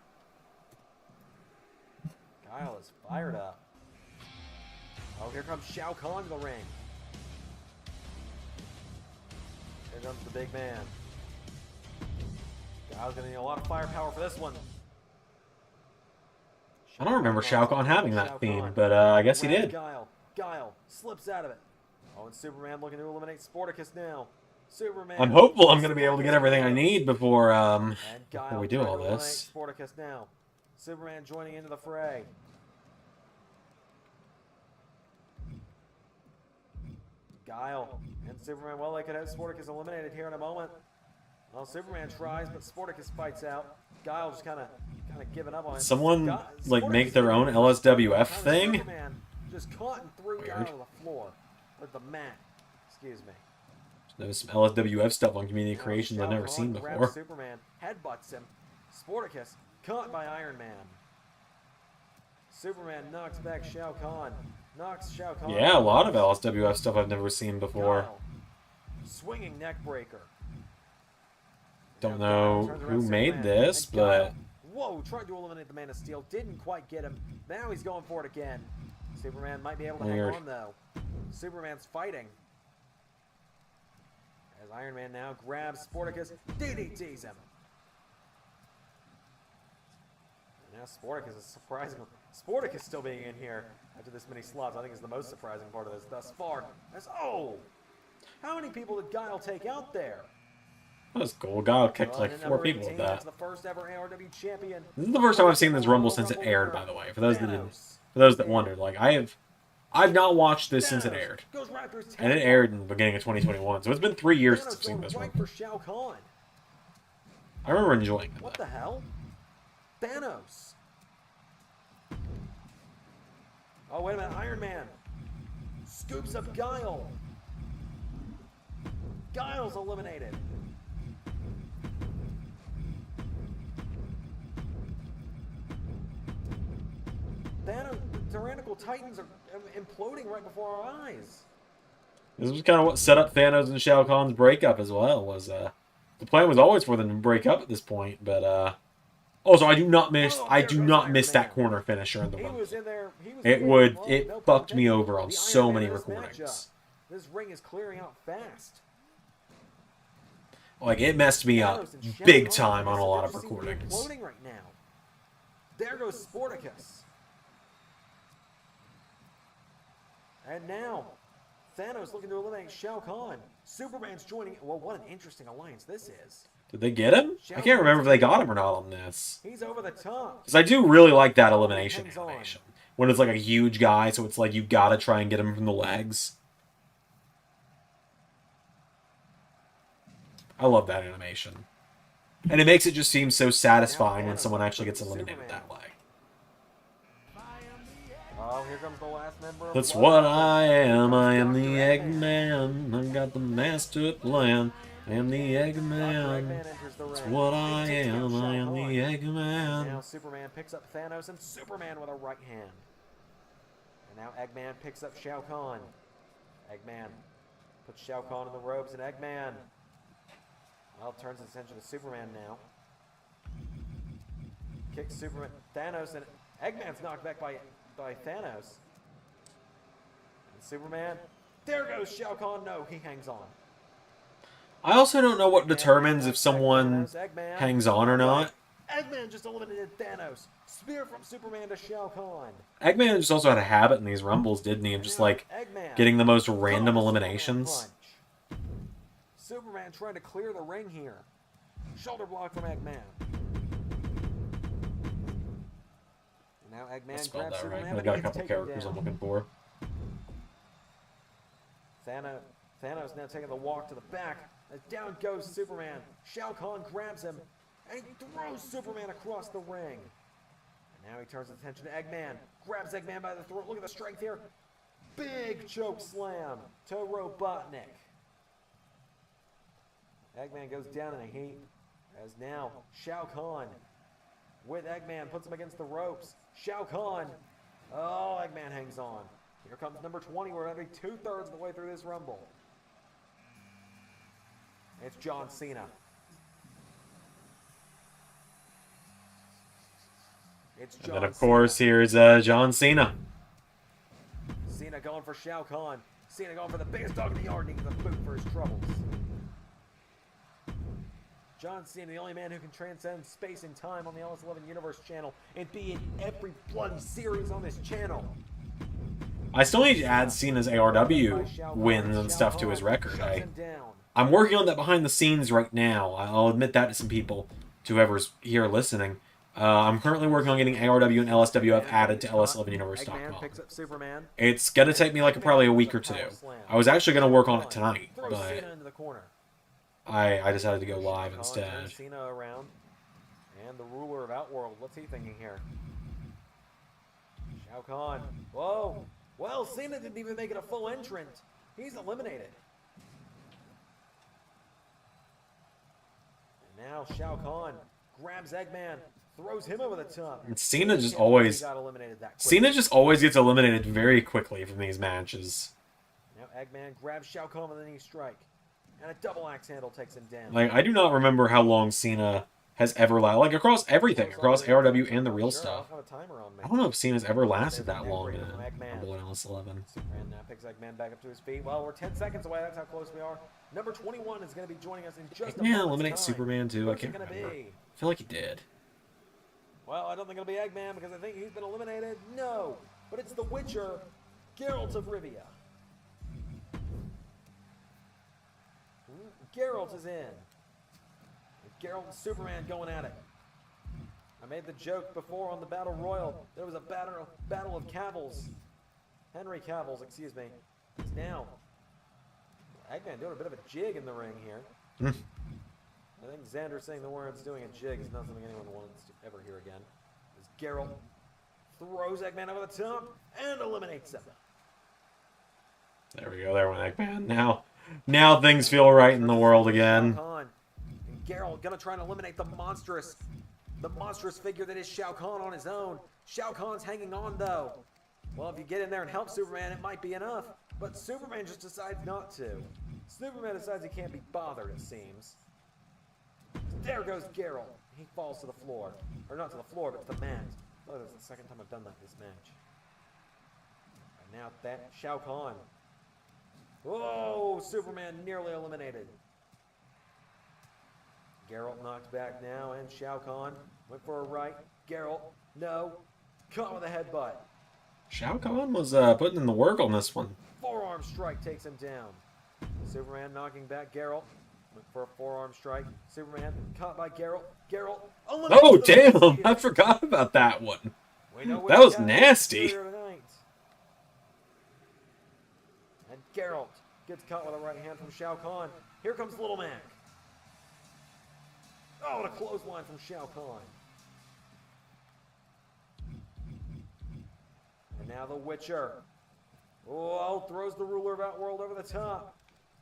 Guile is fired up. Oh, here comes Shao Kahn to the ring. Here comes the big man. Guile's going to need a lot of firepower for this one. I don't remember Shao Kahn having that theme, but I guess he did. Guile slips out of it. Oh, and Superman looking to eliminate Sporticus now. Superman. I'm hopeful I'm going to be able to get everything I need before we do all eliminate this. Sporticus now. Superman joining into the fray. Guile and Superman. Well, they could have Sporticus eliminated here in a moment. Well, Superman tries, but Sporticus fights out. Guile just kind of giving up on it. Someone like make their own LSWF thing. Superman just caught and threw Guile to the floor or the mat. Excuse me. There's some LSWF stuff on Community Creations I've never seen before. Superman headbutts him. Sporticus caught by Iron Man. Superman knocks back Shao Kahn. Knocks Shao Kahn. Yeah, a lot of LSWF stuff I've never seen before. Guile. Swinging neck breaker. Don't know who made this, but whoa, tried to eliminate the Man of Steel. Didn't quite get him. Now he's going for it again. Superman might be able to hang on, though. Superman's fighting. As Iron Man now grabs Sporticus, DDTs him. And now Sporticus is surprising. Sporticus still being in here after this many slots, I think is the most surprising part of this thus far. Oh! How many people did Guile take out there? that was cool. Guile kicked like 4 people with that. The first ever ARW champion. This is the first time I've seen this Rumble since it aired, by the way. For those that didn't, for those that wondered, like I've not watched this since it aired, and it aired in the beginning of 2021. So it's been 3 years since I've seen this Rumble. I remember enjoying it. What the hell? Thanos. Oh, wait a minute. Iron Man scoops up Guile. Guile's eliminated. Thanos, the tyrannical titans are imploding right before our eyes. This was kind of what set up Thanos and Shao Kahn's breakup as well. Was the plan was always for them to break up at this point, but also I do not miss that corner finisher in the Rumble. It fucked me over on so many recordings. This ring is clearing out fast. Like it messed me up big time on a lot of recordings. Imploding right now. There goes Sporticus. And now, Thanos looking to eliminate Shao Kahn. Superman's joining. Well, what an interesting alliance this is. Did they get him? I can't remember if they got him or not on this. He's over the top. Because I do really like that elimination animation. When it's like a huge guy, so it's like you gotta try and get him from the legs. I love that animation. And it makes it just seem so satisfying when someone actually gets eliminated that way. Oh, here comes the last member of That's what I am. I am the Eggman. I got the master plan. I am the Eggman. That's what I am. I am the Eggman. Now Superman picks up Thanos and Superman with a right hand. And now Eggman picks up Shao Kahn. Eggman puts Shao Kahn in the ropes, and Eggman, well, turns his attention to Superman now. Kicks Superman. Thanos, and Eggman's knocked back by Thanos. Superman. There goes Shao Kahn. No, he hangs on. I also don't know what determines if someone hangs on or not. Eggman just eliminated Thanos. Spear from Superman to Shao Kahn. Eggman just also had a habit in these Rumbles, didn't he? Of just, like, getting the most random eliminations. Superman trying to clear the ring here. Shoulder block from Eggman. And now Eggman I spelled grabs that right. Superman. I got a couple characters I'm looking for. Thanos now taking the walk to the back. As down goes Superman. Shao Kahn grabs him. And he throws Superman across the ring. And now he turns his attention to Eggman. Grabs Eggman by the throat. Look at the strength here. Big choke slam to Robotnik. Eggman goes down in a heap. As now Shao Kahn with Eggman puts him against the ropes. Shao Kahn. Oh, Eggman hangs on. Here comes number 20. We're already 2/3 of the way through this Rumble. It's John Cena. And then, of course, here's John Cena. Cena going for Shao Kahn. Cena going for the biggest dog in the yard, needing the boot for his troubles. John Cena, the only man who can transcend space and time on the LS11 Universe channel and be in every bloody series on this channel. I still need to add Cena's ARW wins and stuff to his record. I'm working on that behind the scenes right now. I'll admit that to some people, to whoever's here listening. I'm currently working on getting ARW and LSWF added to LS11Universe.com. It's going to take me like probably a week or two. I was actually going to work on it tonight, but I decided to go live instead. Cena around, and the ruler of Outworld. What's he thinking here? Shao Kahn. Whoa. Well, Cena didn't even make it a full entrant. He's eliminated. And now Shao Kahn grabs Eggman, throws him over the top. And Cena just always gets eliminated very quickly from these matches. Now Eggman grabs Shao Kahn with a knee strike. And a double axe handle takes him down. Like, I do not remember how long Cena has ever lasted. Like, across everything. Across ARW and the real stuff. I don't know if Cena's ever lasted that long in Rumble in LS11. Superman now picks Eggman back up to his feet. Well, we're 10 seconds away. That's how close we are. Number 21 is going to be joining us in just a moment. Yeah, eliminate Superman too. I can't remember. I feel like he did. Well, I don't think it'll be Eggman because I think he's been eliminated. No, but it's the Witcher, Geralt of Rivia. Geralt is in. Geralt and Superman going at it. I made the joke before on the Battle Royal. There was a battle of Cavils. Henry Cavils, excuse me. It's now Eggman doing a bit of a jig in the ring here. I think Zander saying the words doing a jig is not something anyone wants to ever hear again. As Geralt throws Eggman over the top and eliminates him. There we go. There went Eggman. Now things feel right in the world again. And Geralt gonna try and eliminate the monstrous figure that is Shao Kahn on his own. Shao Kahn's hanging on though. Well, if you get in there and help Superman, it might be enough. But Superman just decides not to. Superman decides he can't be bothered, it seems. There goes Geralt. He falls to the floor. Or not to the floor, but to the mat. Oh, that's the second time I've done that this match. And now that Shao Kahn. Whoa, Superman nearly eliminated. Geralt knocked back now, and Shao Kahn went for a right. Geralt, no. Caught with a headbutt. Shao Kahn was putting in the work on this one. Forearm strike takes him down. Superman knocking back Geralt. Went for a forearm strike. Superman caught by Geralt. Geralt. Oh, damn. I forgot about that one. That was nasty. And Geralt gets caught with a right hand from Shao Kahn. Here comes Little Mac. Oh, and a clothesline from Shao Kahn. And now the Witcher. Oh, throws the ruler of Outworld over the top.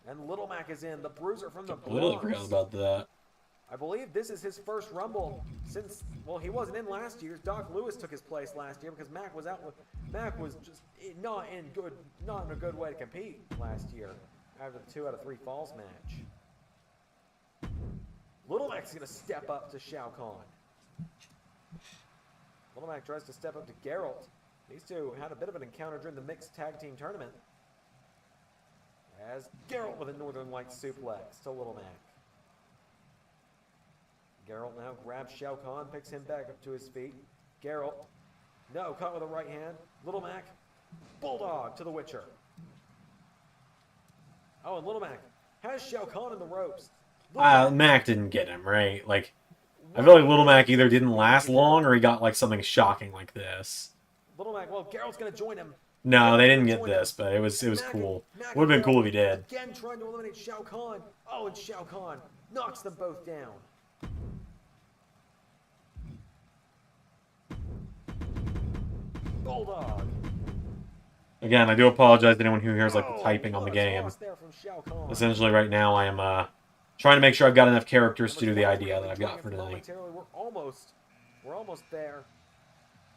And Little Mac is in. The Bruiser from the Bronx. Forgot about that. I believe this is his first Rumble since, well, he wasn't in last year's. Doc Lewis took his place last year because Mac was out with, Mac was just not in a good way to compete last year after the 2 out of 3 falls match. Little Mac's going to step up to Shao Kahn. Little Mac tries to step up to Geralt. These two had a bit of an encounter during the mixed tag team tournament. As Geralt with a Northern Lights suplex to Little Mac. Geralt now grabs Shao Kahn, picks him back up to his feet. Geralt, no, caught with a right hand. Little Mac, Bulldog to the Witcher. Oh, and Little Mac has Shao Kahn in the ropes. Mac didn't get him, right? Like, I feel like Little Mac either didn't last long or he got, like, something shocking like this. Little Mac, well, Geralt's going to join him. No, they didn't get this, but it was cool. Would have been cool if he did. Again trying to eliminate Shao Kahn. Oh, and Shao Kahn knocks them both down. Bulldog. Again, I do apologize to anyone who hears like the typing on the game. Essentially, right now I am trying to make sure I've got enough characters to do the idea that I've got for tonight. We're almost there.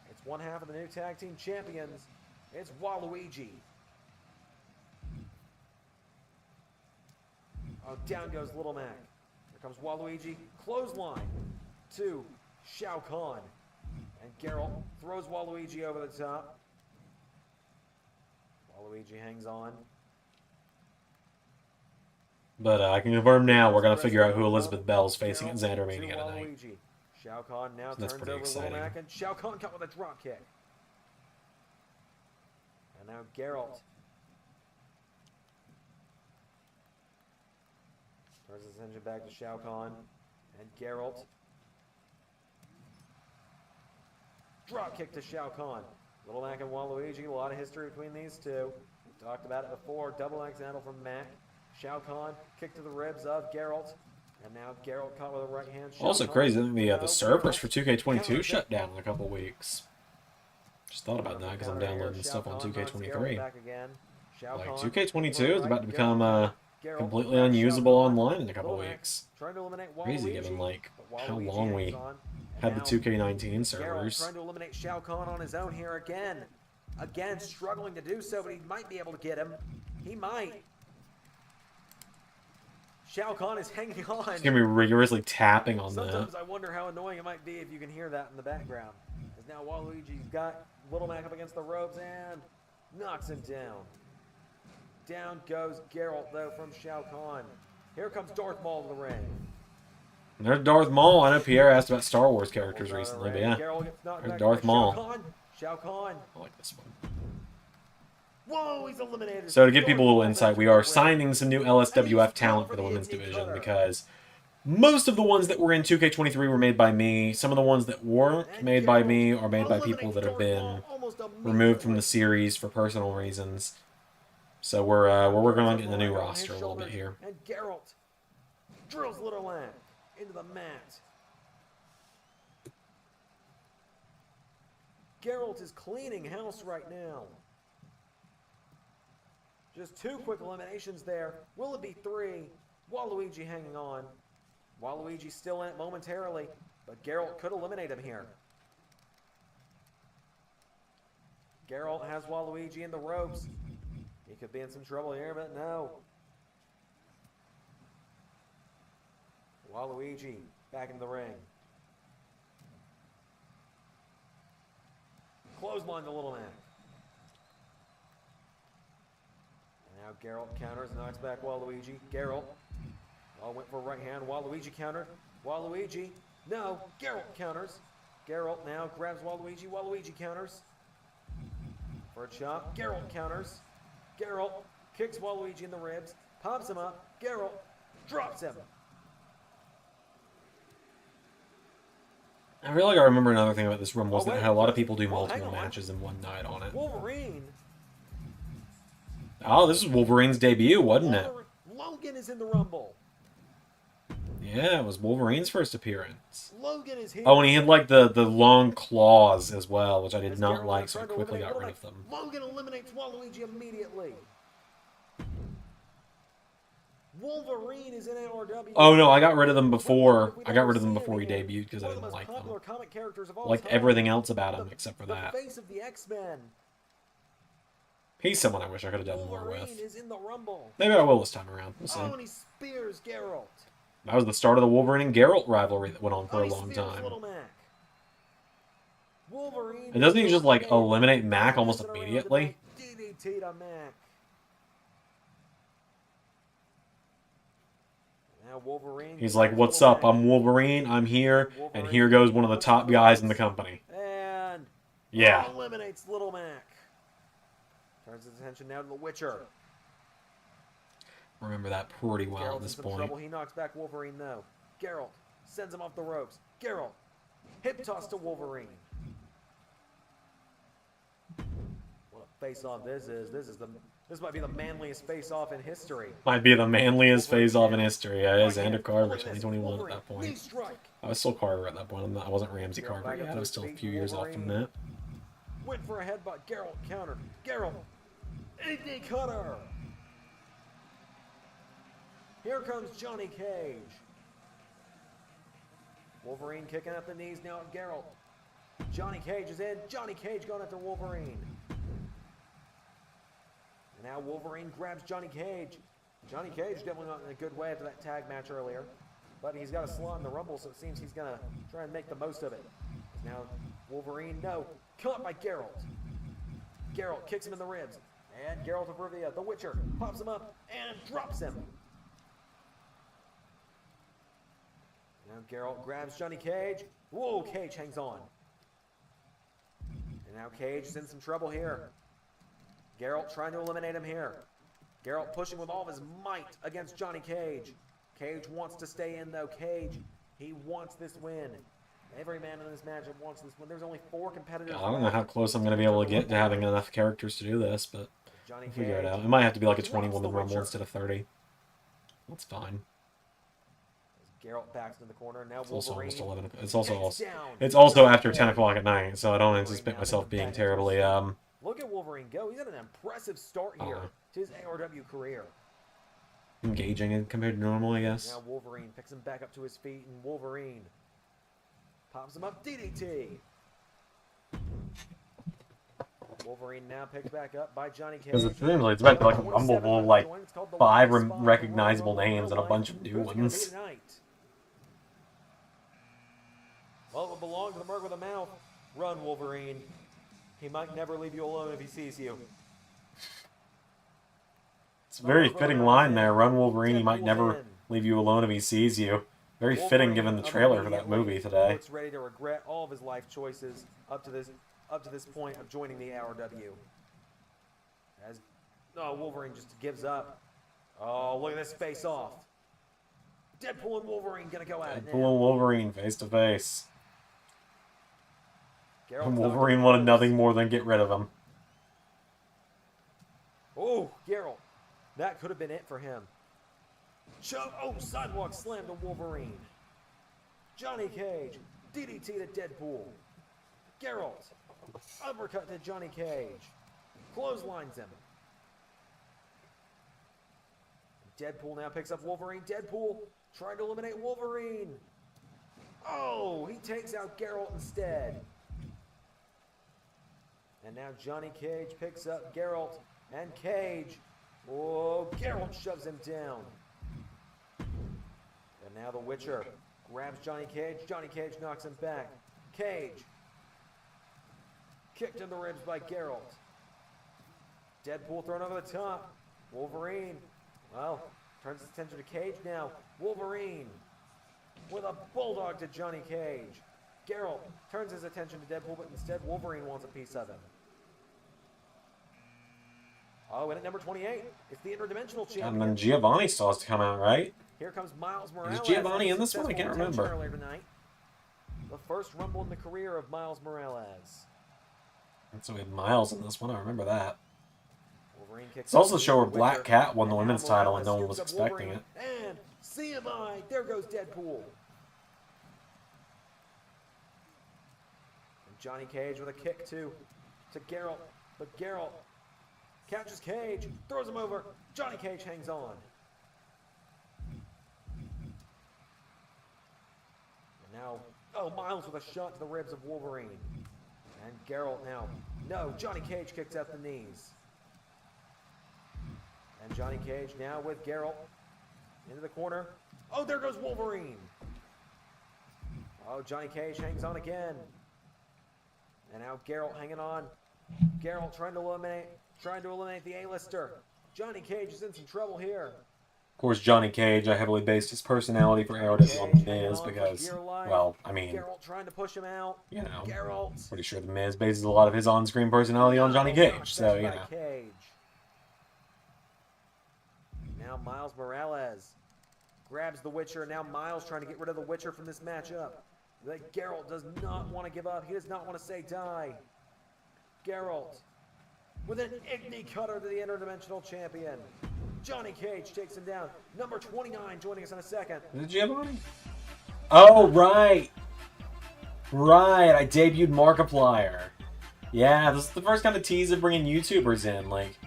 It's one half of the new tag team champions. It's Waluigi. Oh, down goes Little Mac. Here comes Waluigi. Clothesline to Shao Kahn. And Geralt throws Waluigi over the top. Waluigi hangs on. But I can confirm now we're going to figure out who Elizabeth Bell's facing at Zander Mania tonight. Shao Kahn now So that's turns pretty over exciting. Little Mac, and Shao Kahn caught with a drop kick. And now Geralt turns his attention back to Shao Kahn, and Geralt drop kick to Shao Kahn. Little Mac and Waluigi, a lot of history between these two. We talked about it before. Double axe handle from Mac. Shao Kahn kick to the ribs of Geralt. And now Geralt caught with a right hand. Also crazy, I think the servers for 2K22 shut down in a couple weeks. Just thought about that because I'm downloading stuff on 2K23. Like, 2K22 is about to become completely unusable online in a couple weeks. Crazy given, like, how long we had the 2K19 servers. Trying to eliminate Shao Kahn on his own here again. Again, struggling to do so, but he might be able to get him. He might. Shao Kahn is hanging on. He's going to be rigorously tapping on Sometimes that. I wonder how annoying it might be if you can hear that in the background. Because now Waluigi's got Little Mac up against the ropes and knocks him down. Down goes Geralt, though, from Shao Kahn. Here comes Darth Maul to the ring. And there's Darth Maul. I know Pierre asked about Star Wars characters recently, but yeah. There's Darth Maul. Shao Kahn. I like this one. Whoa, he's eliminated. So to give people a little insight, we are signing some new LSWF talent for the women's division because most of the ones that were in 2K23 were made by me. Some of the ones that weren't made by me are made by people that have been removed from the series for personal reasons. So we're working on getting a new roster a little bit here. And Geralt drills Little Mac into the mat. Geralt is cleaning house right now. Just 2 quick eliminations there. Will it be 3? Waluigi hanging on. Waluigi still in it momentarily, but Geralt could eliminate him here. Geralt has Waluigi in the ropes. He could be in some trouble here, but no. Waluigi back in the ring. Clothesline to Little Mac. Now Geralt counters, knocks back Waluigi. Geralt went for a right hand. Waluigi countered. Waluigi, no. Geralt counters. Geralt now grabs Waluigi. Waluigi counters. For a chop. Geralt counters. Geralt kicks Waluigi in the ribs. Pops him up. Geralt drops him. I feel like I remember another thing about this Rumble was that how a lot of people do multiple matches in one night on it. Wolverine. Oh, this is Wolverine's debut, wasn't it? Logan is in the Rumble. Yeah, it was Wolverine's first appearance. Logan is here. Oh, and he had like the long claws as well, which I did not like, so I quickly got rid of them. Logan eliminates Waluigi immediately. Wolverine is in ARW. Oh no, I got rid of them before. I got rid of them before he debuted because I didn't like them. Liked everything else about him except for that. The face of the X-Men. He's someone I wish I could have done more Wolverine with. is in the Rumble. Maybe I will this time around. We'll see. Oh, and he spears Geralt. That was the start of the Wolverine and Geralt rivalry that went on for a long time. Wolverine. And doesn't he just like eliminate Mac almost immediately? DDT to Mac. Now Wolverine. He's like, "What's up? I'm Wolverine. I'm here, and here goes one of the top guys in the company." And Yeah. eliminates Little Mac. Turns his attention now to the Witcher. Remember that pretty well Geralt's at this in some point. trouble. He knocks back Wolverine though. Geralt sends him off the ropes. Geralt hip toss to Wolverine. What a face-off this is. This might be the manliest face-off in history. Might be the manliest face-off in history. Yeah, it is Zander Carver, 2021 at that point. I was still Carver at that point. I wasn't Ramsey Carver yet. I was still a few years off from that. Went for a headbutt. Geralt countered. Geralt. AD cutter. Here comes Johnny Cage. Wolverine kicking at the knees now at Geralt. Johnny Cage is in. Johnny Cage going after Wolverine. And now Wolverine grabs Johnny Cage. Johnny Cage definitely not in a good way after that tag match earlier. But he's got a slot in the Rumble, so it seems he's going to try and make the most of it. Now Wolverine, no. Caught by Geralt. Geralt kicks him in the ribs. And Geralt of Rivia, the Witcher, pops him up and drops him. Now Geralt grabs Johnny Cage. Whoa, Cage hangs on. And now Cage is in some trouble here. Geralt trying to eliminate him here. Geralt pushing with all of his might against Johnny Cage. Cage wants to stay in though. Cage, he wants this win. Every man in this matchup wants this win. There's only 4 competitors. I don't know how close I'm going to be able to get to having enough characters to do this, but we'll figure it out. It might have to be like a 20-woman Rumble instead of 30. That's fine. Geralt backs into the corner. Now It's also Wolverine. almost 11. It's also after 10 o'clock at night, so I don't anticipate myself being terribly Look at Wolverine go. He's had an impressive start here to his ARW career. engaging compared to normal, I guess. Now Wolverine picks him back up to his feet, and Wolverine pops him up. DDT. Wolverine now picked back up by Johnny Cage. Because it seems like it's meant to like a Rumble full of like 5 recognizable names and a bunch of new ones. Well, it will belong to the Merc with a Mouth. Run, Wolverine. He might never leave you alone if he sees you. It's a very fitting line there. Run, Wolverine. He might never leave you alone if he sees you. Very fitting given the trailer for that movie today. It's ready to regret all of his life choices up to this point of joining the ARW. As Wolverine just gives up. Oh, look at this face off. Deadpool and Wolverine gonna go at it now. Deadpool and Wolverine face to face. And Wolverine wanted nothing more than get rid of him. Oh, Geralt. That could have been it for him. Sidewalk slam to Wolverine. Johnny Cage. DDT to Deadpool. Geralt. Uppercut to Johnny Cage. Clotheslines him. Deadpool now picks up Wolverine. Deadpool trying to eliminate Wolverine. Oh, he takes out Geralt instead. And now Johnny Cage picks up Geralt and Cage. Oh, Geralt shoves him down. And now the Witcher grabs Johnny Cage. Johnny Cage knocks him back. Cage. Kicked in the ribs by Geralt. Deadpool thrown over the top. Wolverine, well, turns his attention to Cage now. Wolverine with a bulldog to Johnny Cage. Geralt turns his attention to Deadpool, but instead Wolverine wants a piece of him. Oh, and at number 28, it's the Interdimensional Champion. And then Giovanni still has to come out, right? Here comes Miles Morales. Is Giovanni in this one? I can't remember. Earlier tonight. The first Rumble in the career of Miles Morales. And so we had Miles in this one. I remember that. It's also the show where Black Cat won the women's title and no one was expecting it. And CMI, there goes Deadpool. And Johnny Cage with a kick to Geralt, but Geralt catches Cage, throws him over. Johnny Cage hangs on. And now, Miles with a shot to the ribs of Wolverine. And Geralt now. No, Johnny Cage kicks out the knees. And Johnny Cage now with Geralt into the corner. Oh, there goes Wolverine. Oh, Johnny Cage hangs on again. And now Geralt hanging on. Geralt trying to eliminate the A-lister. Johnny Cage is in some trouble here. course, Johnny Cage, I heavily based his personality for ARW on The Miz because, well, I mean, Geralt trying to push him out. you know, Geralt. pretty sure The Miz bases a lot of his on-screen personality on Johnny Cage, so, you know. Cage. Now Miles Morales grabs the Witcher. Now Miles trying to get rid of the Witcher from this matchup. That Geralt does not want to give up. He does not want to say die. Geralt with an Igni Cutter to the Interdimensional Champion. Johnny Cage takes him down. Number 29 joining us in a second. Is it Giovanni? Oh, right. Right, I debuted Markiplier. Yeah, this is the first kind of tease of bringing YouTubers in. Like,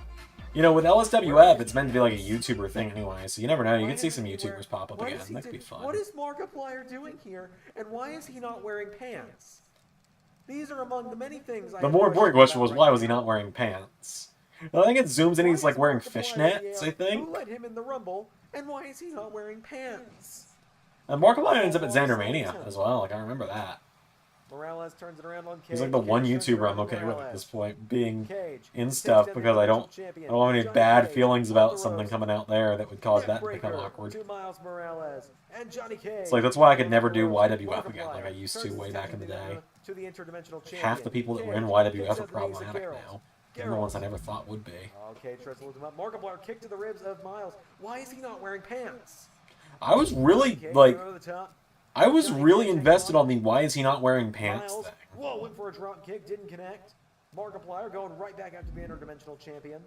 you know, with LSWF, it's meant to be like a YouTuber thing anyway, so you never know. You could see some YouTubers pop up again. That could be fun. What is Markiplier doing here, and why is he not wearing pants? These are among the many things The more important question was, why was he not wearing pants? I think it zooms in, he's like wearing fishnets, I think. Who let him in the Rumble, and why is he not wearing pants? And Markiplier ends up at Zandermania as well, like I remember that. Morales turns it around on Cage. He's like the one YouTuber I'm okay with at this point, being in stuff, because I don't have any bad feelings about something coming out there that would cause that to become awkward. It's like, that's why I could never do YWF again, like I used to way back in the day. Half the people that were in YWF are problematic now. Even the ones I never thought would be. Okay, tries to lift him up. Markiplier kick to the ribs of Miles. Why is he not wearing pants? I was really, like, I was really invested on the why is he not wearing pants thing. Whoa, went for a drop kick, didn't connect. Markiplier going right back out to be Interdimensional Champion.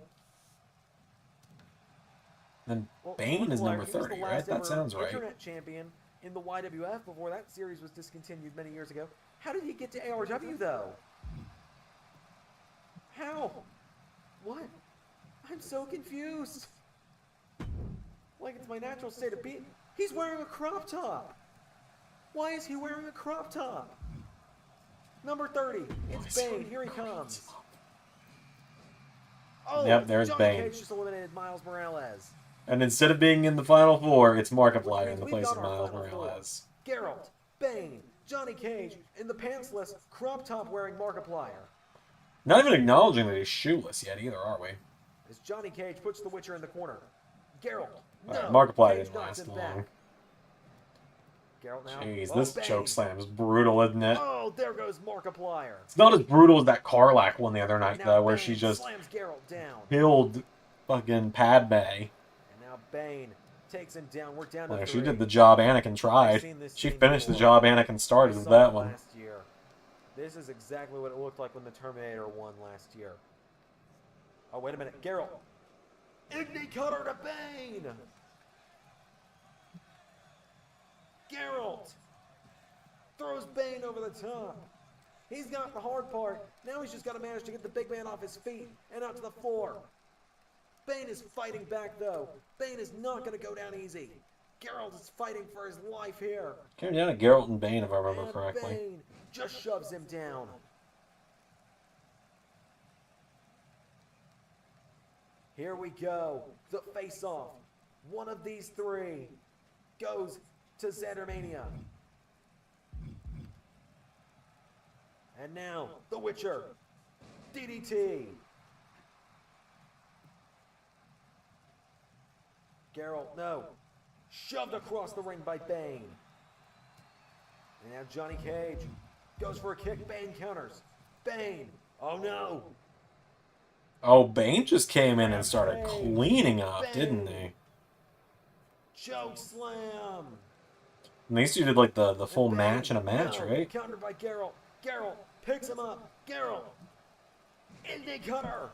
And Bane is number 30, right? That sounds right. Internet champion in the YWF before that series was discontinued many years ago. How did he get to ARW, though? How? What? I'm so confused. Like it's my natural state of being. He's wearing a crop top. Why is he wearing a crop top? Number 30. It's Bane. Here he comes. Oh, yep, there's Johnny Bane. Cage just eliminated Miles Morales. And instead of being in the Final Four, it's Markiplier in the place of Miles Morales. Geralt, Bane, Johnny Cage, in the pantsless, crop top wearing Markiplier. Not even acknowledging that he's shoeless yet either, are we? As Johnny Cage puts the Witcher in the corner. Geralt, no. Markiplier Cage didn't knocks last him long. back. Geralt now. Jeez, Oh, this Bane. choke slam is brutal, isn't it? Oh, there goes Markiplier. It's not as brutal as that Carlac one the other night, Now though, where Bane she just slams Geralt down. killed fucking Padme. And now Bane takes him down. We're down to Well, 3. she did the job Anakin tried. She finished the job Anakin started with that one. Last year. This is exactly what it looked like when the Terminator won last year. Oh, wait a minute. Geralt. Igni Cutter to Bane. Geralt throws Bane over the top. He's got the hard part. Now he's just got to manage to get the big man off his feet and out to the floor. Bane is fighting back, though. Bane is not going to go down easy. Geralt is fighting for his life here. Came down to Geralt and Bane, if I remember And correctly. Bane just shoves him down. Here we go. The face-off. One of these three goes to Zandermania. And now, The Witcher. DDT. Geralt, no. Shoved across the ring by Bane. And now Johnny Cage goes for a kick. Bane counters. Bane. Oh no. Oh, Bane just came in and started cleaning up, didn't he? Choke slam. And these two did like the full match in a match, No. right? Countered by Geralt. Geralt picks him up. Geralt. Igni Cutter.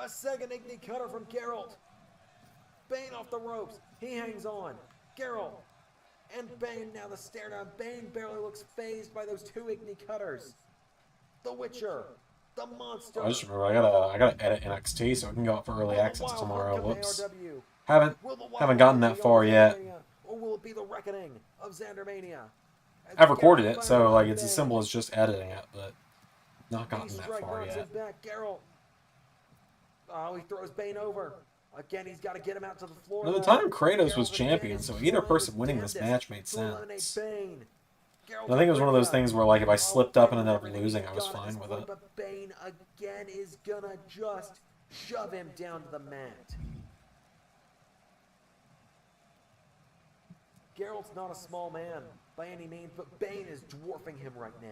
A second Igni Cutter from Geralt. Bane off the ropes. He hangs on. Geralt and Bane now the stare down. Bane barely looks phased by those two Igni Cutters. The Witcher. The monster. I just remember I gotta edit NXT so I can go out for early access tomorrow. Whoops. Haven't gotten that far yet. Or will it be the reckoning of Zandermania? I've recorded it, so like it's as simple as just editing it, but not gotten that far yet. Back. Geralt. Oh, he throws Bane over. Again, he's got to get him out to the floor. At the time, Kratos was champion, so either person winning this match made sense. I think it was one of those things where, like, if I slipped up and ended up losing, I was fine with it. But Bane again is gonna just shove him down to the mat. Geralt's not a small man by any means, but Bane is dwarfing him right now.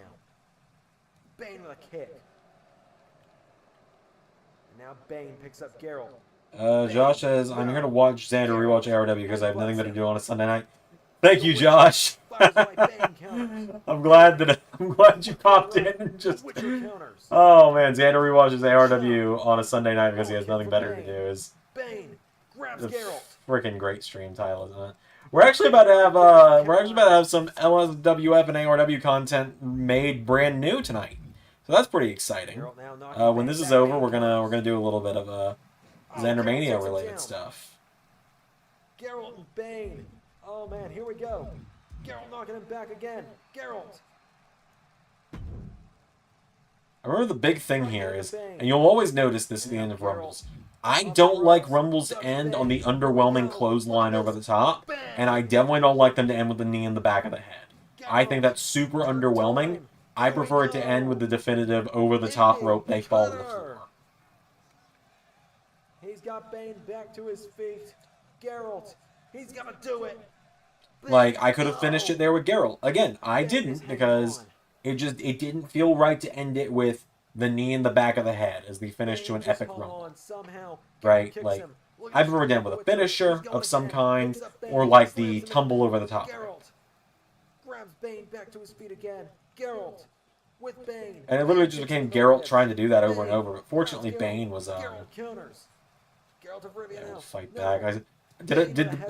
Bane with a kick. And now Bane picks up Geralt. Josh says, I'm here to watch Zander rewatch ARW because I have nothing better to do on a Sunday night. Thank you, Josh. I'm glad you popped in and just. Oh man, Zander rewatches ARW on a Sunday night because he has nothing better to do. Is a freaking great stream title, isn't it? We're actually about to have some LSWF and ARW content made brand new tonight, so that's pretty exciting. When this is over, we're gonna do a little bit of Zander Mania related stuff. Geralt and Bane. Oh man, here we go. Geralt knocking him back again. Geralt. I remember the big thing here is, and you'll always notice this at the end of Rumbles, I don't like Rumbles to end on the underwhelming clothesline over the top, and I definitely don't like them to end with the knee in the back of the head. I think that's super underwhelming. I prefer it to end with the definitive over-the-top rope they fall to the floor. He's got Bane back to his feet. Geralt, he's gonna do it. Like, I could have finished it there with Geralt. Again, I didn't because it didn't feel right to end it with the knee in the back of the head as the finish to an epic run. Right? Like, I prefer to end with a finisher of some kind or like the tumble over the top. Geralt grabs Bane back to his feet again. Geralt with Bane. And it literally just became Geralt trying to do that over and over. But fortunately, Bane was fight back.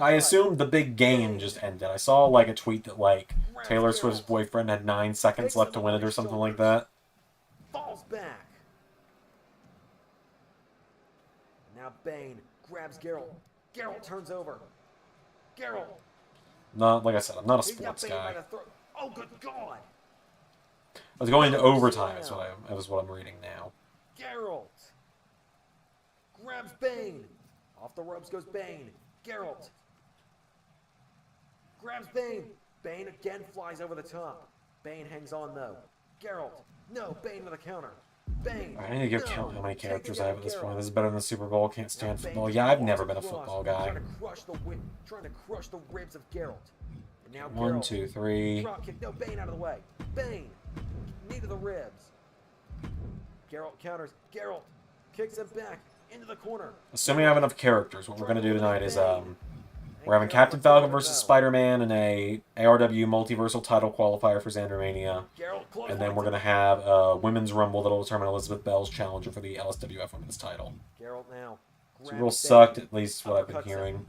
I assumed the big game just ended. I saw like a tweet that like Taylor Swift's boyfriend had 9 seconds left to win it or something like that. Falls back. Now Bane grabs Geralt. Geralt turns over. Geralt. Not like I said, I'm not a sports guy. Oh good God! I was going into overtime. Is what I'm reading now. Geralt grabs Bane. Off the ropes goes Bane. Geralt grabs Bane. Bane again flies over the top. Bane hangs on though. Geralt. No, Bane with a counter. Bane. I need to go count how many characters I have at this point. This is better than the Super Bowl. Can't stand football. Yeah, I've never been a football guy. Trying to crush the ribs of Geralt. And now 1, 2, 3. Drop kick. No, Bane out of the way. Bane. Knee to the ribs. Geralt counters. Geralt kicks him back into the corner. Assuming I have enough characters, what we're going to do tonight is we're having Captain Falcon versus Spider-Man in a ARW multiversal title qualifier for Zander Mania. And then we're going to have a Women's Rumble that will determine Elizabeth Bell's challenger for the LSWF Women's title. Geralt now. It's real sucked, at least what I've been hearing.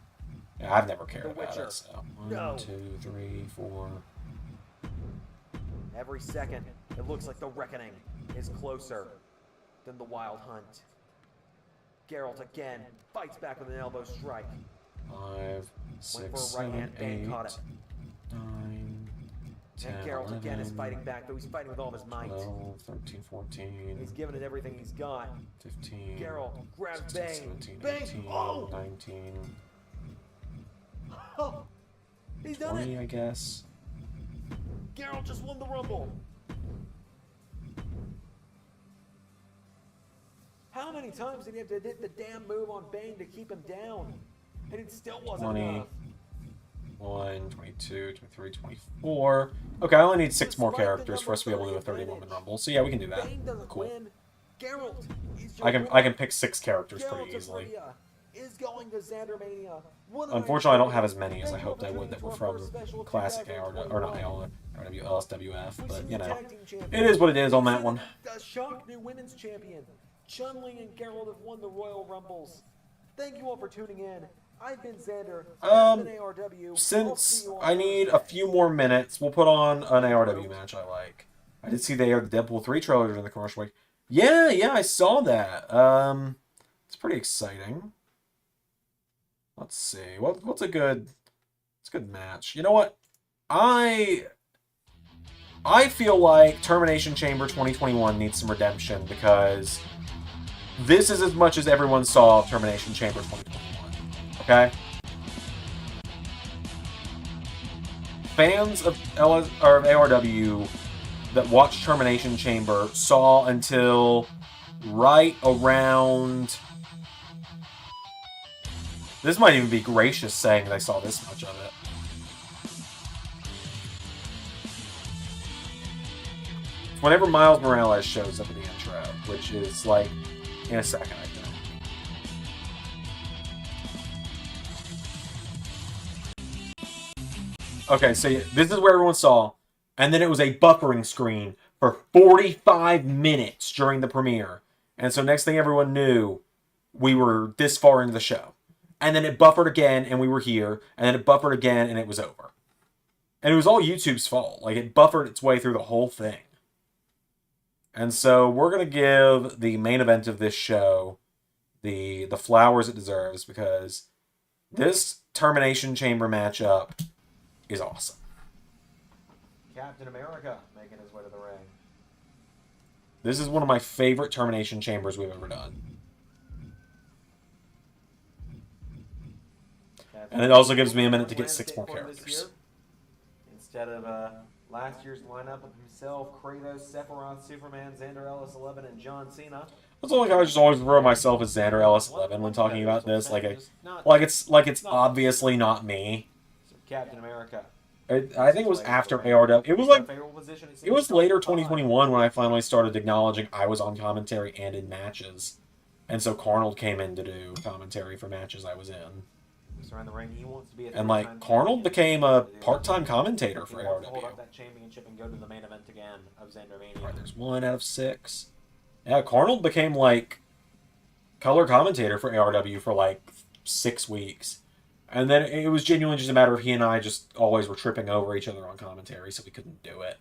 Yeah, I've never cared about it, so. 1, 2, 3, 4. Every second, it looks like the reckoning is closer than the Wild Hunt. Geralt again fights back with an elbow strike. 5, 6, 7, 8, 9, 10, and Geralt 11, again is fighting back, though he's fighting with all of his might. 12, 13, 14. He's giving it everything he's got. 15. Geralt grabs 16, Bane. 17, Bane. 18, Oh! 19. Oh! He's done 20, it! I guess. Geralt just won the Rumble. How many times did he have to hit the damn move on Bane to keep him down? And it still wasn't 20, enough. 21, 22, 23, 24. Okay, I only need 6 more characters for us to be able to do a 30-woman rumble. So yeah, we can do that. Bane doesn't Cool. win. Geralt, I can pick 6 characters pretty easily. Is going to Zander Mania. Unfortunately, I don't have as many as I hoped I would that were from Classic ARW, or not ARW, LSWF, but you know, it is what it is on that one. The shock new women's champion. Chun-Li and Geralt have won the Royal Rumbles. Thank you all for tuning in. I've been Zander. I've been ARW. Since I need a few more minutes, we'll put on an ARW match I like. I did see they aired the Deadpool 3 trailer during the commercial break. Yeah, I saw that. It's pretty exciting. Let's see. What's a good match? You know what? I feel like Termination Chamber 2021 needs some redemption because this is as much as everyone saw of Termination Chamber 2021. Okay? Fans of ARW that watched Termination Chamber saw until right around... This might even be gracious saying they saw this much of it. whenever Miles Morales shows up in the intro, which is like in a second, I think. Okay, so this is where everyone saw, and then it was a buffering screen for 45 minutes during the premiere. And so next thing everyone knew, we were this far into the show. And then it buffered again, and we were here, and then it buffered again, and it was over. And it was all YouTube's fault. Like, it buffered its way through the whole thing. And so we're going to give the main event of this show the flowers it deserves, because this Termination Chamber matchup is awesome. Captain America making his way to the ring. This is one of my favorite Termination Chambers we've ever done. And it also gives me a minute to get 6 more characters. Instead of last year's lineup of himself, Kratos, Sephiroth, Superman, Zander, Ellis-11, and John Cena. That's like I just always refer to myself as Xander Ellis-11 when talking about this. Like it's obviously not me. Captain America. I think it was after ARW. It was later 2021 when I finally started acknowledging I was on commentary and in matches, and so Carnold came in to do commentary for matches I was in. Around the ring, he wants to be and like Carnold became a part-time commentator for ARW. Hold up that championship and go to the main event again of Zandermania. Right, there's 1 out of 6. Yeah, Carnold became like color commentator for ARW for like 6 weeks. And then it was genuinely just a matter of he and I just always were tripping over each other on commentary, so we couldn't do it.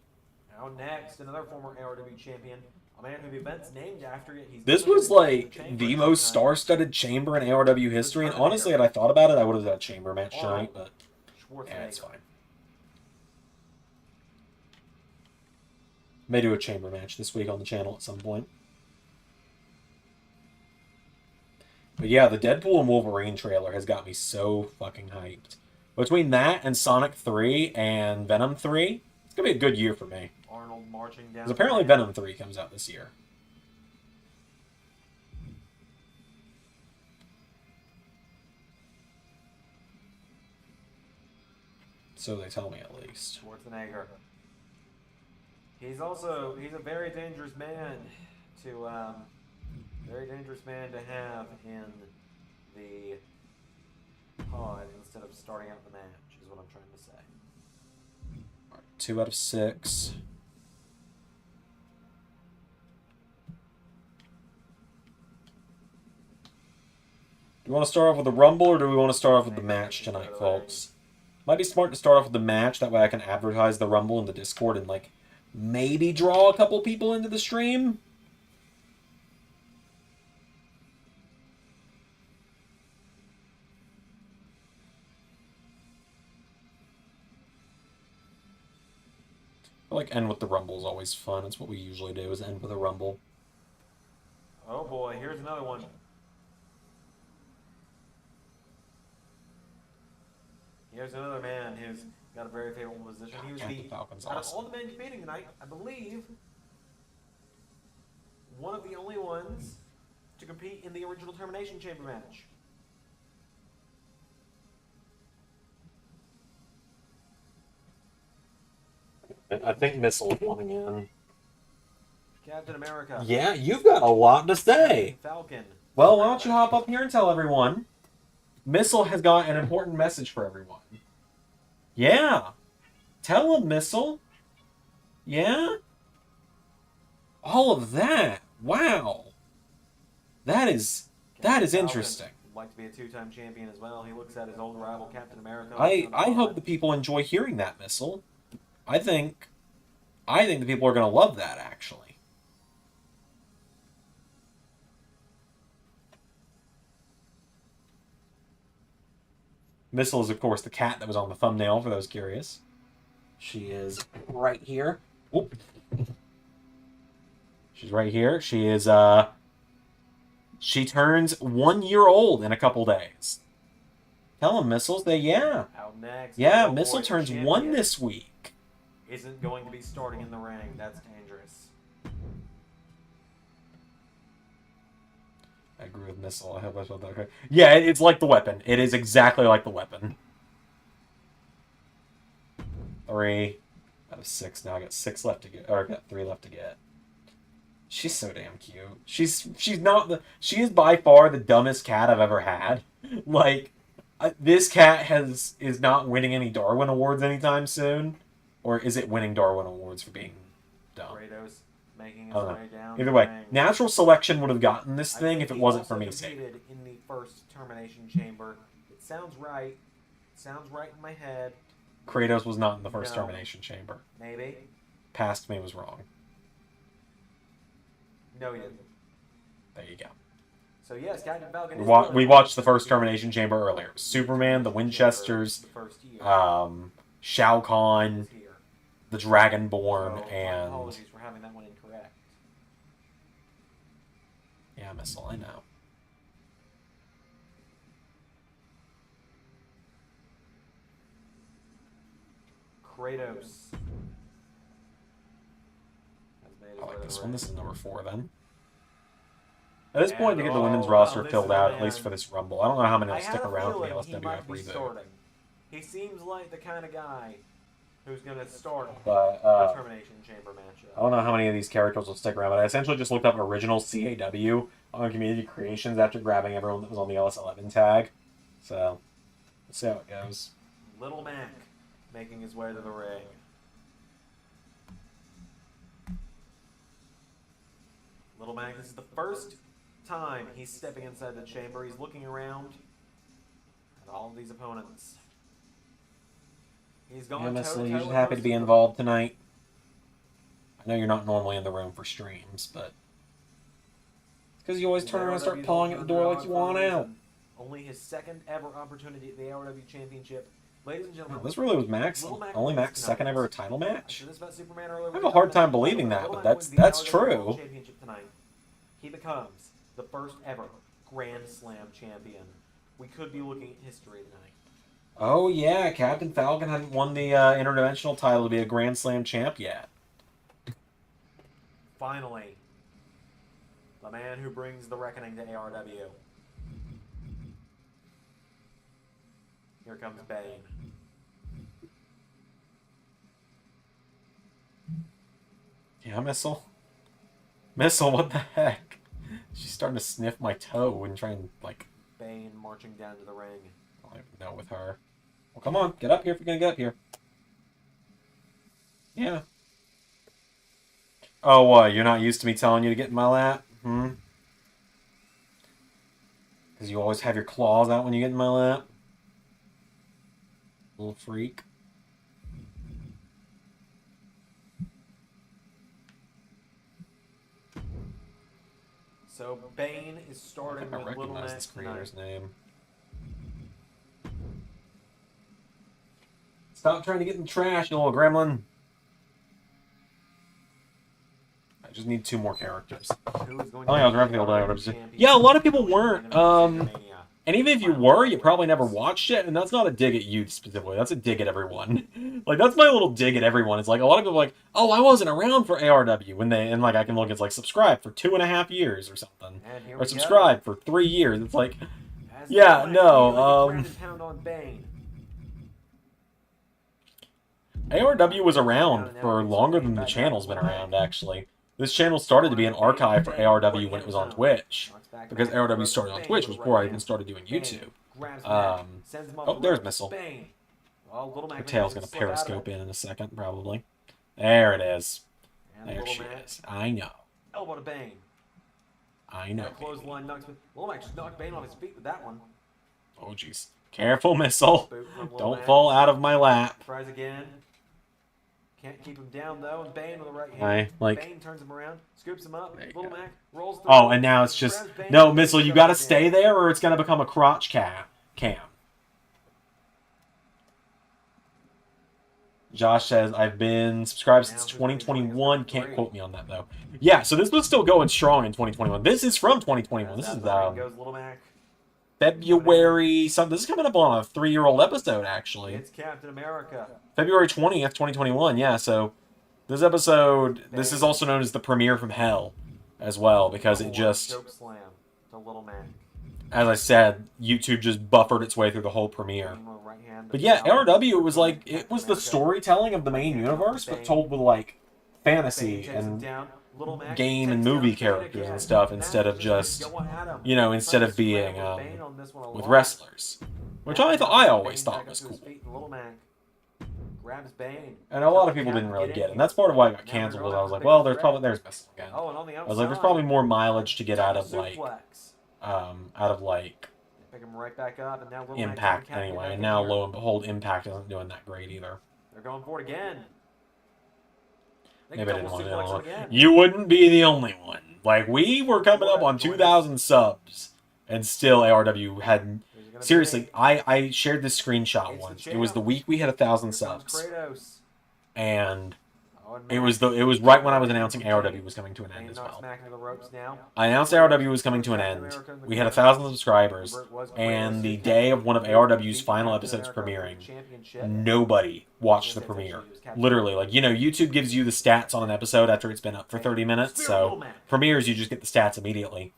Now next, another former ARW champion, a man who the event's named after it. This was like the most star-studded chamber in ARW history, and honestly, had I thought about it, I would have done a chamber match tonight, but yeah, it's fine. May do a chamber match this week on the channel at some point. But yeah, the Deadpool and Wolverine trailer has got me so fucking hyped. Between that and Sonic 3 and Venom 3, it's going to be a good year for me. Arnold marching down. Because apparently Venom 3 comes out this year. So they tell me, at least. Schwarzenegger. He's a very dangerous man to have in the pod instead of starting out the match, is what I'm trying to say. All right, 2 out of 6. Do we want to start off with the Rumble, or do we want to start off with the match tonight, folks? Might be smart to start off with the match, that way I can advertise the Rumble in the Discord and, like, maybe draw a couple people into the stream. I feel like end with the Rumble is always fun. It's what we usually do, is end with a Rumble. Oh boy, here's another one. Here's another man who's got a very favorable position. He was out of all the men competing tonight, I believe, one of the only ones to compete in the original Termination Chamber match. I think Nizzle is coming in. Captain America. Yeah, you've got a lot to say. Falcon. Well, why don't you hop up here and tell everyone? Nizzle has got an important message for everyone. Yeah. Tell him, Nizzle. Yeah? All of that. Wow. That is interesting. Would like to be a 2-time champion as well. He looks at his old rival, Captain America. I hope the people enjoy hearing that, Nizzle. I think the people are going to love that, actually. Nizzle is, of course, the cat that was on the thumbnail, for those curious. She is right here. Oop. She's right here. She is, she turns 1 year old in a couple days. Tell him, Nizzle. Yeah. Out next. Yeah, Nizzle turns 1 this week. Isn't going to be starting in the ring. That's dangerous. I agree with Nizzle. I hope I spelled that okay. Yeah, it's like the weapon. It is exactly like the weapon. 3, Out of 6 now. I got 6 left to get, or I got 3 left to get. She's so damn cute. She's she is by far the dumbest cat I've ever had. Like, this cat is not winning any Darwin Awards anytime soon, or is it winning Darwin Awards for being dumb? Kratos making his way down. Either way, natural selection would have gotten this thing if it wasn't for me saving. In the first termination chamber, it sounds right. It sounds right in my head. Kratos was not in the first termination chamber. Maybe. Past me was wrong. No, he didn't. There you go. So yes, Captain Falcon. We watched the first termination chamber earlier. Superman, the Winchesters, Shao Kahn, the Dragonborn, and apologies for having that one incorrect. Yeah, Missile, I know. Kratos. I like this one. This is number 4 then. At this point, to get the women's roster filled out, at least for this Rumble. I don't know how many will stick around for the LSWF reboot. He seems like the kind of guy who's going to start But, a Termination Chamber matchup. I don't know how many of these characters will stick around, but I essentially just looked up original CAW on Community Creations after grabbing everyone that was on the LS11 tag. So, let's see how it goes. Little Mac making his way to the ring. Little Mac, this is the first time he's stepping inside the chamber. He's looking around at all of these opponents. He's going Missile, you're just happy to be involved tonight. I know you're not normally in the room for streams, but it's because you always turn around and start pawing at the door like you want out. Only his second ever opportunity at the ARW Championship. Ladies and gentlemen, This really was only Mac's second ever title match. I have a hard time believing that, but that's true. He becomes the first ever Grand Slam champion. We could be looking at history tonight. Oh yeah, Captain Falcon hadn't won the interdimensional title to be a Grand Slam champ yet. Finally, the man who brings the reckoning to ARW. Here comes Bane. Yeah, Missile? Missile, what the heck? She's starting to sniff my toe and try and, like... Bane marching down to the ring. I don't even know with her. Well, come on, get up here if you're gonna get up here. Yeah. Oh, what? You're not used to me telling you to get in my lap? Hmm? Because you always have your claws out when you get in my lap? Little freak. So Bane is starting I with recognize Little Mac this creator's name. Stop trying to get in the trash, you little gremlin. I just need 2 more characters. Yeah, a lot of people weren't. And even if you were, you probably never watched it, and that's not a dig at you specifically. That's a dig at everyone. Like, that's my little dig at everyone. It's like, a lot of people are like, oh, I wasn't around for ARW. And like, I can look, it's like, subscribe for 2.5 years or something. Or subscribe for 3 years. It's like, yeah, no, ARW was around for longer than the channel's been around, actually. This channel started to be an archive for ARW when it was on Twitch. Because ARW started on Twitch was before I even started doing YouTube. Oh, there's Missile. Her tail's going to periscope in a second, probably. There it is. There she is. I know. Elbow to Bane. I know. Clothesline knocks Little Mac just knocked Bane off his feet with that one. Oh, jeez. Careful, Missile. Don't fall out of my lap. Tries again. Can't keep him down though, and Bane with the right hand. Bane turns him around, scoops him up. Little Mac rolls through. Oh, and now it's just no, Missile. You got to stay there, or it's gonna become a crotch cam. Josh says I've been subscribed since 2021. Can't quote me on that though. Yeah, so this was still going strong in 2021. This is from 2021. This is Little Mac. February something. This is coming up on a 3-year-old episode, actually. It's Captain America. February 20th, 2021. Yeah, so this episode, this is also known as the premiere from hell as well, because it just... Choke slam to Little Mac. as I said, YouTube just buffered its way through the whole premiere. But yeah, ARW was like, it was the storytelling of the main universe, but told with like fantasy and game and movie characters and stuff instead of just, you know, instead of being with wrestlers, which I always thought was cool. And a lot of people didn't really get it, and that's part of why it got canceled. Was I was like, well, there's Missile again. I was like, there's probably more mileage to get out of like pick him right back up, and now Impact anyway. And now, lo and behold, Impact isn't doing that great either. They're going for it again. Maybe I didn't want to do it. You wouldn't be the only one. Like, we were coming up on 2,000 subs, and still ARW had... Seriously, I shared this screenshot once. It was the week we had 1,000 subs. And it was right when I was announcing ARW was coming to an end as well. I announced ARW was coming to an end. We had 1,000 subscribers, and the day of one of ARW's final episodes premiering, nobody watched the premiere. Literally, like, you know, YouTube gives you the stats on an episode after it's been up for 30 minutes, so premieres, you just get the stats immediately.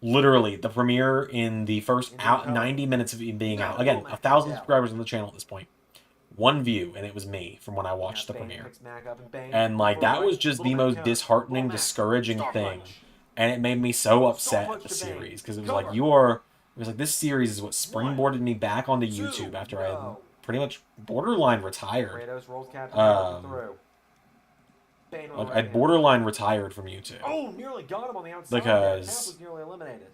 Literally, the premiere in the first 90 minutes of it being out. Again, 1,000 subscribers on the channel at this point. One view, and it was me from when I watched the premiere. And, like, that was just the most disheartening, discouraging thing. And it made me so upset at the series, because it was like, this series is what springboarded me back onto YouTube after I had pretty much borderline retired. Like, I'd borderline retired from YouTube. Oh, nearly got him on the outside. Because, was nearly eliminated.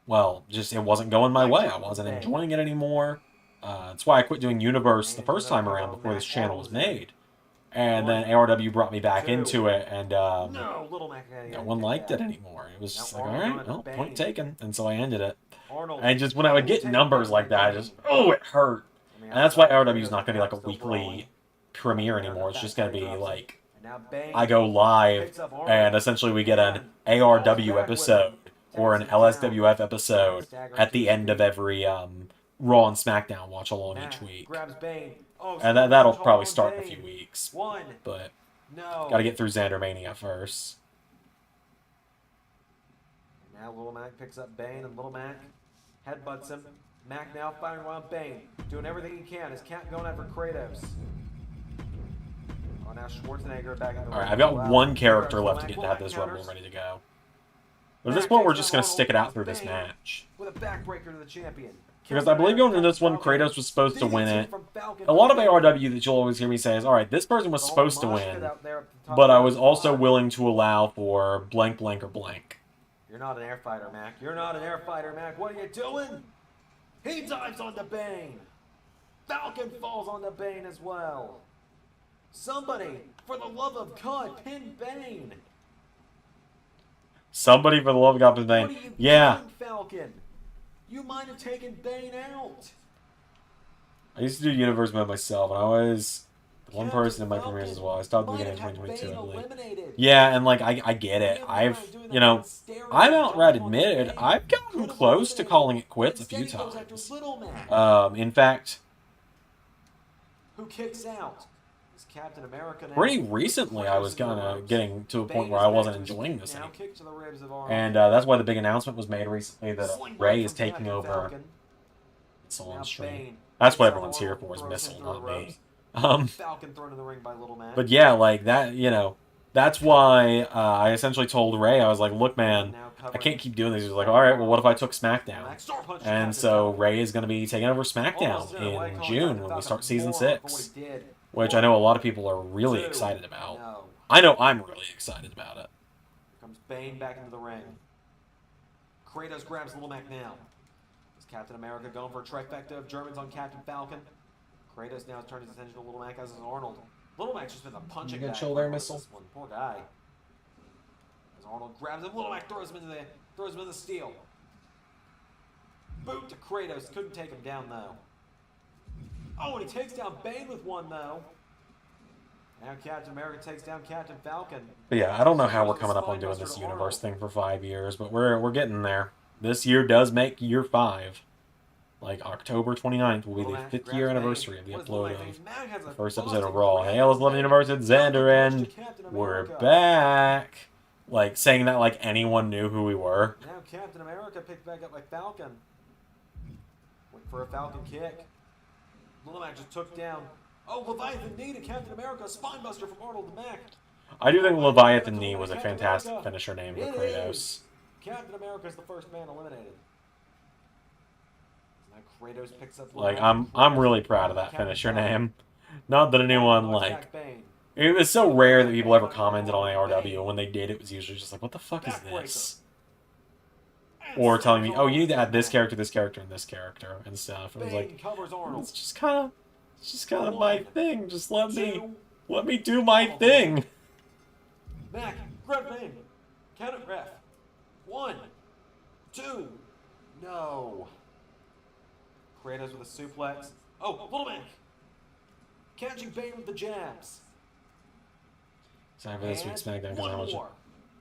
Well, just it wasn't going my way. I wasn't enjoying it anymore. That's why I quit doing Universe the first time around before this channel was made. And then ARW brought me back into it, and no one liked it anymore. It was just like, alright, well, point taken. And so I ended it. And just when I would get numbers like that, it hurt. And that's why ARW is not going to be like a weekly premiere anymore. It's just going to be like, I go live, and essentially we get an ARW episode or an LSWF episode at the end of every Raw and SmackDown watch along each week. And that'll probably start in a few weeks. But gotta get through Zander Mania first. Now Little Mac picks up Bane, and Little Mac headbutts him. Mac now firing around Bane, doing everything he can. His cat going after Kratos. Oh, now Schwarzenegger back in the Alright, I've got one character left to have this Rumble ready to go. But at this point, we're just going to stick it out through this match. With a backbreaker to the champion. Because I believe going into this one, Kratos was supposed to win it. A lot of ARW that you'll always hear me say is, alright, this person was supposed to win, but I was also willing to allow for blank, blank, or blank. You're not an air fighter, Mac. You're not an air fighter, Mac. What are you doing? He dives on the Bane. Falcon falls on the Bane as well. Somebody, for the love of God, pin Bane. Somebody, for the love of God, pin Bane. Yeah. Doing, Falcon? You might have taken Bane out. I used to do Universe mode myself, and I was one person in my premieres as well. I stopped at the beginning of 2022, I believe. Yeah, and like, I get it. I've outright admitted, I've gotten close to calling it quits a few times. In fact, who kicks out? Captain America now. Pretty recently, I was kind of getting to a point where I wasn't enjoying this anymore. And that's why the big announcement was made recently that Ray is taking over Missile on stream. That's what everyone's here for, is Missile, not me. But yeah, like that, you know, that's why I essentially told Ray, I was like, look, man, I can't keep doing this. He was like, all right, well, what if I took SmackDown? And so Ray is going to be taking over SmackDown in June when we start Season 6. Which I know a lot of people are really excited about. I know I'm really excited about it. Comes Bane back into the ring. Kratos grabs Little Mac now. Is Captain America going for a trifecta of Germans on Captain Falcon? Kratos now has turned his attention to Little Mac as is Arnold. Little Mac's just been a punching bag. Chill there, Missile. Poor guy. As Arnold grabs him, Little Mac throws him in the steel. Boot to Kratos. Couldn't take him down though. Oh, and he takes down Bane with one, though. Now Captain America takes down Captain Falcon. But yeah, I don't know how we're coming up on doing this universe thing for 5 years, but we're getting there. This year does make year 5. Like, October 29th will be the 5th year anniversary of the upload of the first episode of Raw. Hey, let's love the universe, it's Zander, and we're back. Like, saying that like anyone knew who we were. Now Captain America picked back up by Falcon. Went for a Falcon kick. Little Mac just took down. Oh, Leviathan knee to Captain America. Spinebuster from Arnold to Mac. I do think Leviathan knee was a fantastic finisher name for Kratos. Captain America's the first man eliminated. Now Kratos picks up. Like, I'm really proud of that finisher name. Not that anyone like. It was so rare that people ever commented on ARW. When they did, it was usually just like, "What the fuck is this?" Or telling me, "Oh, you need to add this character, and this character, and stuff." And I was like, "It's just kind of my thing. Just let me do my thing." Mac, grab Bane. Count it, ref. 1, 2, no. Kratos with a suplex. Oh, Little Mac. Catching Bane with the jabs. Excited for this week's SmackDown because of how much.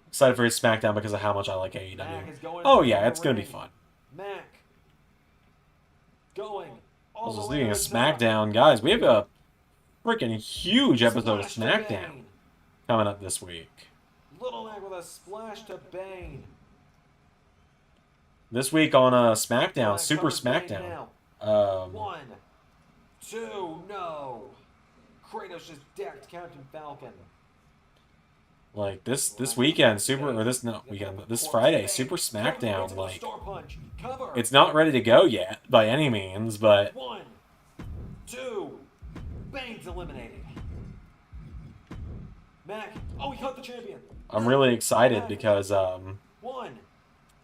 Excited for his SmackDown because of how much I like AEW. Oh yeah, it's gonna be fun. Mac. Going. Also, speaking of SmackDown, guys, we have a freaking huge episode of SmackDown coming up this week. Little Mac with a splash to Bane. This week on SmackDown, Super SmackDown. 1, 2, no. Kratos just decked Captain Falcon. Like this weekend, this Friday, Super SmackDown. Like, it's not ready to go yet by any means, but 1, 2, Bane's eliminated. Mac, oh, he caught the champion. I'm really excited because 1,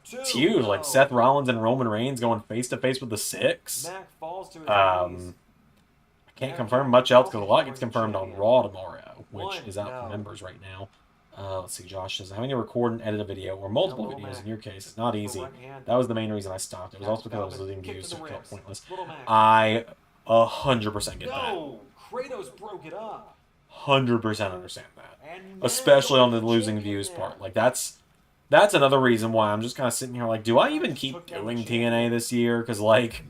2, it's huge. Like Seth Rollins and Roman Reigns going face to face with the Six. Mac falls to his knees. I can't confirm much else because a lot gets confirmed on Raw tomorrow, which is out for members right now. Let's see, Josh says, having to record and edit a video, or multiple videos in your case, is not easy. That was the main reason I stopped. It was also because I was losing views, so it felt pointless. I 100% get that. Kratos broke it up. 100% understand that. Especially on the losing views part. Like, that's another reason why I'm just kind of sitting here like, do I even keep doing TNA this year? Because, like,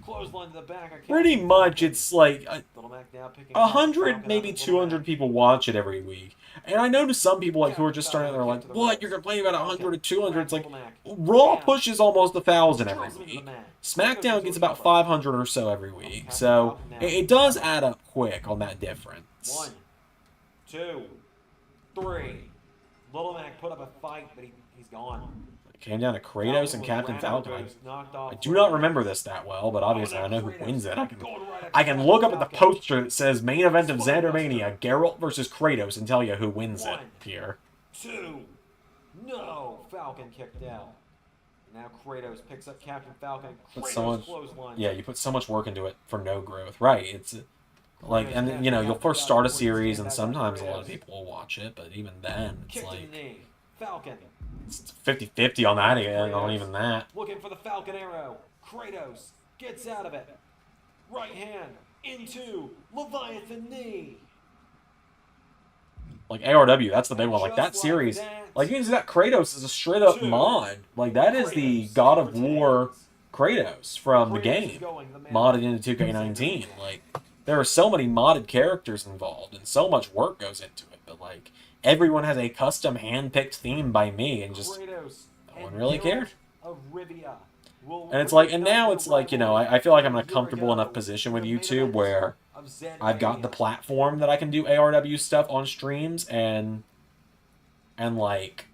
pretty much it's like 100, maybe 200 people watch it every week. And I know to some people like who are just starting, they're like, what? You're complaining about 100 or 200? It's like, Raw pushes almost 1,000 every week. SmackDown gets about 500 or so every week. So it does add up quick on that difference. 1, 2, 3. Little Mac put up a fight, but he's gone. It came down to Kratos and Captain Falcon. I do not remember this that well, but obviously I know who wins it. I can look up at the poster that says main event of Zander Mania, Geralt versus Kratos, and tell you who wins it here. 2, no. Falcon kicked out. Now Kratos picks up Captain Falcon. Yeah, you put so much work into it for no growth. Right, it's like, and you know, you'll first start a series and sometimes a lot of people will watch it, but even then, it's like, Falcon. It's 50-50 on that, on even that. Looking for the Falcon arrow. Kratos gets out of it. Right hand into Leviathan knee. Like ARW, that's the big one. Like that series, like you can see that Kratos is a straight up mod. Like that is the God of War Kratos from the game, modded into 2K19. Like there are so many modded characters involved, and so much work goes into it. But like everyone has a custom hand-picked theme by me, and just no one really cared. And it's like, and now it's like, you know, I feel like I'm in a comfortable enough position with YouTube where I've got the platform that I can do ARW stuff on streams, and like,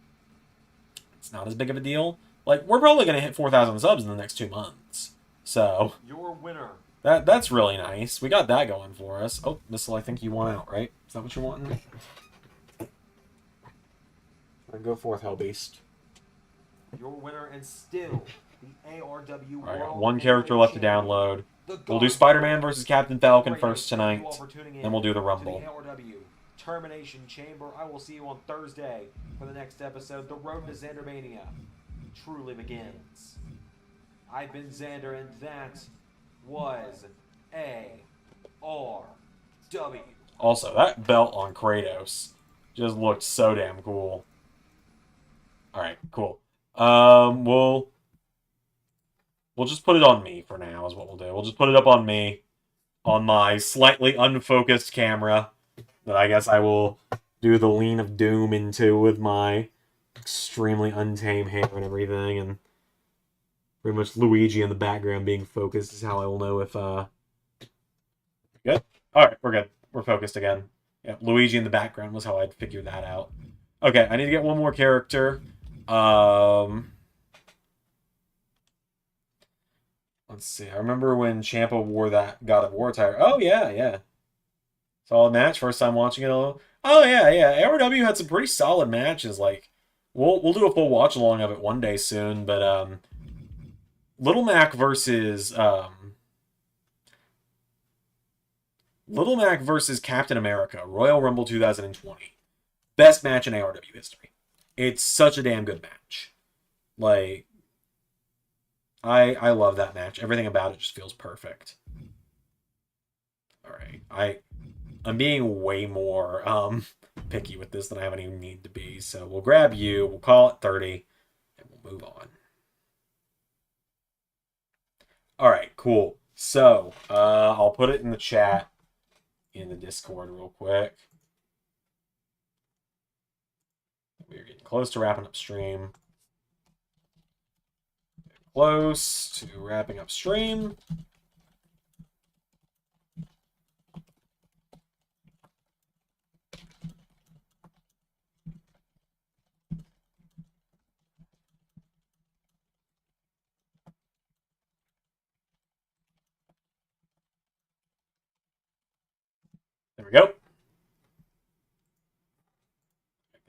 it's not as big of a deal. Like, we're probably going to hit 4,000 subs in the next 2 months. So, your winner. That's really nice. We got that going for us. Oh, Nizzle, I think you want out, right? Is that what you're wanting? Go forth, Hellbeast. Your winner, and still the ARW. Alright, got one character left to download. We'll do Spider-Man versus Captain Falcon first tonight, then we'll do the Rumble. ARW Termination Chamber. I will see you on Thursday for the next episode. The road to Zandermania truly begins. I've been Zander, and that was ARW. Also, that belt on Kratos just looked so damn cool. Alright, cool. We'll just put it on me for now is what we'll do. We'll just put it up on me on my slightly unfocused camera that I guess I will do the lean of doom into with my extremely untamed hair and everything, and pretty much Luigi in the background being focused is how I will know if good. All right, we're good. We're focused again. Yeah, Luigi in the background was how I'd figure that out. Okay, I need to get one more character. Let's see. I remember when Ciampa wore that God of War attire. Oh yeah, yeah. Solid match. First time watching it. Oh yeah, yeah. ARW had some pretty solid matches. Like, we'll do a full watch along of it one day soon. But Little Mac versus Captain America, Royal Rumble 2020. Best match in ARW history. It's such a damn good match. Like, I love that match. Everything about it just feels perfect. All right, I'm being way more picky with this than I have any need to be. So we'll grab you. We'll call it 30, and we'll move on. All right, cool. So I'll put it in the chat in the Discord real quick. We're getting close to wrapping up stream. Close to wrapping up stream. There we go. Get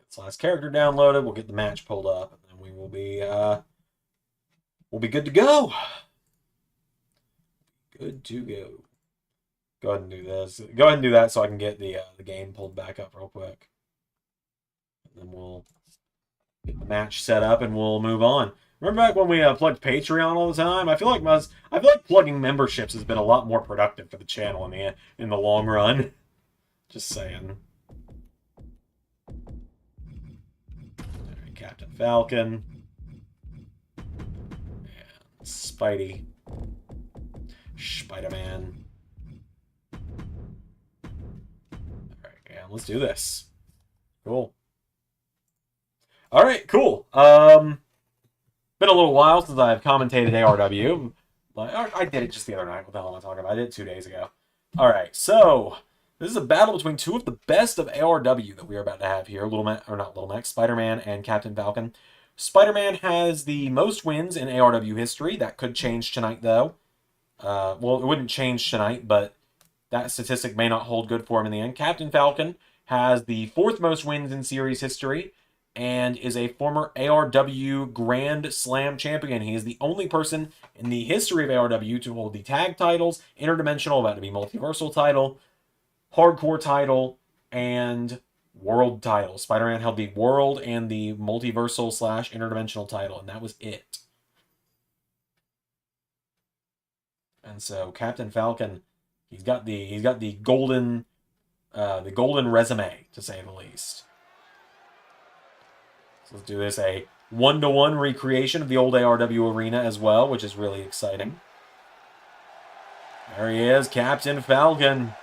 this last character downloaded. We'll get the match pulled up, and then we will be good to go. Good to go. Go ahead and do this. Go ahead and do that so I can get the game pulled back up real quick. And then we'll get the match set up and we'll move on. Remember back when we plugged Patreon all the time? I feel like plugging memberships has been a lot more productive for the channel in the long run. Just saying. Right, Captain Falcon. And Spidey. Spider-Man. Alright, yeah, let's do this. Cool. Alright, cool. Been a little while since I've commentated ARW. I did it just the other night. What the hell am I talking about? I did it 2 days ago. Alright, so this is a battle between two of the best of ARW that we are about to have here. Spider-Man and Captain Falcon. Spider-Man has the most wins in ARW history. That could change tonight, though. Well, it wouldn't change tonight, but that statistic may not hold good for him in the end. Captain Falcon has the fourth most wins in series history and is a former ARW Grand Slam champion. He is the only person in the history of ARW to hold the tag titles, interdimensional, about to be multiversal title, hardcore title, and world title. Spider-Man held the world and the multiversal / interdimensional title, and that was it. And so Captain Falcon, he's got the golden resume, to say the least. So let's do this, a 1-to-1 recreation of the old ARW arena as well, which is really exciting. There he is, Captain Falcon.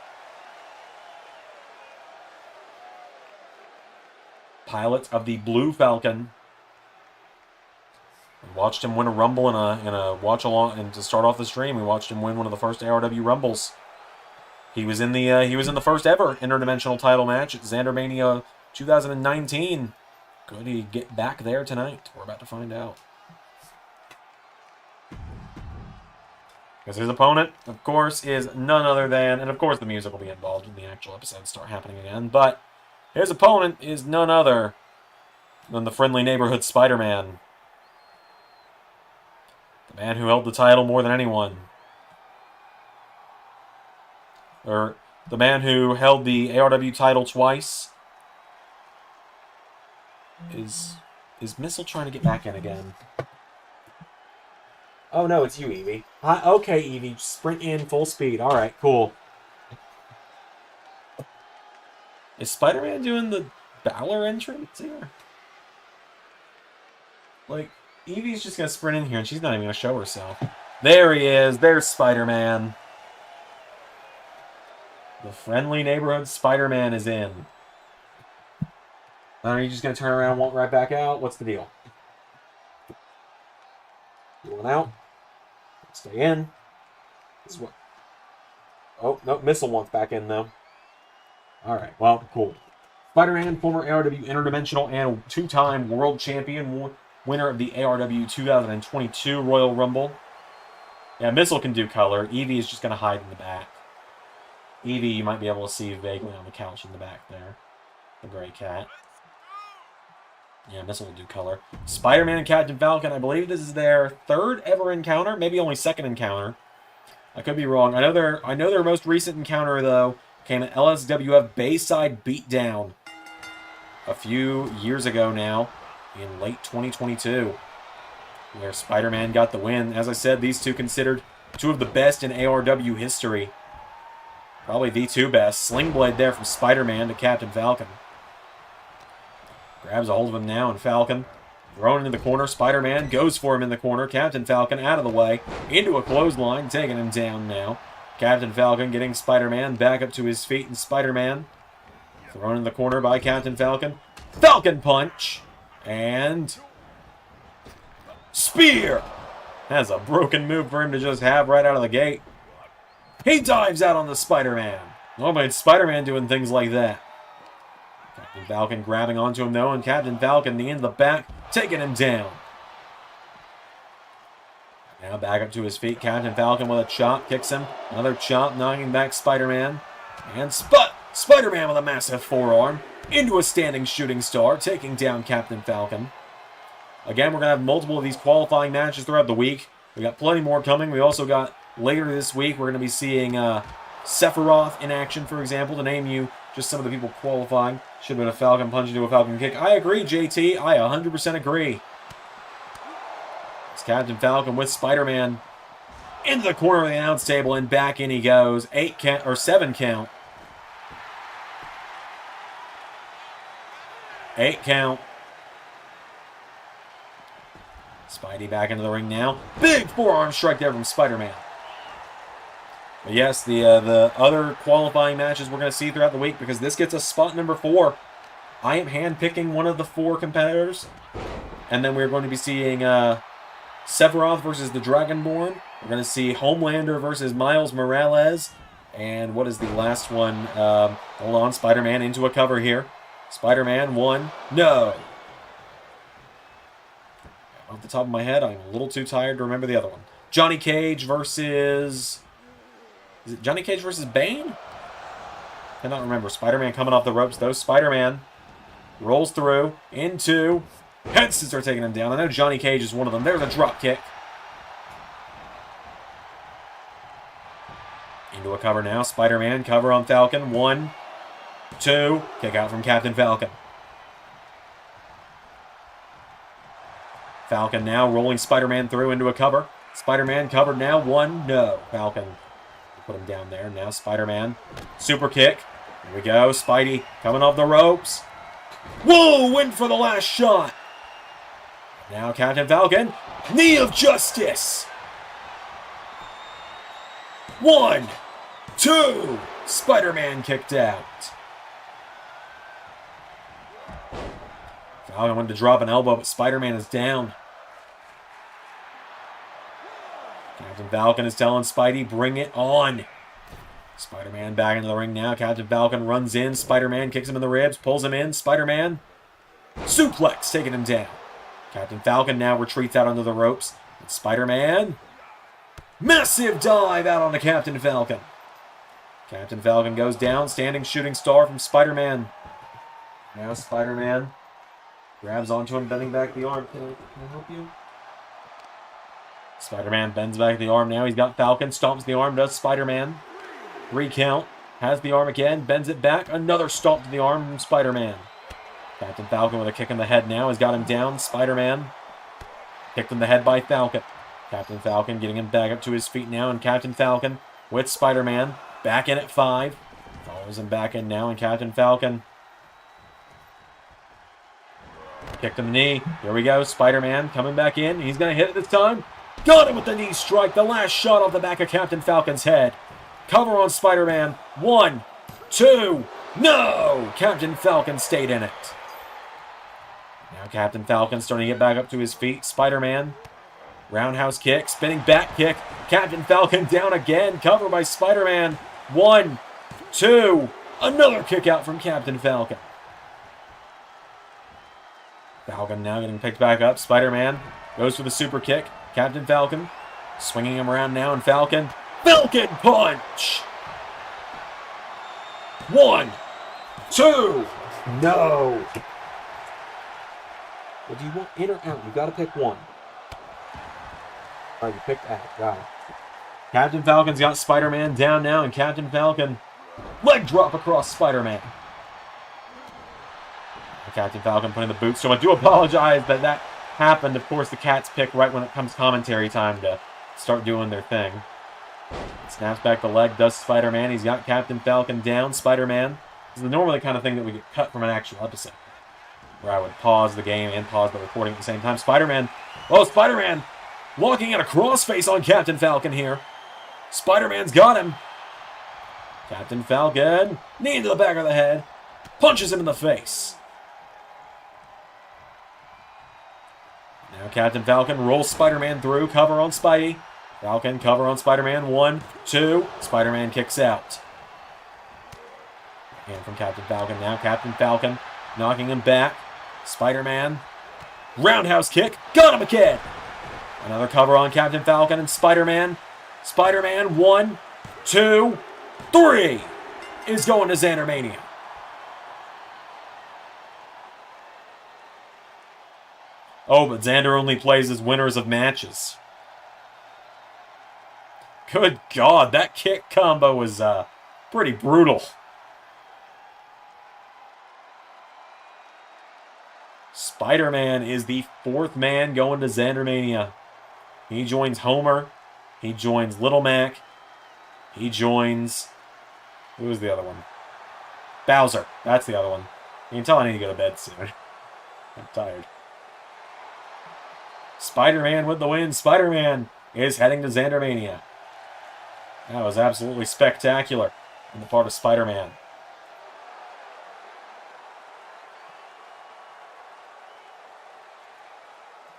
Pilot of the Blue Falcon. We watched him win a Rumble in a watch along, and to start off the stream, we watched him win one of the first ARW Rumbles. He was in the first ever interdimensional title match at Zander Mania 2019. Could he get back there tonight? We're about to find out. Because his opponent, of course, is none other than, and of course the music will be involved when the actual episodes start happening again, but his opponent is none other than the friendly neighborhood Spider-Man. The man who held the title more than anyone. Or the man who held the ARW title twice. Is Missile trying to get back in again? Oh no, it's you, Evie. Okay, Evie, sprint in full speed. Alright, cool. Is Spider-Man doing the Balor entrance here? Like, Evie's just gonna sprint in here and she's not even gonna show herself. There he is. There's Spider-Man. The friendly neighborhood Spider-Man is in. Are you just going to turn around and walk right back out? What's the deal? You want out? Stay in. This is what... Oh, no, Missile wants back in, though. Alright, well, cool. Spider-Man, former ARW Interdimensional and two-time World Champion, winner of the ARW 2022 Royal Rumble. Yeah, Missile can do color. Evie is just going to hide in the back. Evie, you might be able to see vaguely on the couch in the back there. The gray cat. Yeah, Missile will do color. Spider-Man and Captain Falcon, I believe this is their third ever encounter. Maybe only second encounter. I could be wrong. I know their most recent encounter, though, came at LSWF Bayside Beatdown a few years ago now, in late 2022, where Spider-Man got the win. As I said, these two considered two of the best in ARW history. Probably the two best. Sling Blade there from Spider-Man to Captain Falcon. Grabs a hold of him now, and Falcon thrown into the corner. Spider-Man goes for him in the corner. Captain Falcon out of the way. Into a clothesline, taking him down now. Captain Falcon getting Spider-Man back up to his feet, and Spider-Man thrown in the corner by Captain Falcon. Falcon punch! And... spear! That's a broken move for him to just have right out of the gate. He dives out on the Spider-Man. Normally it's Spider-Man doing things like that. Captain Falcon grabbing onto him, though, and Captain Falcon, the end of the back, taking him down. Now back up to his feet. Captain Falcon with a chop, kicks him. Another chop, knocking back Spider-Man. And Spider-Man with a massive forearm into a standing shooting star, taking down Captain Falcon. Again, we're going to have multiple of these qualifying matches throughout the week. We got plenty more coming. We also got, later this week, we're going to be seeing Sephiroth in action, for example, to name you just some of the people qualifying. Should have been a Falcon punch into a Falcon kick. I agree, JT. I 100% agree. It's Captain Falcon with Spider-Man into the corner of the announce table, and back in he goes. 7 count. 8 count. Spidey back into the ring now. Big forearm strike there from Spider-Man. But yes, the other qualifying matches we're going to see throughout the week, because this gets us spot number 4. I am hand-picking one of the 4 competitors. And then we're going to be seeing Sephiroth versus the Dragonborn. We're going to see Homelander versus Miles Morales. And what is the last one? Hold on, Spider-Man into a cover here. Spider-Man, 1. No! Off the top of my head, I'm a little too tired to remember the other one. Johnny Cage versus... is it Johnny Cage versus Bane? Cannot remember. Spider-Man coming off the ropes, though. Spider-Man rolls through into... headsets are taking him down. I know Johnny Cage is one of them. There's a drop kick. Into a cover now. Spider-Man cover on Falcon. 1, 2. Kick out from Captain Falcon. Falcon now rolling Spider-Man through into a cover. Spider-Man covered now. 1. No. Falcon put him down there. Now Spider-Man. Super kick. Here we go. Spidey coming off the ropes. Whoa! Went for the last shot. Now Captain Falcon. Knee of Justice. 1, 2. Spider-Man kicked out. Falcon wanted to drop an elbow, but Spider-Man is down. Captain Falcon is telling Spidey, bring it on. Spider-Man back into the ring now. Captain Falcon runs in. Spider-Man kicks him in the ribs, pulls him in. Spider-Man suplex, taking him down. Captain Falcon now retreats out under the ropes. And Spider-Man, massive dive out onto Captain Falcon. Captain Falcon goes down. Standing shooting star from Spider-Man. Now Spider-Man grabs onto him, bending back the arm. Can I help you? Spider-Man bends back the arm now. He's got Falcon. Stomps the arm. Does Spider-Man. 3 count. Has the arm again. Bends it back. Another stomp to the arm from Spider-Man. Captain Falcon with a kick in the head now. He's got him down. Spider-Man kicked in the head by Falcon. Captain Falcon getting him back up to his feet now. And Captain Falcon with Spider-Man. Back in at 5. Follows him back in now. And Captain Falcon kicked him the knee. Here we go. Spider-Man coming back in. He's going to hit it this time. Got him with the knee strike. The last shot off the back of Captain Falcon's head. Cover on Spider-Man. 1, 2. No! Captain Falcon stayed in it. Now Captain Falcon starting to get back up to his feet. Spider-Man. Roundhouse kick. Spinning back kick. Captain Falcon down again. Cover by Spider-Man. 1, 2. Another kick out from Captain Falcon. Falcon now getting picked back up. Spider-Man goes for the super kick. Captain Falcon swinging him around now, and Falcon punch! 1, 2. No! What do you want? In or out? You gotta pick one. Alright, you picked out. Got it. Captain Falcon's got Spider-Man down now, and Captain Falcon leg drop across Spider-Man. Captain Falcon putting the boots. So I do apologize that happened. Of course, the Cats pick right when it comes commentary time to start doing their thing. Snaps back the leg, does Spider-Man. He's got Captain Falcon down. Spider-Man. This is normally the kind of thing that we get cut from an actual episode, where I would pause the game and pause the recording at the same time. Spider-Man. Oh, Spider-Man locking in a crossface on Captain Falcon here. Spider-Man's got him. Captain Falcon, knee into the back of the head, punches him in the face. Now Captain Falcon rolls Spider-Man through, cover on Spidey. Falcon, cover on Spider-Man, 1, 2. Spider-Man kicks out. Hand from Captain Falcon. Now Captain Falcon knocking him back. Spider-Man, roundhouse kick, got him again. Another cover on Captain Falcon and Spider-Man. Spider-Man, 1, 2, 3 is going to Zander Mania. Oh, but Zander only plays as winners of matches. Good God, that kick combo was pretty brutal. Spider-Man is the 4th man going to Zander Mania. He joins Homer. He joins Little Mac. He joins... Who was the other one? Bowser. That's the other one. You can tell I need to go to bed soon. I'm tired. Spider-Man with the win. Spider-Man is heading to Zander Mania. That was absolutely spectacular on the part of Spider-Man.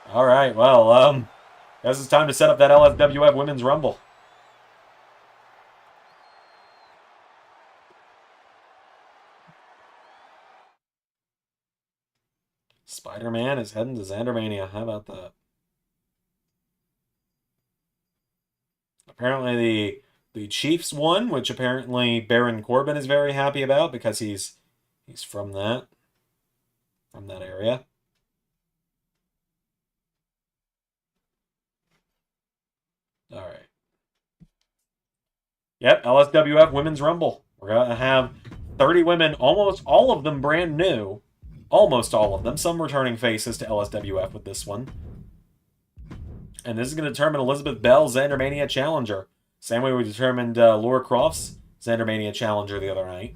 Alright, well, guess it's time to set up that LSWF Women's Rumble. Spider-Man is heading to Zander Mania. How about that? Apparently the Chiefs won, which apparently Baron Corbin is very happy about because he's from that area. All right. Yep, LSWF Women's Rumble. We're going to have 30 women, almost all of them brand new. Almost all of them. Some returning faces to LSWF with this one. And this is going to determine Elizabeth Bell's Zander Mania Challenger. Same way we determined Laura Croft's Zander Mania Challenger the other night.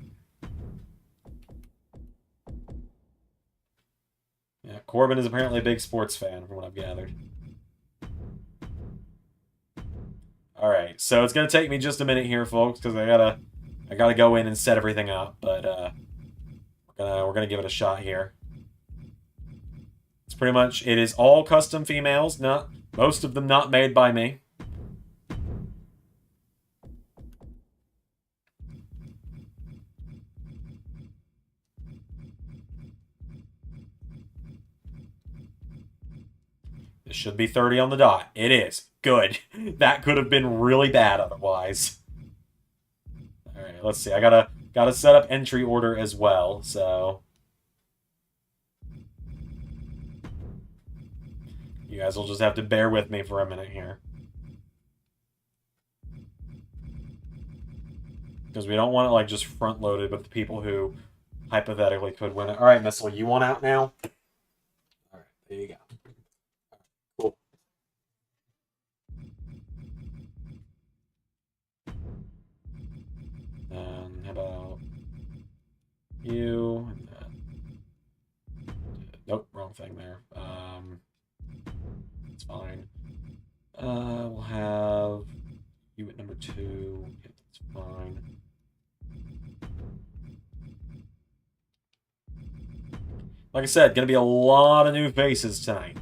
Yeah, Corbin is apparently a big sports fan, from what I've gathered. Alright, so it's going to take me just a minute here, folks, because I gotta go in and set everything up, but we're gonna give it a shot here. It's pretty much, it is all custom females, most of them not made by me. This should be 30 on the dot. It is. Good. That could have been really bad otherwise. Alright, let's see. I gotta set up entry order as well, so... You guys will just have to bear with me for a minute here. Because we don't want it, like, just front-loaded with the people who hypothetically could win it. Alright, Nizzle, you want out now? Alright, there you go. Cool. And how about you? And then... Nope, wrong thing there. It's fine. We'll have you at number 2. Yeah, that's fine. Like I said, going to be a lot of new faces tonight.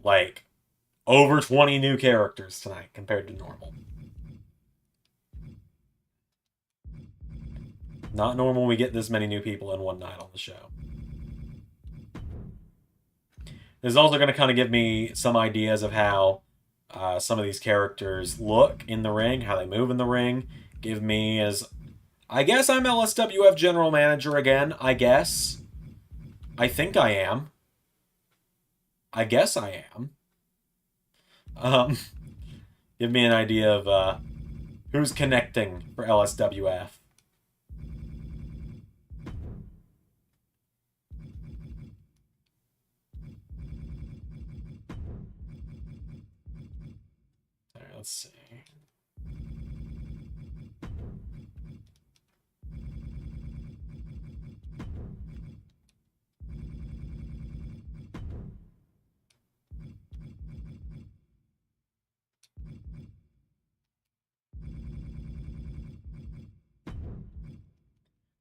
Like, over 20 new characters tonight compared to normal. Not normal we get this many new people in one night on the show. This is also going to kind of give me some ideas of how some of these characters look in the ring, how they move in the ring. Give me as... I guess I'm LSWF General Manager again, I guess. I think I am. I guess I am. Give me an idea of who's connecting for LSWF. Alright, let's see.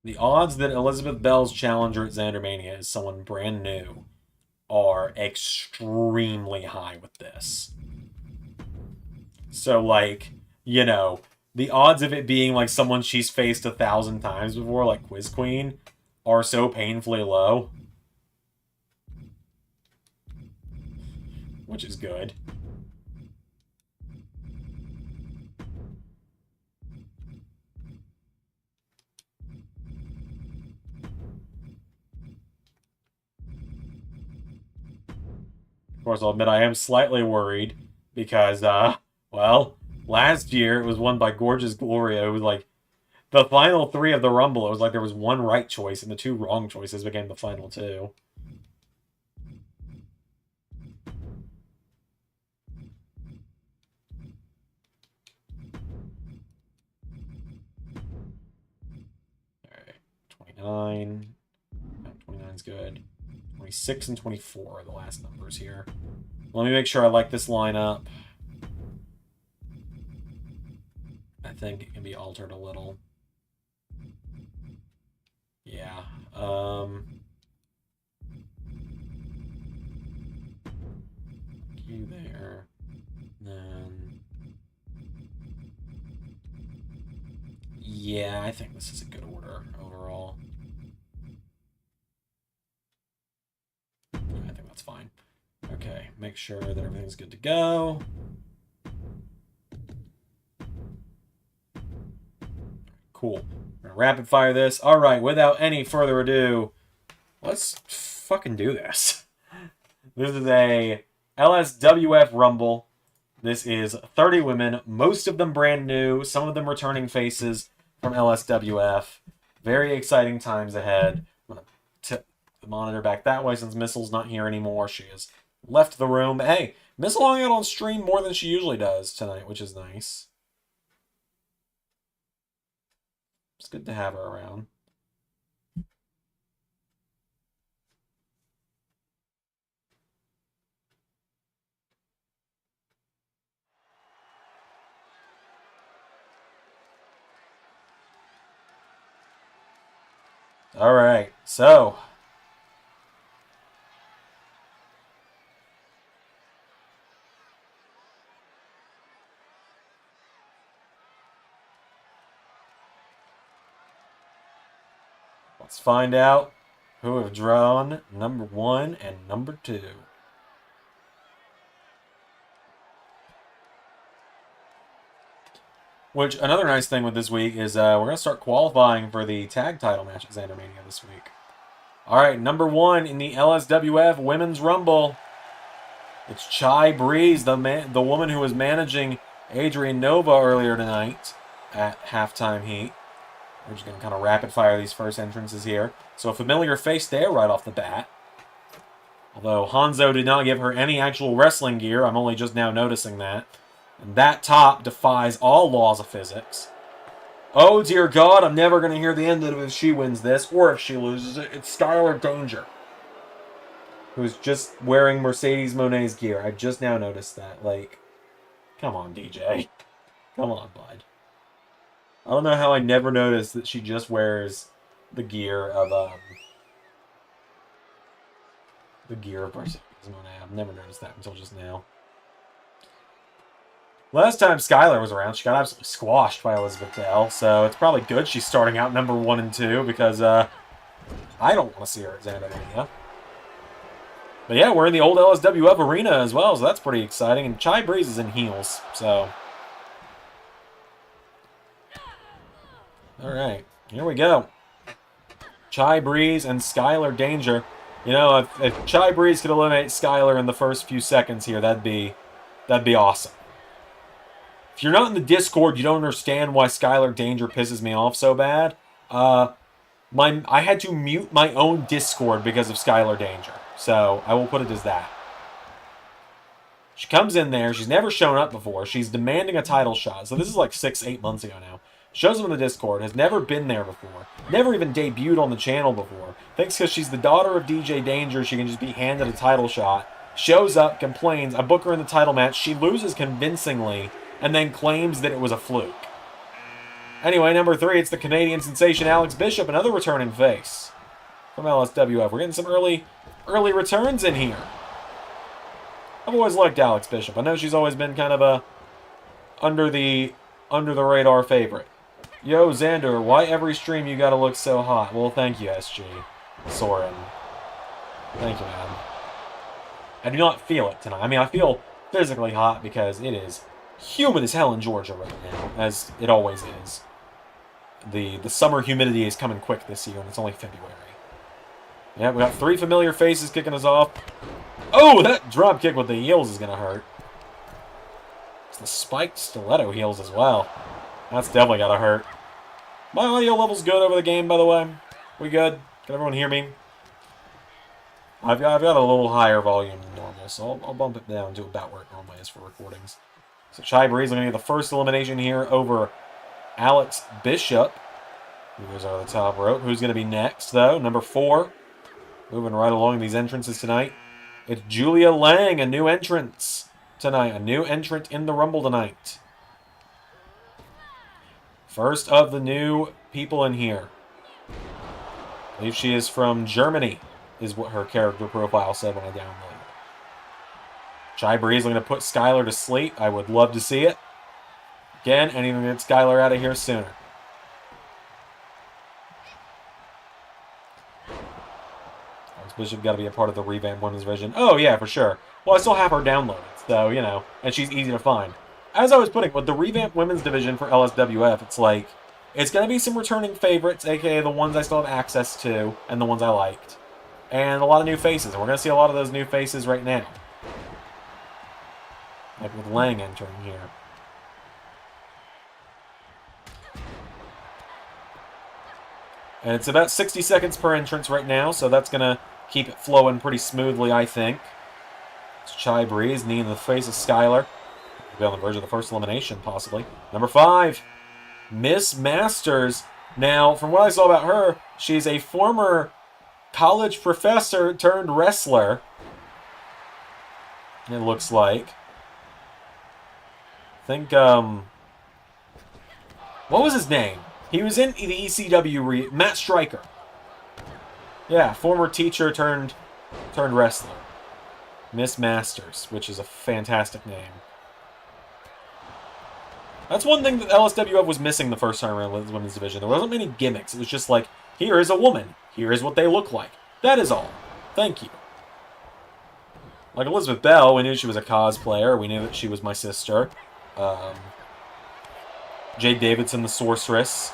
The odds that Elizabeth Bell's challenger at Xandermania is someone brand new are extremely high with this. So, like, you know, the odds of it being, like, someone she's faced 1,000 times before, like Quiz Queen, are so painfully low. Which is good. Of course, I'll admit I am slightly worried because, well, last year it was won by Gorgeous Gloria. It was like the final 3 of the Rumble. It was like there was 1 right choice and the 2 wrong choices became the final 2. Alright, 29. 29's good. 26 and 24 are the last numbers here. Let me make sure I like this lineup. I think it can be altered a little. Yeah. You there. Then... yeah, I think this is a good order overall. I think that's fine. Okay, make sure that everything's good to go. Cool. We're gonna rapid fire this. Alright, without any further ado, let's fucking do this. This is a LSWF Rumble. This is 30 women, most of them brand new, some of them returning faces from LSWF. Very exciting times ahead. I'm gonna tip the monitor back that way since Mizzle's not here anymore. She has left the room. But hey, Mizzle hung out on stream more than she usually does tonight, which is nice. It's good to have her around. All right, so let's find out who have drawn number 1 and number 2. Which, another nice thing with this week is we're going to start qualifying for the tag title match at Xandermania this week. All right, number 1 in the LSWF Women's Rumble. It's Chai Breeze, the woman who was managing Adrian Nova earlier tonight at Halftime Heat. We're just going to kind of rapid fire these first entrances here. So a familiar face there right off the bat. Although Hanzo did not give her any actual wrestling gear, I'm only just now noticing that. And that top defies all laws of physics. Oh dear God, I'm never going to hear the end of it if she wins this, or if she loses it. It's Skylar Danger, who's just wearing Mercedes Monet's gear. I just now noticed that. Like, come on, DJ. Come on, bud. I don't know how I never noticed that she just wears the gear of, The gear of Barcelona. I've never noticed that until just now. Last time Skylar was around, she got absolutely squashed by Elizabeth Bell, so it's probably good she's starting out number 1 and 2 because I don't want to see her at Xandermania. But yeah, we're in the old LSWF arena as well, so that's pretty exciting. And Chai Breeze is in heels, so. Alright, here we go. Chai Breeze and Skylar Danger. You know, if Chai Breeze could eliminate Skylar in the first few seconds here, that'd be awesome. If you're not in the Discord, you don't understand why Skylar Danger pisses me off so bad. I had to mute my own Discord because of Skylar Danger. So, I will put it as that. She comes in there. She's never shown up before. She's demanding a title shot. So, this is like 6-8 months ago now. Shows up in the Discord. Has never been there before. Never even debuted on the channel before. Thinks because she's the daughter of DJ Danger, she can just be handed a title shot. Shows up, complains. I book her in the title match. She loses convincingly. And then claims that it was a fluke. Anyway, number 3, it's the Canadian sensation Alex Bishop, another returning face from LSWF. We're getting some early returns in here. I've always liked Alex Bishop. I know she's always been kind of a under the radar favorite. Yo, Zander, why every stream you gotta look so hot? Well, thank you, SG. Soren. Thank you, man. I do not feel it tonight. I mean, I feel physically hot because it is humid as hell in Georgia right now, as it always is. The summer humidity is coming quick this year, and it's only February. Yeah, we got 3 familiar faces kicking us off. Oh, that drop kick with the heels is going to hurt. It's the spiked stiletto heels as well. That's definitely got to hurt. My audio level's good over the game, by the way. We good? Can everyone hear me? I've got a little higher volume than normal, so I'll bump it down to about where it normally is for recordings. So Chai Breeze going to get the first elimination here over Alex Bishop. Who goes over the top rope. Who's going to be next, though? Number 4. Moving right along these entrances tonight. It's Julia Lang, a new entrance tonight. A new entrant in the Rumble tonight. First of the new people in here. I believe she is from Germany, is what her character profile said when I downloaded. Chai Breeze going to put Skylar to sleep. I would love to see it. Again, anything to get Skylar out of here sooner. Alex Bishop got to be a part of the revamped women's division. Oh, yeah, for sure. Well, I still have her downloaded, so, you know, and she's easy to find. As I was putting, with the revamped women's division for LSWF, it's like, it's going to be some returning favorites, aka the ones I still have access to, and the ones I liked. And a lot of new faces, and we're going to see a lot of those new faces right now. Like with Lang entering here. And it's about 60 seconds per entrance right now, so that's going to keep it flowing pretty smoothly, I think. It's Chai Breeze, knee in the face of Skylar. We'll be on the verge of the first elimination, possibly. Number 5, Miss Masters. Now, from what I saw about her, she's a former college professor turned wrestler. It looks like. I think, what was his name? He was in the ECW, Matt Stryker. Yeah, former teacher turned wrestler. Miss Masters, which is a fantastic name. That's one thing that LSWF was missing the first time around with the women's division. There wasn't many gimmicks. It was just like, here is a woman. Here is what they look like. That is all. Thank you. Like Elizabeth Bell, we knew she was a cosplayer. We knew that she was my sister. Jade Davidson, the sorceress.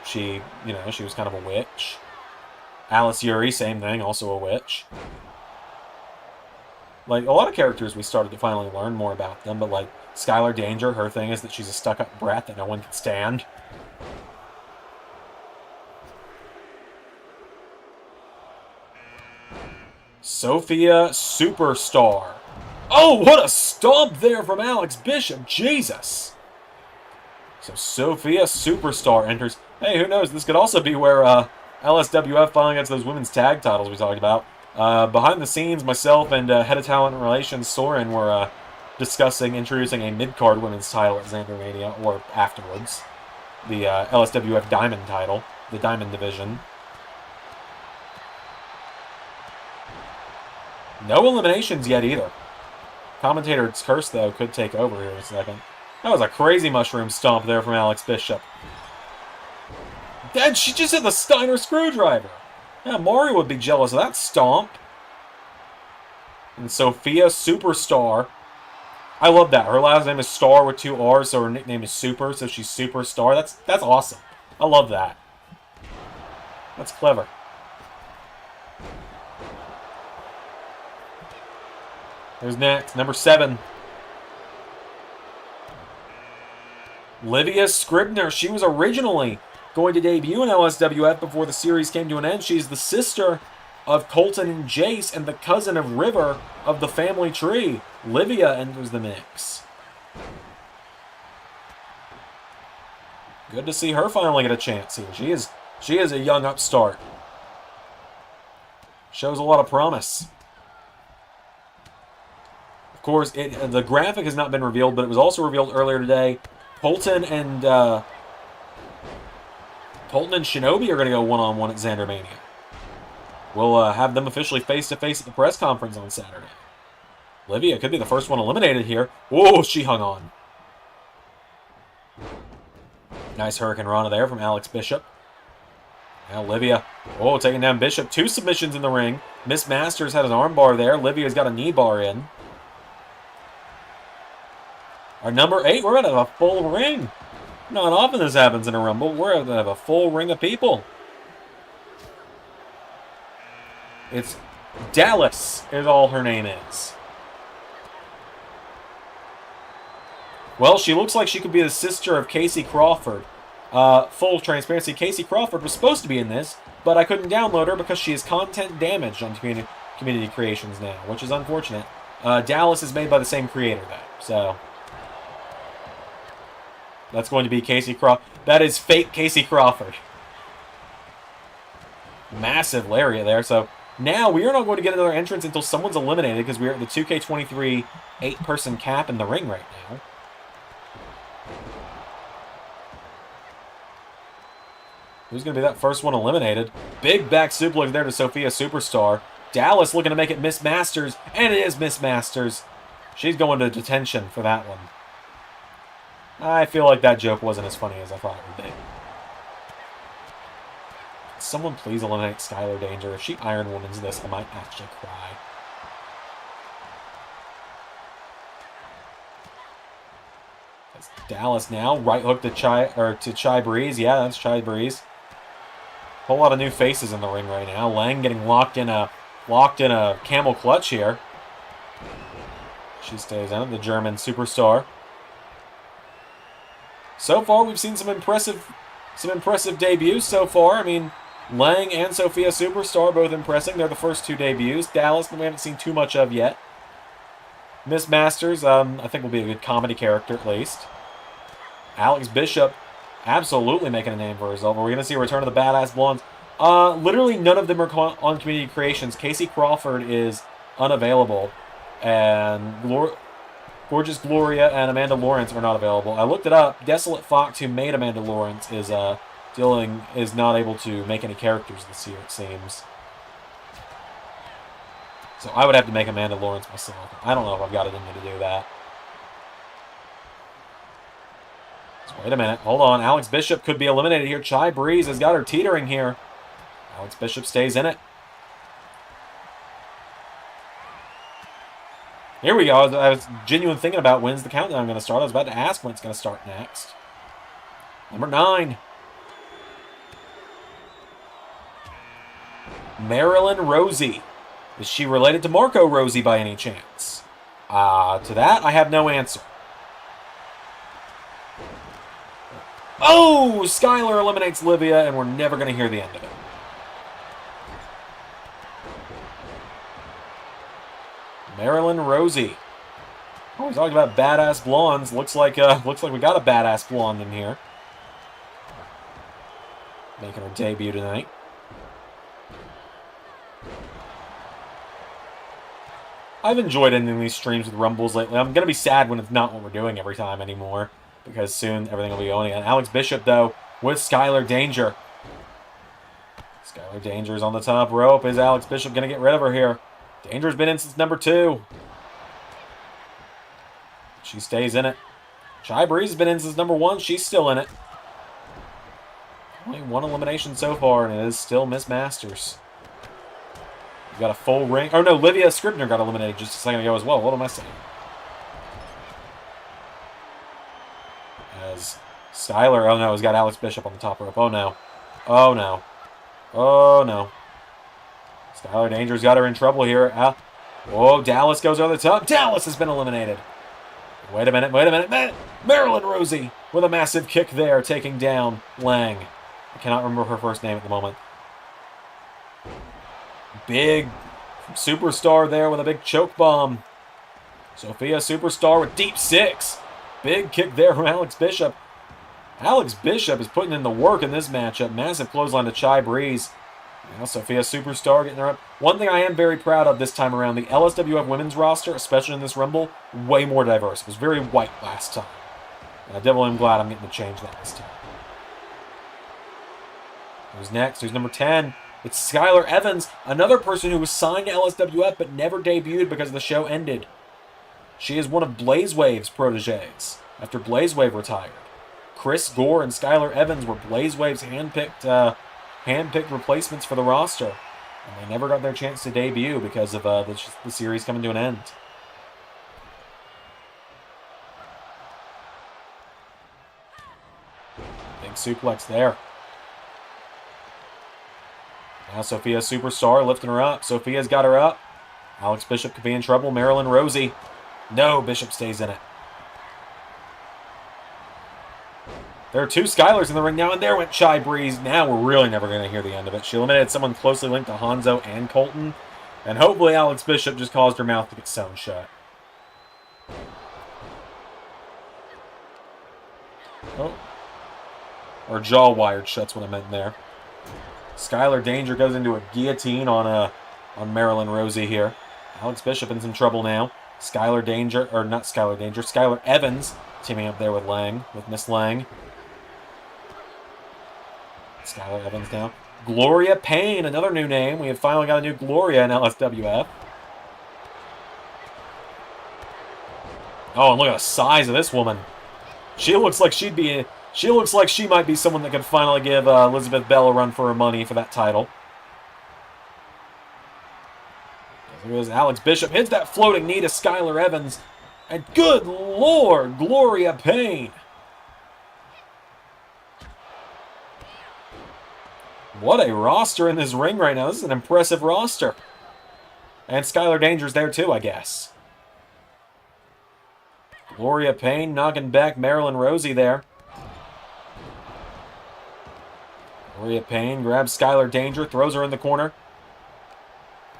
She was kind of a witch. Alice Yuri, same thing, also a witch. Like, a lot of characters we started to finally learn more about them, but like, Skylar Danger, her thing is that she's a stuck-up brat that no one can stand. Sophia Superstar. Oh, what a stomp there from Alex Bishop. Jesus. So Sophia Superstar enters. Hey, who knows? This could also be where LSWF finally gets those women's tag titles we talked about. Behind the scenes, myself and Head of Talent Relations, Soren, were discussing introducing a mid-card women's title at Xandermania, or afterwards. The LSWF Diamond title, the Diamond division. No eliminations yet either. Commentator's curse, though, could take over here in a second. That was a crazy mushroom stomp there from Alex Bishop. And she just hit the Steiner screwdriver. Yeah, Mario would be jealous of that stomp. And Sophia Superstar. I love that. Her last name is Star with 2 R's, so her nickname is Super, so she's Superstar. That's awesome. I love that. That's clever. Who's next? Number 7. Livia Scribner. She was originally going to debut in LSWF before the series came to an end. She's the sister of Colton and Jace and the cousin of River of the family tree. Livia enters the mix. Good to see her finally get a chance here. She is a young upstart. Shows a lot of promise. Of course, the graphic has not been revealed, but it was also revealed earlier today. Colton and Shinobi are going to go one-on-one at Zander Mania. We'll have them officially face-to-face at the press conference on Saturday. Livia could be the first one eliminated here. Whoa, she hung on. Nice Hurricane Rana there from Alex Bishop. Now Livia, taking down Bishop. 2 submissions in the ring. Miss Masters had an armbar there. Livia's got a knee bar in. Our number 8, we're going to have a full ring. Not often this happens in a Rumble. We're going to have a full ring of people. It's Dallas is all her name is. Well, she looks like she could be the sister of Casey Crawford. Full transparency, Casey Crawford was supposed to be in this, but I couldn't download her because she is content damaged on Community Creations now, which is unfortunate. Dallas is made by the same creator, though, so... That's going to be Casey Crawford. That is fake Casey Crawford. Massive lariat there. So now we are not going to get another entrance until someone's eliminated because we are at the 2K23 8-person cap in the ring right now. Who's going to be that first one eliminated? Big back suplex there to Sophia Superstar. Dallas looking to make it Miss Masters, and it is Miss Masters. She's going to detention for that one. I feel like that joke wasn't as funny as I thought it would be. Someone please eliminate Skylar Danger. If she Iron Woman's this, I might actually cry. That's Dallas now. Right hook to Chai Breeze. Yeah, that's Chai Breeze. Whole lot of new faces in the ring right now. Lang getting locked in a camel clutch here. She stays in it. The German Superstar. So far, we've seen some impressive debuts so far. I mean, Lang and Sophia Superstar both impressing. They're the first 2 debuts. Dallas, we haven't seen too much of yet. Miss Masters, I think will be a good comedy character at least. Alex Bishop, absolutely making a name for herself. Are we going to see a return of the Badass Blondes? Literally none of them are on Community Creations. Casey Crawford is unavailable. And Gorgeous Gloria and Amanda Lawrence are not available. I looked it up. Desolate Fox, who made Amanda Lawrence, is not able to make any characters this year, it seems. So I would have to make Amanda Lawrence myself. I don't know if I've got it in me to do that. So wait a minute. Hold on. Alex Bishop could be eliminated here. Chai Breeze has got her teetering here. Alex Bishop stays in it. Here we go. I was genuinely thinking about when's the countdown going to start. I was about to ask when it's going to start next. Number 9. Marilyn Rosie. Is she related to Marco Rosie by any chance? To that, I have no answer. Oh! Skylar eliminates Livia, and we're never going to hear the end of it. Marilyn Rosie. Oh, we're talking about badass blondes. Looks like we got a badass blonde in here. Making her debut tonight. I've enjoyed ending these streams with Rumbles lately. I'm going to be sad when it's not what we're doing every time anymore, because soon everything will be going again. Alex Bishop, though, with Skylar Danger. Skylar Danger is on the top rope. Is Alex Bishop going to get rid of her here? Danger's been in since number 2. She stays in it. Shy Breeze has been in since number 1. She's still in it. Only 1 elimination so far, and it is still Miss Masters. We got a full ring. Oh, no, Livia Scribner got eliminated just a second ago as well. What am I saying? As Skylar, oh no, he's got Alex Bishop on the top rope. Oh no. Oh no. Oh no. Skylar Danger's got her in trouble here. Oh, Dallas goes over the top. Dallas has been eliminated. Wait a minute, wait a minute. Marilyn Rosie with a massive kick there, taking down Lang. I cannot remember her first name at the moment. Big superstar there with a big choke bomb. Sophia Superstar with deep 6. Big kick there from Alex Bishop. Alex Bishop is putting in the work in this matchup. Massive clothesline to Chai Breeze. Now Sophia Superstar getting her up. One thing I am very proud of this time around, the LSWF women's roster, especially in this Rumble, way more diverse. It was very white last time. And I definitely am glad I'm getting to change that this time. Who's next? Who's number 10? It's Skylar Evans, another person who was signed to LSWF but never debuted because the show ended. She is one of Blaze Wave's proteges after Blaze Wave retired. Chris Gore and Skylar Evans were Blaze Wave's handpicked replacements for the roster. And they never got their chance to debut because of the series coming to an end. Big suplex there. Now Sophia Superstar lifting her up. Sophia's got her up. Alex Bishop could be in trouble. Marilyn Rosie. No, Bishop stays in it. There are 2 Skylars in the ring now, and there went Chai Breeze. Now we're really never going to hear the end of it. She eliminated someone closely linked to Hanzo and Colton, and hopefully Alex Bishop just caused her mouth to get sewn shut. Oh. Or jaw wired shut's what I meant there. Skylar Danger goes into a guillotine on Marilyn Rosie here. Alex Bishop in some trouble now. Skylar Danger, or not Skylar Danger, Skylar Evans teaming up there with Lang, with Miss Lang. Skylar Evans now. Gloria Payne, another new name. We have finally got a new Gloria in LSWF. Oh, and look at the size of this woman. She looks like she might be someone that could finally give Elizabeth Bell a run for her money for that title. Here is Alex Bishop. Hits that floating knee to Skylar Evans. And good Lord, Gloria Payne. What a roster in this ring right now. This is an impressive roster. And Skylar Danger's there too, I guess. Gloria Payne knocking back Marilyn Rosie there. Gloria Payne grabs Skylar Danger, throws her in the corner.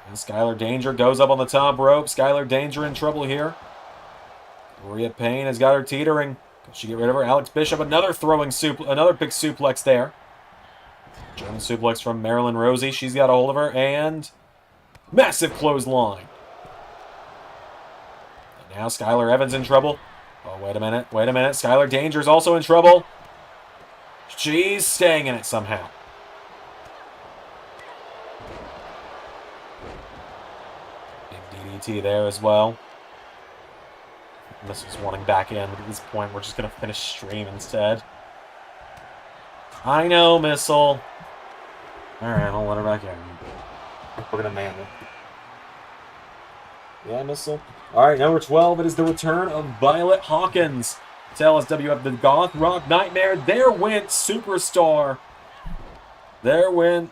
And Skylar Danger goes up on the top rope. Skylar Danger in trouble here. Gloria Payne has got her teetering. Can she get rid of her? Alex Bishop, another big suplex there. German suplex from Marilyn Rosie. She's got a hold of her. And massive clothesline. And now Skylar Evans in trouble. Oh, wait a minute. Wait a minute. Skylar Danger's also in trouble. She's staying in it somehow. Big DDT there as well. This was wanting back in, but at this point we're just going to finish stream instead. I know, Missile. Alright, I'll let her back in. We're going to man it. Yeah, Missile. Alright, number 12, it is the return of Violet Hawkins to LSWF, the Goth Rock Nightmare. There went Superstar. There went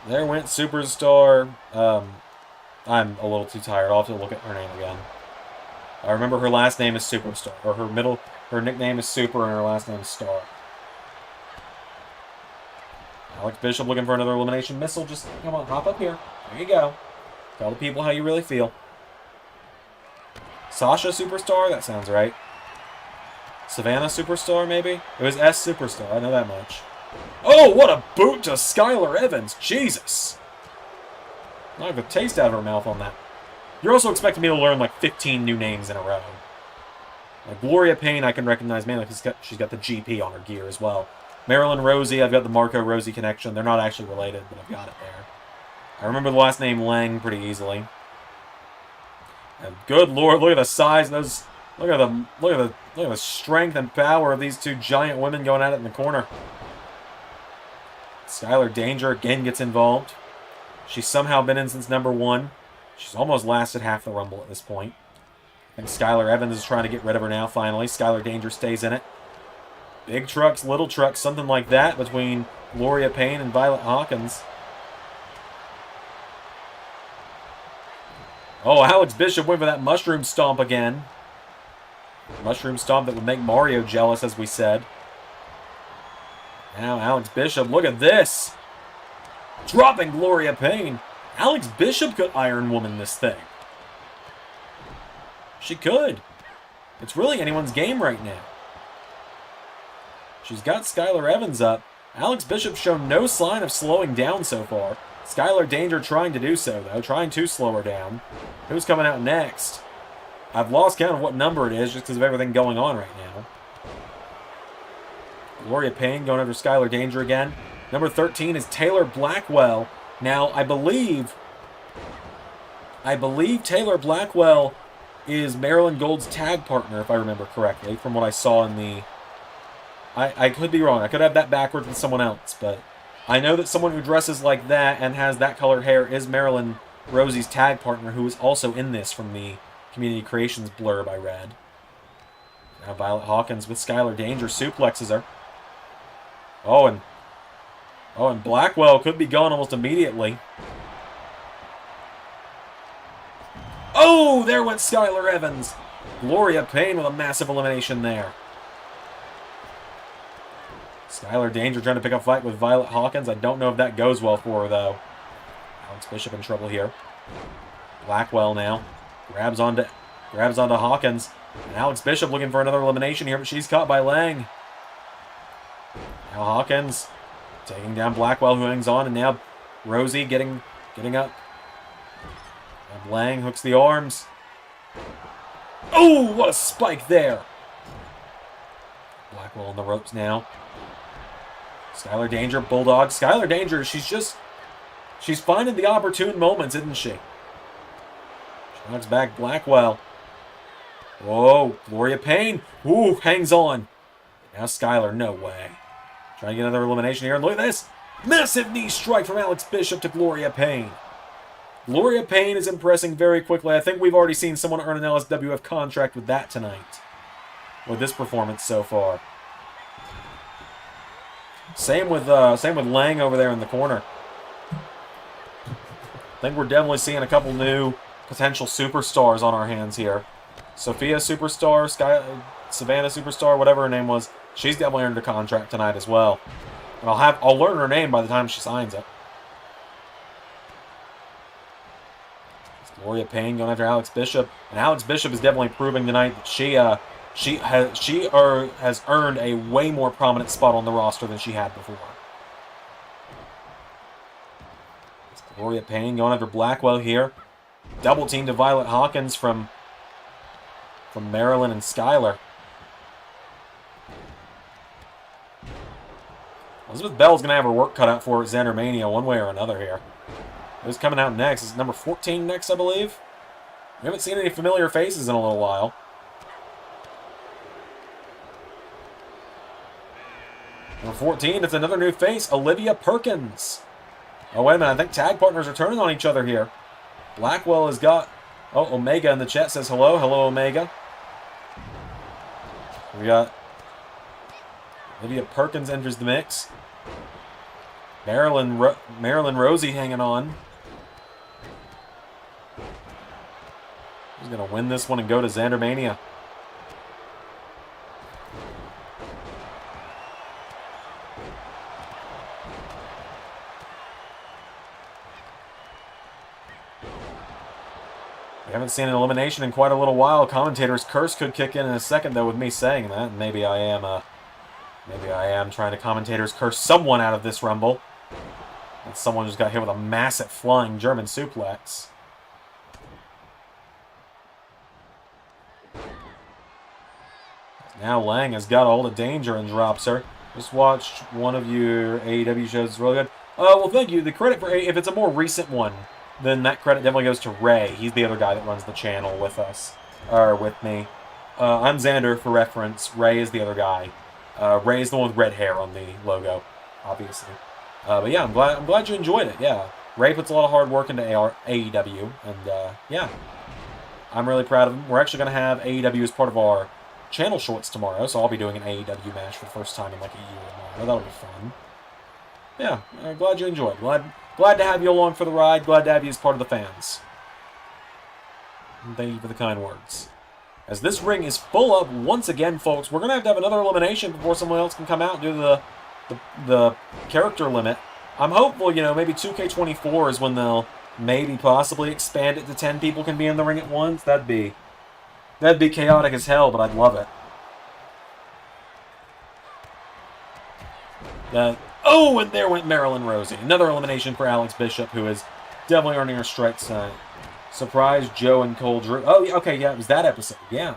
Superstar. I'm a little too tired. I'll have to look at her name again. I remember her last name is Superstar, or her nickname is Super, and her last name is Star. Alex Bishop looking for another elimination. Missile, just come on, hop up here. There you go. Tell the people how you really feel. Sasha Superstar? That sounds right. Savannah Superstar, maybe? It was S Superstar, I know that much. Oh, what a boot to Skylar Evans. Jesus. I have a taste out of her mouth on that. You're also expecting me to learn like 15 new names in a row. Like Gloria Payne, I can recognize mainly because she's got the GP on her gear as well. Marilyn Rosie, I've got the Marco Rosie connection. They're not actually related, but I've got it there. I remember the last name Lang pretty easily. And good lord, look at the size of those. Look at the strength and power of these two giant women going at it in the corner. Skylar Danger again gets involved. She's somehow been in since number 1. She's almost lasted half the Rumble at this point. I think Skylar Evans is trying to get rid of her now, finally. Skylar Danger stays in it. Big trucks, little trucks, something like that between Gloria Payne and Violet Hawkins. Oh, Alex Bishop went for that mushroom stomp again. Mushroom stomp that would make Mario jealous, as we said. Now Alex Bishop, look at this. Dropping Gloria Payne. Alex Bishop could Iron Woman this thing. She could. It's really anyone's game right now. She's got Skylar Evans up. Alex Bishop's shown no sign of slowing down so far. Skylar Danger trying to do so, though. Trying to slow her down. Who's coming out next? I've lost count of what number it is just because of everything going on right now. Gloria Payne going after Skylar Danger again. Number 13 is Taylor Blackwell. Now, I believe Taylor Blackwell is Marilyn Gold's tag partner, if I remember correctly, from what I saw in the... I could be wrong. I could have that backwards with someone else, but I know that someone who dresses like that and has that colored hair is Marilyn Rosie's tag partner, who is also in this from the Community Creations blurb I read. Now Violet Hawkins with Skylar Danger suplexes her. Oh, and Blackwell could be gone almost immediately. Oh, there went Skylar Evans. Gloria Payne with a massive elimination there. Skylar Danger trying to pick a fight with Violet Hawkins. I don't know if that goes well for her, though. Alex Bishop in trouble here. Blackwell now. Grabs onto Hawkins. And Alex Bishop looking for another elimination here, but she's caught by Lang. Now Hawkins taking down Blackwell, who hangs on, and now Rosie getting up. And Lang hooks the arms. Oh, what a spike there. Blackwell on the ropes now. Skylar Danger, Bulldog. Skylar Danger, she's finding the opportune moments, isn't she? She knocks back Blackwell. Whoa, Gloria Payne. Ooh, hangs on. Now Skylar, no way. Trying to get another elimination here. And look at this. Massive knee strike from Alex Bishop to Gloria Payne. Gloria Payne is impressing very quickly. I think we've already seen someone earn an LSWF contract with that tonight. With this performance so far. Same with Lang over there in the corner. I think we're definitely seeing a couple new potential superstars on our hands here. Sophia Superstar, Savannah Superstar, whatever her name was, she's definitely earned a contract tonight as well. And I'll learn her name by the time she signs it. It's Gloria Payne going after Alex Bishop, and Alex Bishop is definitely proving tonight that she has earned a way more prominent spot on the roster than she had before. It's Gloria Payne going after Blackwell here. Double team to Violet Hawkins from Marilyn and Skylar. Elizabeth Bell's going to have her work cut out for her at Zander Mania one way or another here. Who's coming out next? Is number 14 next, I believe? We haven't seen any familiar faces in a little while. Number 14, it's another new face, Olivia Perkins. Oh, wait a minute. I think tag partners are turning on each other here. Blackwell has got... Oh, Omega in the chat says hello. Hello, Omega. We got... Olivia Perkins enters the mix. Marilyn Rosie hanging on. Who's going to win this one and go to Zander Mania? We haven't seen an elimination in quite a little while. Commentator's curse could kick in a second, though, with me saying that. And maybe I am trying to commentator's curse someone out of this Rumble. And someone just got hit with a massive flying German suplex. Now Lang has got all the danger and drops her. Just watched one of your AEW shows. It's really good. Well, thank you. The credit for if it's a more recent one, then that credit definitely goes to Ray. He's the other guy that runs the channel with us, or with me. I'm Zander for reference. Ray is the other guy. Ray is the one with red hair on the logo, obviously. But yeah, I'm glad you enjoyed it. Yeah, Ray puts a lot of hard work into AEW, and yeah, I'm really proud of him. We're actually going to have AEW as part of our channel shorts tomorrow, so I'll be doing an AEW match for the first time in like a year now. That'll be fun. Yeah, glad you enjoyed. Glad to have you along for the ride. Glad to have you as part of the fans. And thank you for the kind words. As this ring is full up once again, folks, we're going to have another elimination before someone else can come out and do the character limit. I'm hopeful, you know, maybe 2K24 is when they'll maybe possibly expand it to 10 people can be in the ring at once. That'd be chaotic as hell, but I'd love it. Oh, and there went Marilyn Rosie. Another elimination for Alex Bishop, who is definitely earning her strikes tonight. Surprise Joe and Cole Drew. Oh, okay, yeah, it was that episode. Yeah.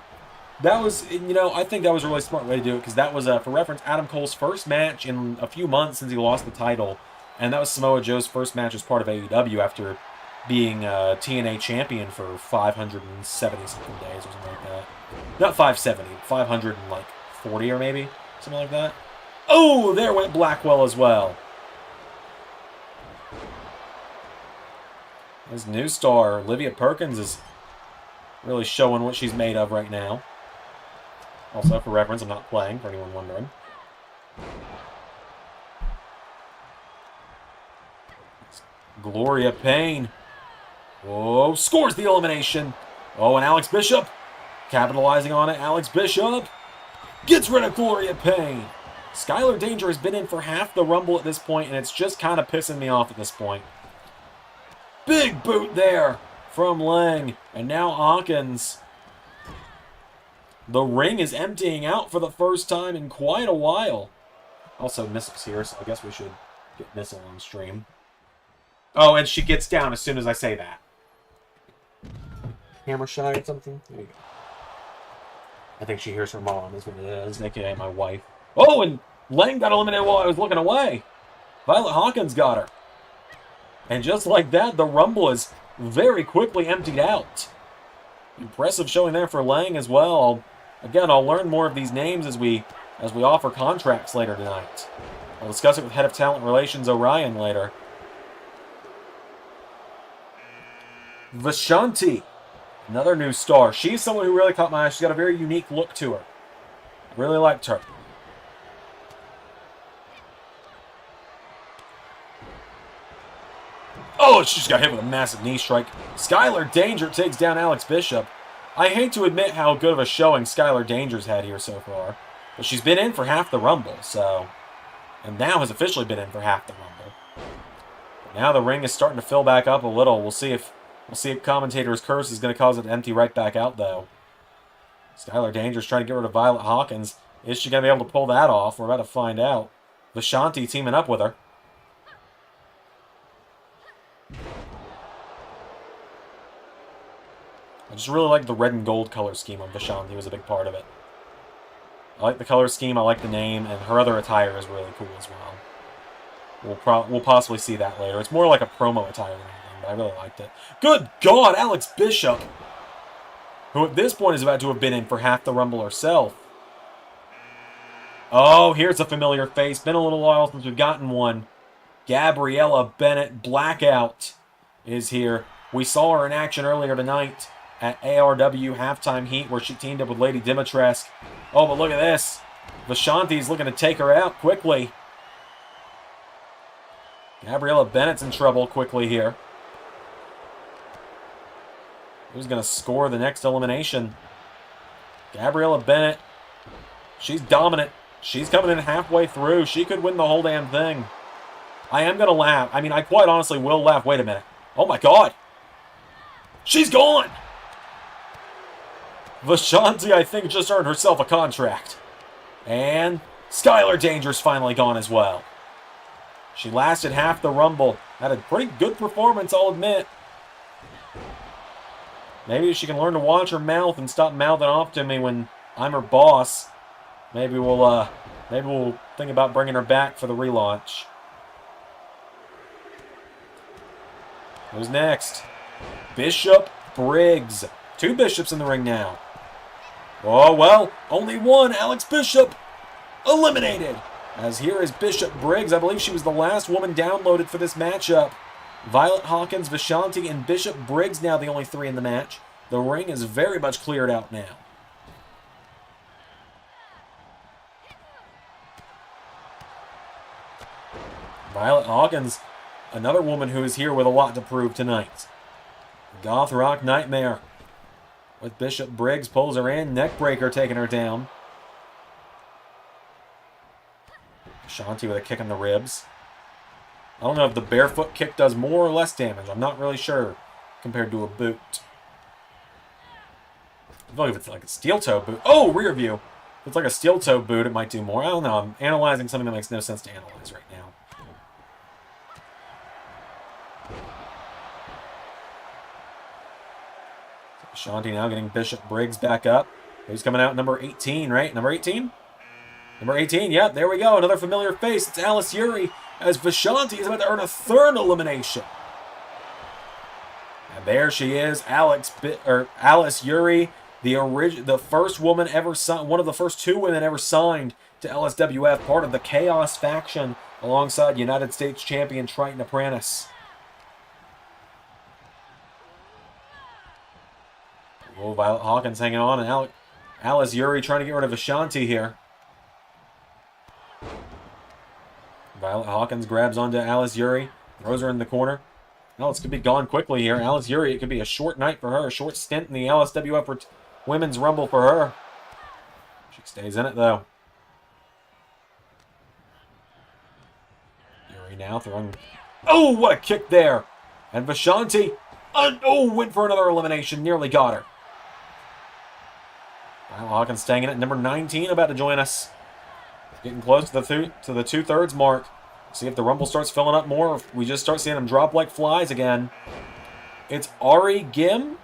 That was, you know, I think that was a really smart way to do it, because that was, for reference, Adam Cole's first match in a few months since he lost the title. And that was Samoa Joe's first match as part of AEW after being TNA champion for 570-something days or something like that. Not 570, 540 or maybe, something like that. Oh, there went Blackwell as well. This new star, Olivia Perkins, is really showing what she's made of right now. Also, for reference, I'm not playing, for anyone wondering. Gloria Payne. Oh, scores the elimination. Oh, and Alex Bishop, capitalizing on it. Alex Bishop gets rid of Gloria Payne. Skylar Danger has been in for half the Rumble at this point, and it's just kind of pissing me off at this point. Big boot there from Lang. And now Hawkins. The ring is emptying out for the first time in quite a while. Also, Nizzle's here, so I guess we should get Nizzle on stream. Oh, and she gets down as soon as I say that. Hammer shy or something? There you go. I think she hears her mom is what it is, aka my wife. Oh, and Lang got eliminated while I was looking away. Violet Hawkins got her. And just like that, the Rumble is very quickly emptied out. Impressive showing there for Lang as well. Again, I'll learn more of these names as we offer contracts later tonight. I'll discuss it with Head of Talent Relations Orion later. Vishanti, another new star. She's someone who really caught my eye. She's got a very unique look to her. Really liked her. Oh, she just got hit with a massive knee strike. Skylar Danger takes down Alex Bishop. I hate to admit how good of a showing Skylar Danger's had here so far, but she's been in for half the Rumble, so... And now has officially been in for half the Rumble. But now the ring is starting to fill back up a little. We'll see if commentator's curse is going to cause it to empty right back out, though. Skylar Danger's trying to get rid of Violet Hawkins. Is she going to be able to pull that off? We're about to find out. Vishanti teaming up with her. I just really like the red and gold color scheme on Vishanti. Was a big part of it. I like the color scheme, I like the name, and her other attire is really cool as well. We'll possibly see that later. It's more like a promo attire than anything, but I really liked it. Good God, Alex Bishop, who at this point is about to have been in for half the Rumble herself. Oh, here's a familiar face. Been a little while since we've gotten one. Gabriella Bennett Blackout is here. We saw her in action earlier tonight at ARW Halftime Heat, where she teamed up with Lady Dimitrescu. Oh, but look at this. Vishanti's looking to take her out quickly. Gabriella Bennett's in trouble quickly here. Who's going to score the next elimination? Gabriella Bennett. She's dominant. She's coming in halfway through. She could win the whole damn thing. I am going to laugh. I mean, I quite honestly will laugh. Wait a minute. Oh my God. She's gone. Vishanti, I think, just earned herself a contract. And Skylar Danger's finally gone as well. She lasted half the Rumble. Had a pretty good performance, I'll admit. Maybe if she can learn to watch her mouth and stop mouthing off to me when I'm her boss, maybe we'll think about bringing her back for the relaunch. Who's next? Bishop Briggs. 2 Bishops in the ring now. Oh, well, only one. Alex Bishop eliminated. As here is Bishop Briggs. I believe she was the last woman downloaded for this matchup. Violet Hawkins, Vishanti, and Bishop Briggs now the only 3 in the match. The ring is very much cleared out now. Violet Hawkins, another woman who is here with a lot to prove tonight. Goth Rock Nightmare. With Bishop Briggs, pulls her in. Neckbreaker taking her down. Shanti with a kick in the ribs. I don't know if the barefoot kick does more or less damage. I'm not really sure compared to a boot. I feel like if it's like a steel toe boot. Oh, rear view. If it's like a steel toe boot, it might do more. I don't know. I'm analyzing something that makes no sense to analyze right now. Shanti now getting Bishop Briggs back up. Who's coming out? Number 18, right? Number 18? Number 18, yep, there we go. Another familiar face. It's Alice Yuri, as Vishanti is about to earn a 3rd elimination. And there she is, Alice Yuri, the first woman ever signed, one of the first 2 women ever signed to LSWF, part of the Chaos faction, alongside United States champion Triton Apprentice. Oh, Violet Hawkins hanging on, and Alice Yuri trying to get rid of Vishanti here. Violet Hawkins grabs onto Alice Yuri, throws her in the corner. Alice could be gone quickly here. Alice Yuri, it could be a short night for her, a short stint in the LSWF Women's Rumble for her. She stays in it, though. Yuri now throwing... Oh, what a kick there! And Vishanti, went for another elimination, nearly got her. Violet Hawkins staying in it. Number 19 about to join us. Getting close to the 2/3 mark. See if the Rumble starts filling up more, or if we just start seeing them drop like flies again. It's Ari Jim.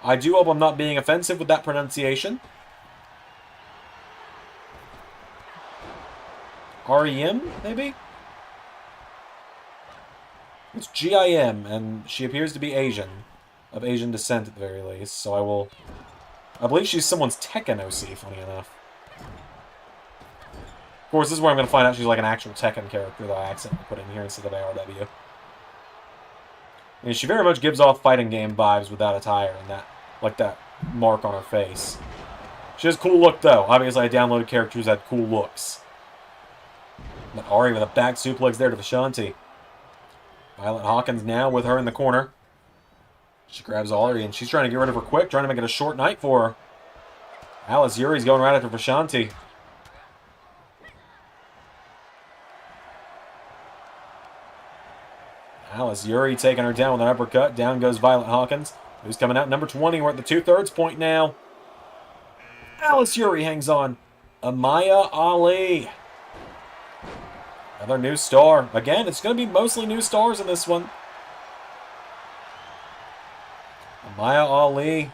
I do hope I'm not being offensive with that pronunciation. Ari-im, maybe? It's G-I-M, and she appears to be Asian. Of Asian descent, at the very least. So I believe she's someone's Tekken OC, funny enough. Of course, this is where I'm going to find out she's like an actual Tekken character that I accidentally put in here instead of ARW. I mean, she very much gives off fighting game vibes with that attire and that mark on her face. She has a cool look, though. Obviously, I downloaded characters that had cool looks. But Ari with a back suplex there to Vishanti. Violet Hawkins now with her in the corner. She grabs Ari, and she's trying to get rid of her quick, trying to make it a short night for her. Alice Yuri's going right after Vishanti. Alice Yuri taking her down with an uppercut. Down goes Violet Hawkins. Who's coming out? Number 20. We're at the 2/3 point now. Alice Yuri hangs on. Amaya Ali. Another new star. Again, it's going to be mostly new stars in this one. Amaya Ali.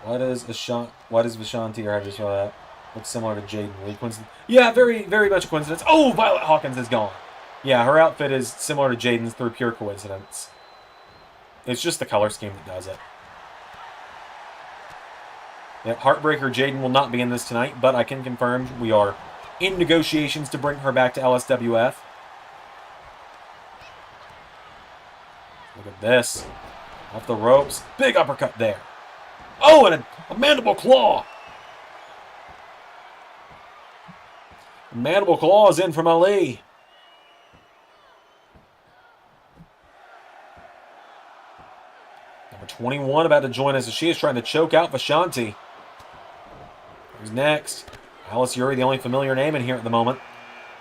What is Vishanti, or I just saw that? Looks similar to Jaden Lee. Coincidence? Yeah, very, very much a coincidence. Oh, Violet Hawkins is gone. Yeah, her outfit is similar to Jaden's through pure coincidence. It's just the color scheme that does it. Yeah, Heartbreaker Jaden will not be in this tonight, but I can confirm we are in negotiations to bring her back to LSWF. Look at this. Off the ropes. Big uppercut there. Oh, and a mandible claw. Mandible claw is in from Ali. Number 21 about to join us as she is trying to choke out Vishanti. Who's next? Alice Yuri, the only familiar name in here at the moment.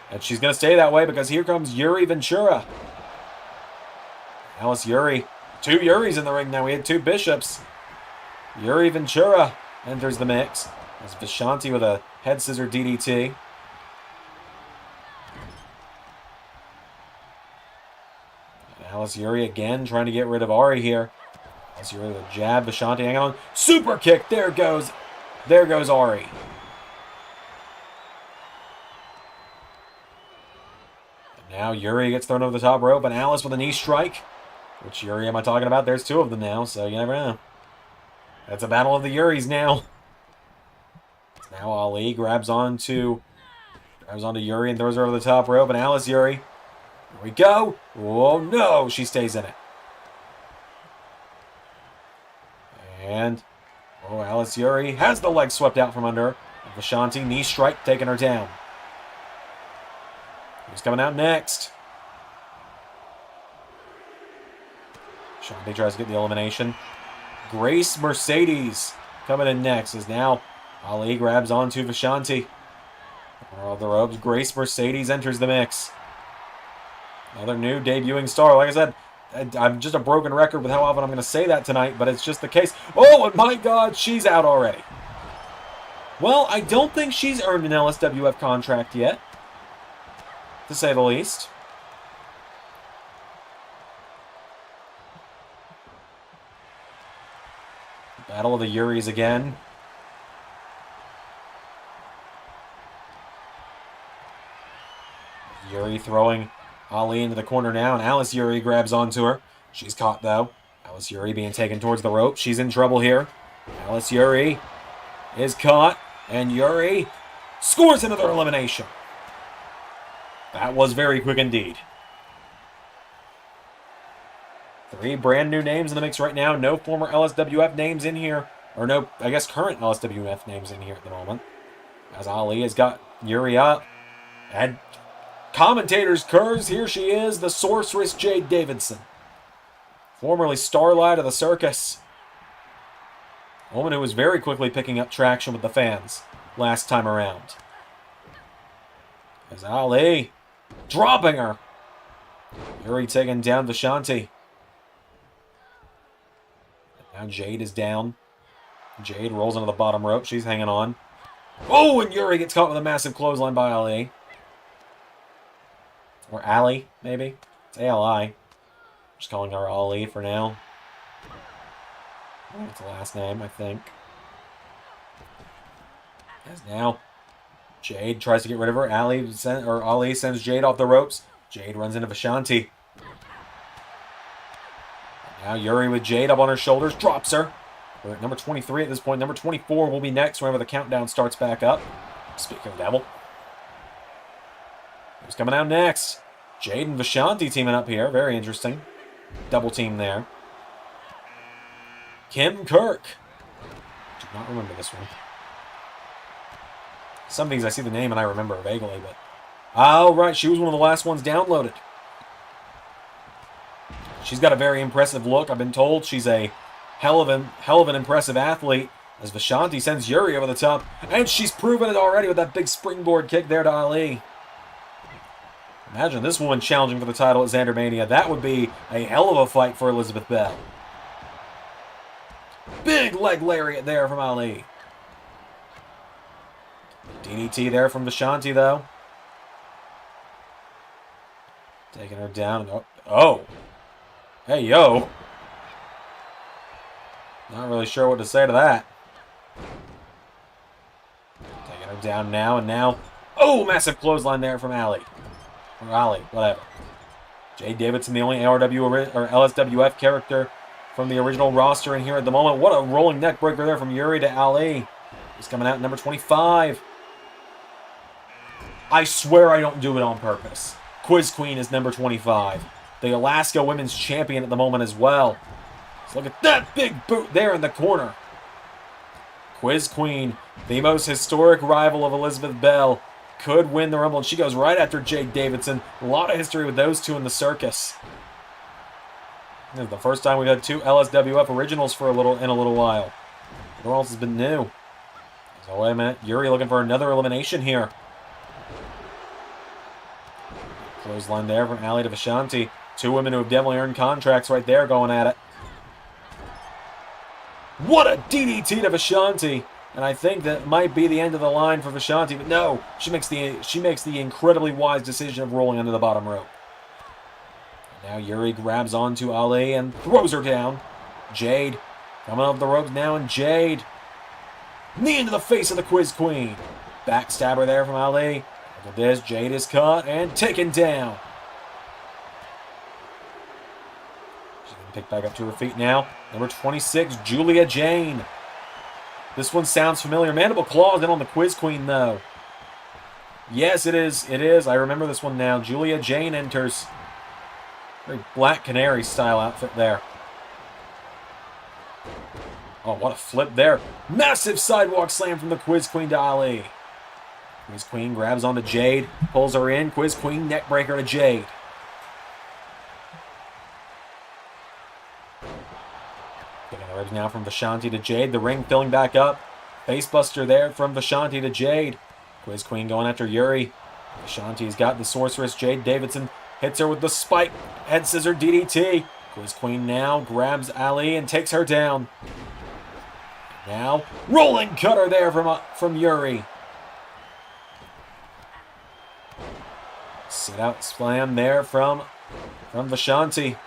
And she's going to stay that way because here comes Yuri Ventura. Alice Yuri. 2 Yuris in the ring now. We had 2 Bishops. Yuri Ventura enters the mix. As Vishanti with a head scissor DDT. And Alice Yuri again trying to get rid of Ari here. Alice Yuri with a jab. Vishanti hanging on. Super kick. There goes Ari. Now Yuri gets thrown over the top rope, and Alice with a knee strike. Which Yuri am I talking about? There's two of them now, so you never know. That's a battle of the Yuris now. Now Ali grabs onto Yuri and throws her over the top rope, and Alice Yuri. Here we go. Oh no, she stays in it. And Alice Yuri has the leg swept out from under her. Vishanti, knee strike, taking her down. Who's coming out next? Shanti tries to get the elimination. Grace Mercedes coming in next as now Ali grabs onto Vishanti. Over the ropes, Grace Mercedes enters the mix. Another new debuting star. Like I said, I'm just a broken record with how often I'm going to say that tonight, but it's just the case. Oh, and my God, she's out already. Well, I don't think she's earned an LSWF contract yet, to say the least. Battle of the Yuris again. Yuri throwing Ali into the corner now, and Alice Yuri grabs onto her. She's caught, though. Alice Yuri being taken towards the rope. She's in trouble here. Alice Yuri is caught, and Yuri scores another elimination. That was very quick indeed. 3 brand new names in the mix right now. No former LSWF names in here. Or no, I guess current LSWF names in here at the moment. As Ali has got Yuri up. And commentators curse, here she is, the sorceress Jade Davidson. Formerly Starlight of the Circus. A woman who was very quickly picking up traction with the fans last time around. As Ali dropping her. Yuri taking down Vishanti. Now Jade is down. Jade rolls into the bottom rope. She's hanging on. Oh, and Yuri gets caught with a massive clothesline by Ali. Or Ali, maybe. It's Ali. Just calling her Ali for now. That's the last name, I think. As now, Jade tries to get rid of her. Ali sends Jade off the ropes. Jade runs into Vishanti. Now Yuri with Jade up on her shoulders, drops her. We're at number 23 at this point. Number 24 will be next whenever the countdown starts back up. Speaking of devil. Who's coming out next? Jade and Vishanti teaming up here. Very interesting. Double team there. Kim Kirk. Do not remember this one. Some things I see the name and I remember vaguely, but... Oh, right. She was one of the last ones downloaded. She's got a very impressive look. I've been told she's a hell of an impressive athlete. As Vishanti sends Yuri over the top. And she's proven it already with that big springboard kick there to Ali. Imagine this woman challenging for the title at Zander Mania. That would be a hell of a fight for Elizabeth Bell. Big leg lariat there from Ali. DDT there from Vishanti, though. Taking her down. Oh. Hey, yo. Not really sure what to say to that. Taking her down now, and now... Oh, massive clothesline there from Ali. Or Ali, whatever. Jade Davidson, the only ARW or LSWF character from the original roster in here at the moment. What a rolling neck breaker there from Yuri to Ali. He's coming out at number 25. I swear I don't do it on purpose. Quiz Queen is number 25. The Alaska Women's Champion at the moment as well. So look at that big boot there in the corner. Quiz Queen, the most historic rival of Elizabeth Bell, could win the Rumble, and she goes right after Jade Davidson. A lot of history with those two in the circus. This is the first time we've had 2 LSWF originals in a little while. What else has been new? So wait a minute, Yuri looking for another elimination here. Clothesline there from Ali to Vishanti. 2 women who have definitely earned contracts right there going at it. What a DDT to Vishanti! And I think that might be the end of the line for Vishanti, but no, she makes the incredibly wise decision of rolling under the bottom rope. And now Yuri grabs onto Ali and throws her down. Jade coming off the ropes now, and Jade knee into the face of the Quiz Queen. Backstabber there from Ali. Look at this, Jade is caught and taken down. Picked back up to her feet now. Number 26, Julia Jane. This one sounds familiar. Mandible Claws in on the Quiz Queen, though. Yes, it is. It is. I remember this one now. Julia Jane enters. Very Black Canary style outfit there. Oh, what a flip there. Massive sidewalk slam from the Quiz Queen to Ali. Quiz Queen grabs onto Jade. Pulls her in. Quiz Queen neckbreaker to Jade. Getting the ribs now from Vishanti to Jade. The ring filling back up. Facebuster there from Vishanti to Jade. Quiz Queen going after Yuri. Vishanti's got the sorceress. Jade Davidson hits her with the spike. Head scissor DDT. Quiz Queen now grabs Ali and takes her down. Now, rolling cutter there from Yuri. Sit out slam there from Vishanti.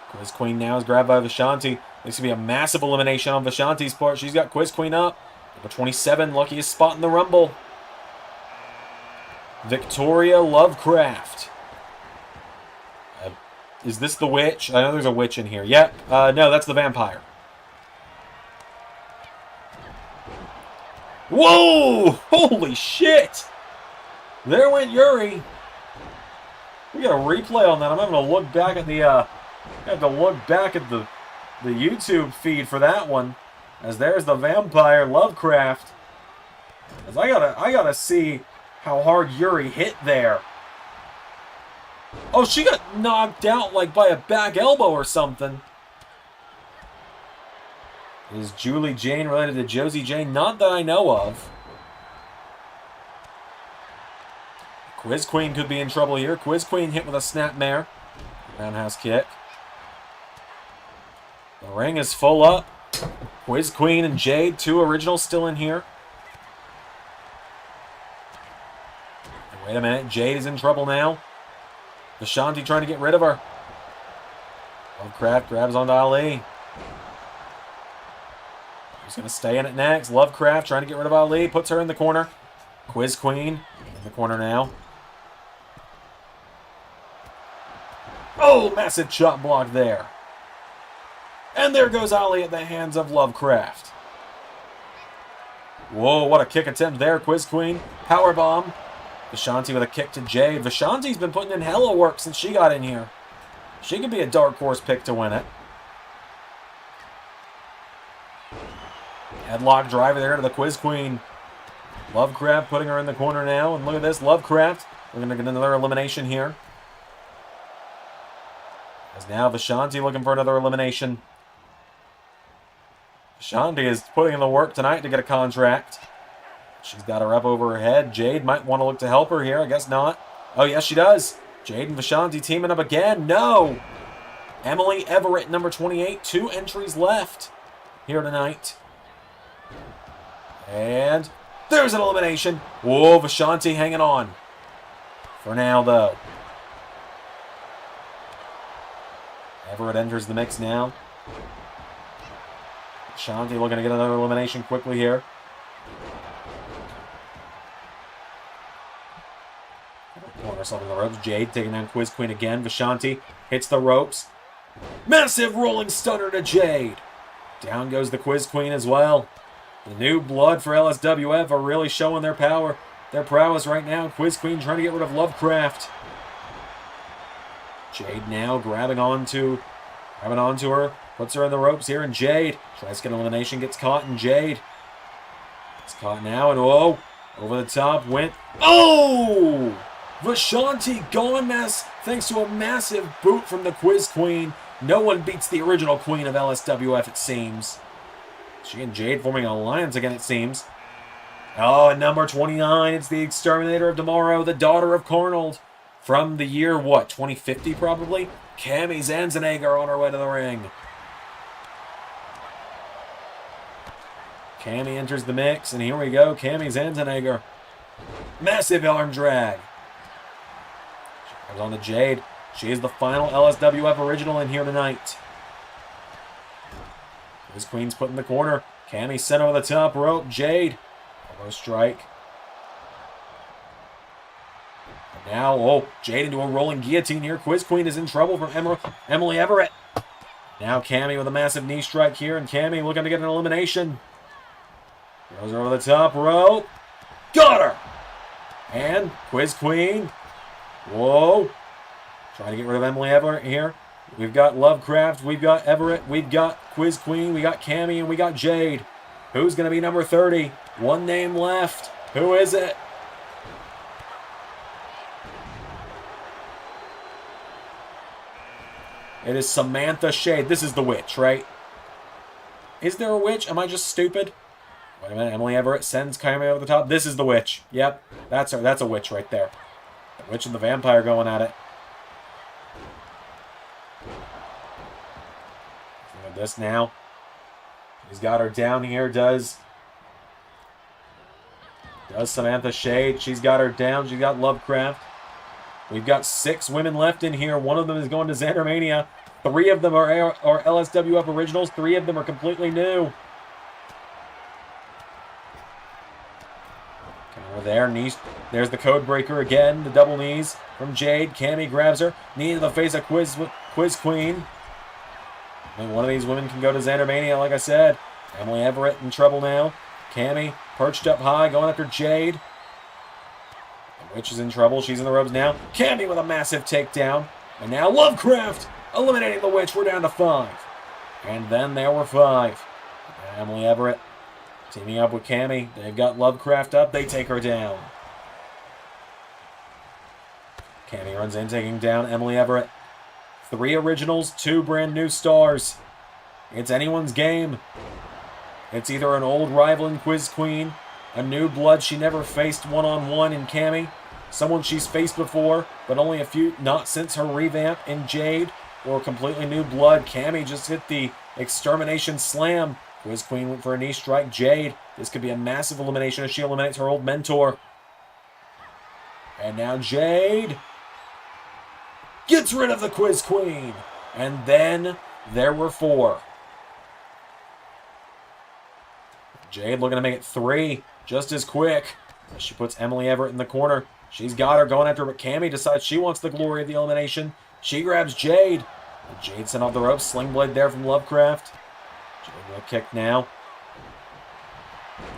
Quiz Queen now is grabbed by Vishanti. This could be a massive elimination on Vishanti's part. She's got Quiz Queen up. Number 27, luckiest spot in the Rumble. Victoria Lovecraft. Is this the witch? I know there's a witch in here. Yep. No, that's the vampire. Whoa! Holy shit! There went Yuri. We got a replay on that. I'm having to look back at the the YouTube feed for that one. As there's the vampire Lovecraft. As I gotta see how hard Yuri hit there. Oh, she got knocked out like by a back elbow or something. Is Julie Jane related to Josie Jane? Not that I know of. Quiz Queen could be in trouble here. Quiz Queen hit with a snapmare. Roundhouse kick. The ring is full up. Quiz Queen and Jade, two originals still in here. Wait a minute, Jade is in trouble now. Vishanti trying to get rid of her. Lovecraft grabs onto Ali. He's going to stay in it next. Lovecraft trying to get rid of Ali. Puts her in the corner. Quiz Queen in the corner now. Oh, massive chop block there. And there goes Ali at the hands of Lovecraft. Whoa, what a kick attempt there, Quiz Queen. Powerbomb. Vishanti with a kick to Jade. Vishanti's been putting in hella work since she got in here. She could be a dark horse pick to win it. Headlock driver there to the Quiz Queen. Lovecraft putting her in the corner now. And look at this, Lovecraft. We're going to get another elimination here. As now Vishanti looking for another elimination. Vishanti is putting in the work tonight to get a contract. She's got her up over her head. Jade might want to look to help her here. I guess not. Oh, yes, she does. Jade and Vishanti teaming up again. No! Emily Everett, number 28. 2 entries left here tonight. And there's an elimination. Whoa, Vishanti hanging on. For now, though. Everett enters the mix now. Vishanti looking to get another elimination quickly here. Pulling herself in the ropes. Jade taking down Quiz Queen again. Vishanti hits the ropes. Massive rolling stunner to Jade. Down goes the Quiz Queen as well. The new blood for LSWF are really showing their power, their prowess right now. Quiz Queen trying to get rid of Lovecraft. Jade now grabbing onto her. Puts her in the ropes here, and Jade tries to get an elimination. Gets caught, and Jade is caught now, and oh, over the top went. Oh! Vishanti gone mess thanks to a massive boot from the Quiz Queen. No one beats the original queen of LSWF, it seems. She and Jade forming an alliance again, it seems. Oh, and number 29, it's the Exterminator of Tomorrow, the daughter of Carnold. From the year, what, 2050 probably? Cammy Zanzenegger on her way to the ring. Cammy enters the mix, and here we go, Cammy Zanzenegger. Massive arm drag. She goes on to Jade. She is the final LSWF original in here tonight. Quiz Queen's put in the corner. Cammy sent over the top rope. Jade. Elbow strike. And now, oh, Jade into a rolling guillotine here. Quiz Queen is in trouble from Emily Everett. Now Cammy with a massive knee strike here, and Cammy looking to get an elimination. Goes over the top rope. Got her! And Quiz Queen. Whoa. Trying to get rid of Emily Everett here. We've got Lovecraft, we've got Everett, we've got Quiz Queen, we got Cammy, and we got Jade. Who's going to be number 30? One name left. Who is it? It is Samantha Shade. This is the witch, right? Is there a witch? Am I just stupid? Wait a minute. Emily Everett sends Cammy over the top. This is the witch. Yep. That's her. That's a witch right there. The witch and the vampire going at it. Look at this now. He's got her down here. Does Samantha Shade. She's got her down. She's got Lovecraft. We've got 6 women left in here. One of them is going to Zander Mania. 3 of them are LSWF originals. 3 of them are completely new. Okay, we're there. Knees. There's the code breaker again. The double knees from Jade. Cammy grabs her. Knee to the face of Quiz Queen. And one of these women can go to Zander Mania, like I said. Emily Everett in trouble now. Cammy perched up high, going after Jade. The witch is in trouble. She's in the ropes now. Cammy with a massive takedown. And now Lovecraft eliminating the witch. We're down to 5. And then there were 5. Emily Everett teaming up with Cammy. They've got Lovecraft up. They take her down. Cammy runs in, taking down Emily Everett. 3 originals, 2 brand new stars. It's anyone's game. It's either an old rival in Quiz Queen, a new blood she never faced one-on-one in Cammy, someone she's faced before, but only a few, not since her revamp in Jade, or completely new blood. Cammy just hit the extermination slam. Quiz Queen went for a knee strike. Jade, this could be a massive elimination as she eliminates her old mentor. And now Jade gets rid of the Quiz Queen. And then there were 4. Jade looking to make it 3 just as quick. As she puts Emily Everett in the corner. She's got her going after her, but Cammy decides she wants the glory of the elimination. She grabs Jade. And Jade sent off the ropes. Sling blade there from Lovecraft. Jade with a kick now.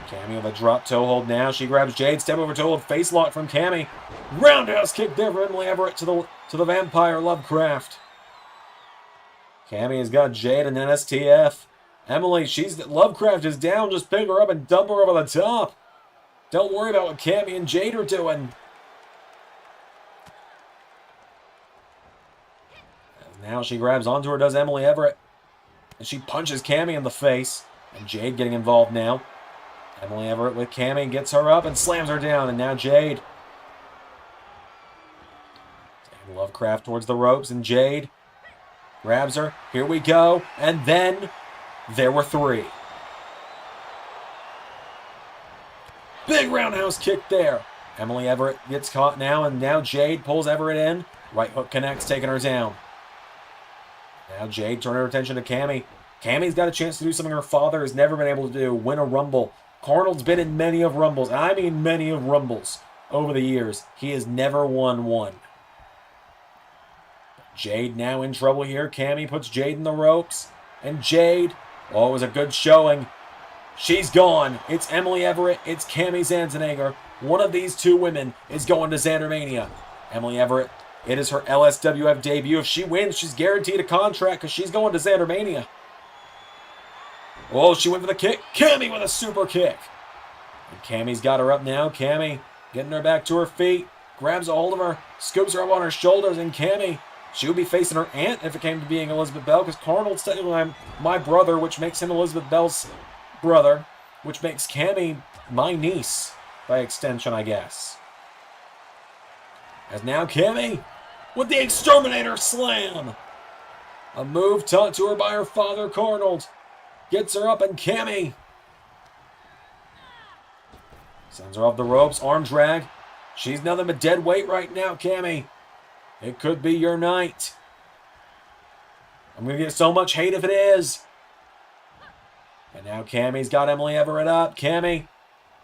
Cammy with a drop toe hold now. She grabs Jade. Step over toe hold. Face lock from Cammy. Roundhouse kick there from Emily Everett to the vampire Lovecraft. Cammy has got Jade and then STF. Emily, Lovecraft is down. Just pick her up and dump her over the top. Don't worry about what Cammy and Jade are doing. And now she grabs onto her, does Emily Everett. And she punches Cammy in the face. And Jade getting involved now. Emily Everett with Cammy gets her up and slams her down. And now Jade. And Lovecraft towards the ropes. And Jade grabs her. Here we go. And then there were 3. Big roundhouse kick there. Emily Everett gets caught now, and now Jade pulls Everett in. Right hook connects, taking her down. Now Jade turning her attention to Cammy. Cammy's got a chance to do something her father has never been able to do, win a Rumble. Carnold's been in many of Rumbles, and I mean many of Rumbles over the years. He has never won one. Jade now in trouble here. Cammy puts Jade in the ropes. And Jade, oh, it was a good showing. She's gone. It's Emily Everett. It's Cammy Zanzenegger. One of these 2 women is going to Zander Mania. Emily Everett, it is her LSWF debut. If she wins, she's guaranteed a contract because she's going to Zander Mania. Oh, she went for the kick. Cammy with a super kick. And Cammy's got her up now. Cammy getting her back to her feet. Grabs a hold of her. Scoops her up on her shoulders. And Cammy, she would be facing her aunt if it came to being Elizabeth Bell, because Carnold's technically my brother, which makes him Elizabeth Bell's brother, which makes Cammy my niece, by extension, I guess. As now Cammy with the Exterminator Slam. A move taught to her by her father, Carnold. Gets her up, and Cammy sends her off the ropes. Arm drag. She's nothing but dead weight right now, Cammy. It could be your night. I'm going to get so much hate if it is. And now Cammy's got Emily Everett up. Cammy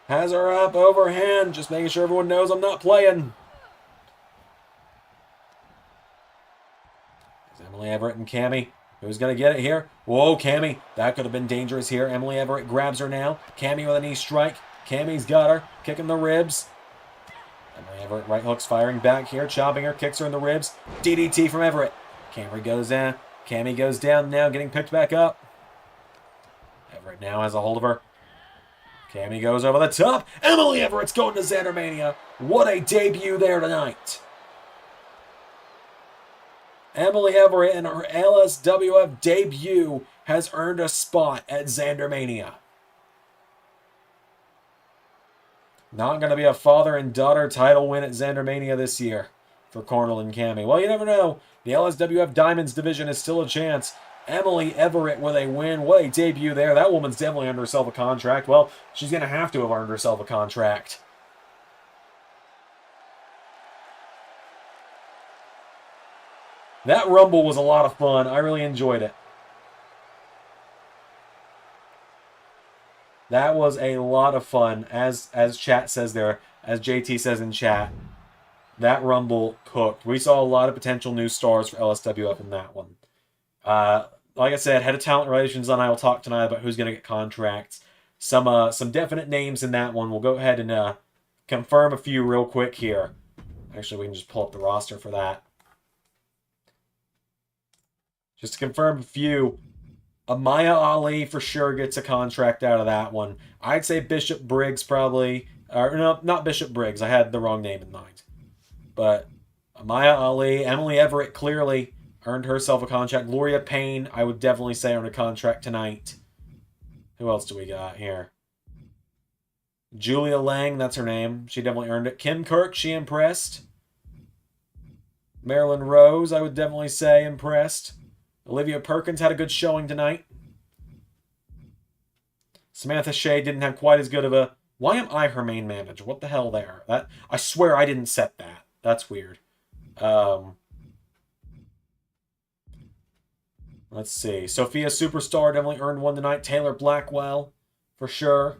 has her up overhand. Just making sure everyone knows I'm not playing. As Emily Everett and Cammy Who's going to get it here? Whoa, Cammy. That could have been dangerous here. Emily Everett grabs her now. Cammy with a knee strike. Cammy's got her. Kicking the ribs. Emily Everett right hooks firing back here. Chopping her. Kicks her in the ribs. DDT from Everett. Cammy goes down. Cammy goes down now. Getting picked back up. Everett now has a hold of her. Cammy goes over the top. Emily Everett's going to Zander Mania. What a debut there tonight. Emily Everett in her LSWF debut has earned a spot at Zander Mania. Not going to be a father and daughter title win at Zander Mania this year for Cornell and Cammy. Well, you never know. The LSWF Diamonds division is still a chance. Emily Everett with a win. What a debut there. That woman's definitely earned herself a contract. Well, she's going to have earned herself a contract. That Rumble was a lot of fun. I really enjoyed it. That was a lot of fun, as chat says there, as JT says in chat. That Rumble cooked. We saw a lot of potential new stars for LSWF in that one. Like I said, head of talent relations and I will talk tonight about who's going to get contracts. Some definite names in that one. We'll go ahead and confirm a few real quick here. Actually, we can just pull up the roster for that. Just to confirm a few, Amaya Ali for sure gets a contract out of that one. I'd say Bishop Briggs probably. Or no, not Bishop Briggs. I had the wrong name in mind. But Amaya Ali, Emily Everett clearly earned herself a contract. Gloria Payne, I would definitely say, earned a contract tonight. Who else do we got here? Julia Lang, that's her name. She definitely earned it. Kim Kirk, she impressed. Marilyn Rose, I would definitely say, impressed. Olivia Perkins had a good showing tonight. Samantha Shea didn't have quite as good of a... Why am I her main manager? What the hell there? I swear I didn't set that. That's weird. Let's see. Sophia Superstar definitely earned one tonight. Taylor Blackwell, for sure.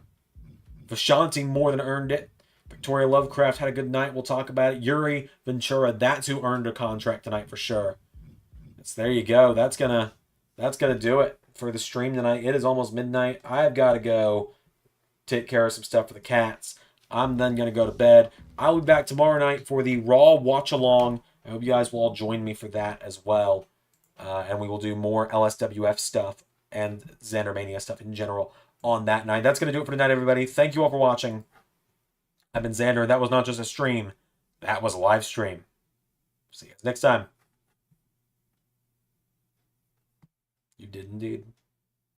Vishanti more than earned it. Victoria Lovecraft had a good night. We'll talk about it. Yuri Ventura, that's who earned a contract tonight for sure. There you go. That's gonna do it for the stream tonight. It is almost midnight. I've got to go take care of some stuff for the cats. I'm then gonna go to bed. I'll be back tomorrow night for the Raw watch along. I hope you guys will all join me for that as well. And we will do more LSWF stuff and Zander Mania stuff in general on that night. That's gonna do it for tonight, everybody. Thank you all for watching. I've been Zander. That was not just a stream. That was a live stream. See you guys next time. You did indeed.